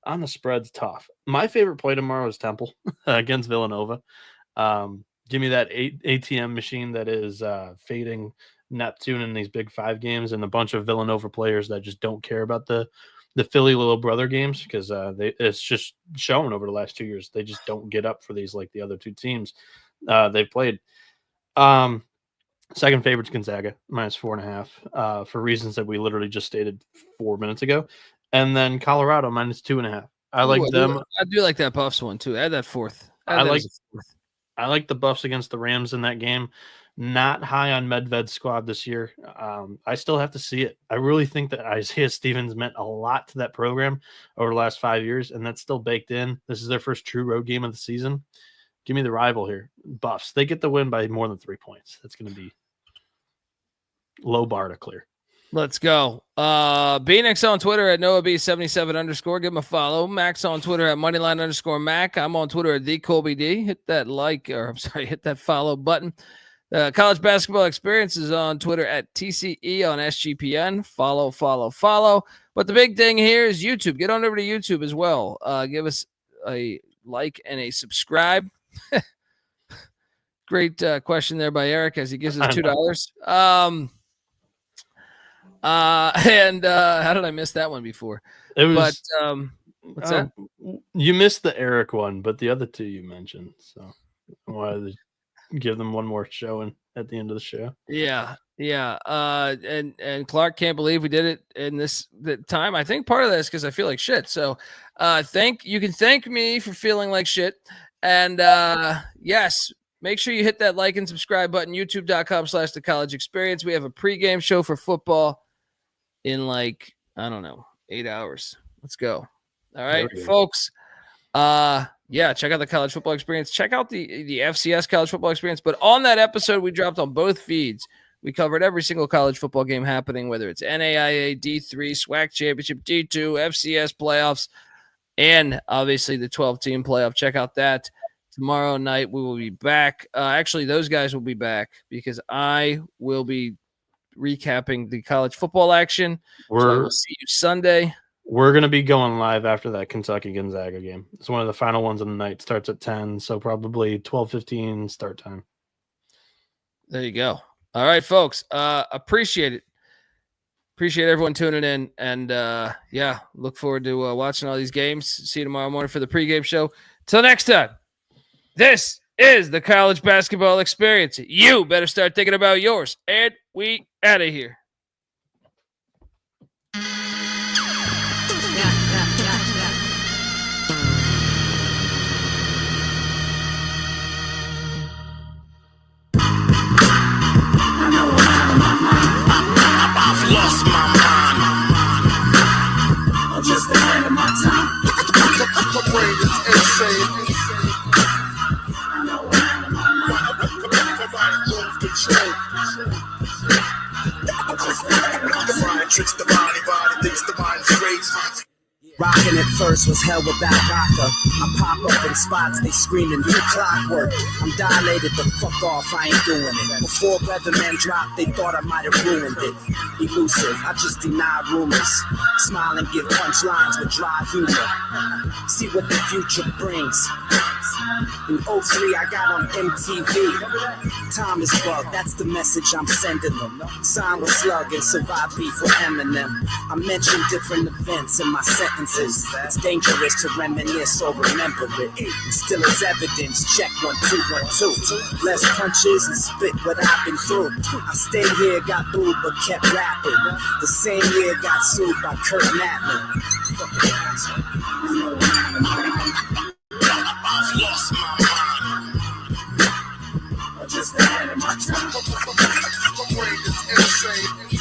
on the spread's tough. My favorite play tomorrow is Temple against Villanova. Give me that ATM machine that is fading Neptune in these Big 5 games and a bunch of Villanova players that just don't care about the Philly little brother games because it's just shown over the last 2 years. They just don't get up for these like the other 2 teams they've played. Second favorite's Gonzaga, -4.5 for reasons that we literally just stated 4 minutes ago. And then Colorado, -2.5. I like them. I do like that Buffs one too. Add that fourth. I like the Buffs against the Rams in that game. Not high on Medved's squad this year. I still have to see it. I really think that Isaiah Stevens meant a lot to that program over the last 5 years, and that's still baked in. This is their first true road game of the season. Give me the rival here. Buffs. They get the win by more than 3 points. That's going to be low bar to clear. Let's go. Bieniek's on Twitter at NoahB77_. Give him a follow. Mac's on Twitter at Moneyline_Mac. I'm on Twitter at TheColbyD. Hit that follow button. College Basketball Experience is on Twitter at TCE on SGPN. Follow. But the big thing here is YouTube. Get on over to YouTube as well. Give us a like and a subscribe. Great question there by Eric as he gives us $2. And how did I miss that one before? What's that? You missed the Eric one, but the other 2 you mentioned. So I wanted to give them one more showing at the end of the show. Yeah. And Clark can't believe we did it in the time. I think part of that is because I feel like shit. So you can thank me for feeling like shit. And yes, make sure you hit that like and subscribe button, youtube.com/The College Experience. We have a pregame show for football in 8 hours. Let's go. All right, folks. Check out the College Football Experience. Check out the FCS College Football Experience. But on that episode, we dropped on both feeds. We covered every single college football game happening, whether it's NAIA, D3, SWAC Championship, D2, FCS playoffs, and obviously the 12-team playoff. Check out that. Tomorrow night, we will be back. Actually, those guys will be back because I will be recapping the college football action. So I will see you Sunday. We're going to be going live after that Kentucky Gonzaga game. It's one of the final ones of the night. Starts at 10, so probably 12:15 start time. There you go. All right, folks. Appreciate it. Appreciate everyone tuning in. And, look forward to watching all these games. See you tomorrow morning for the pregame show. Till next time, this is the College Basketball Experience. You better start thinking about yours. And we out of here. Lost my mind. I'm just ahead of my time. My brain is insane. I know I'm out of my mind. Lose control. tricks the body thinks the mind's great. Rockin' at first was hell without rocker. I pop up in spots, they screaming, you clockwork. I'm dilated, the fuck off, I ain't doing it. Before Weatherman dropped, they thought I might have ruined it. Elusive, I just deny rumors. Smile and give punchlines with dry humor. See what the future brings. In 03, I got on MTV. Time is bugged, that's the message I'm sending them. Sign with Slug and survive beef with Eminem. I mention different events in my sentences. It's dangerous to reminisce or remember it. And still as evidence, check 1, 2, 1, 2. Less punches and spit what I've been through. I stayed here, got booed, but kept rapping. The same year got sued by Kurt Matlin. I've lost my mind. I just had in my brain is insane.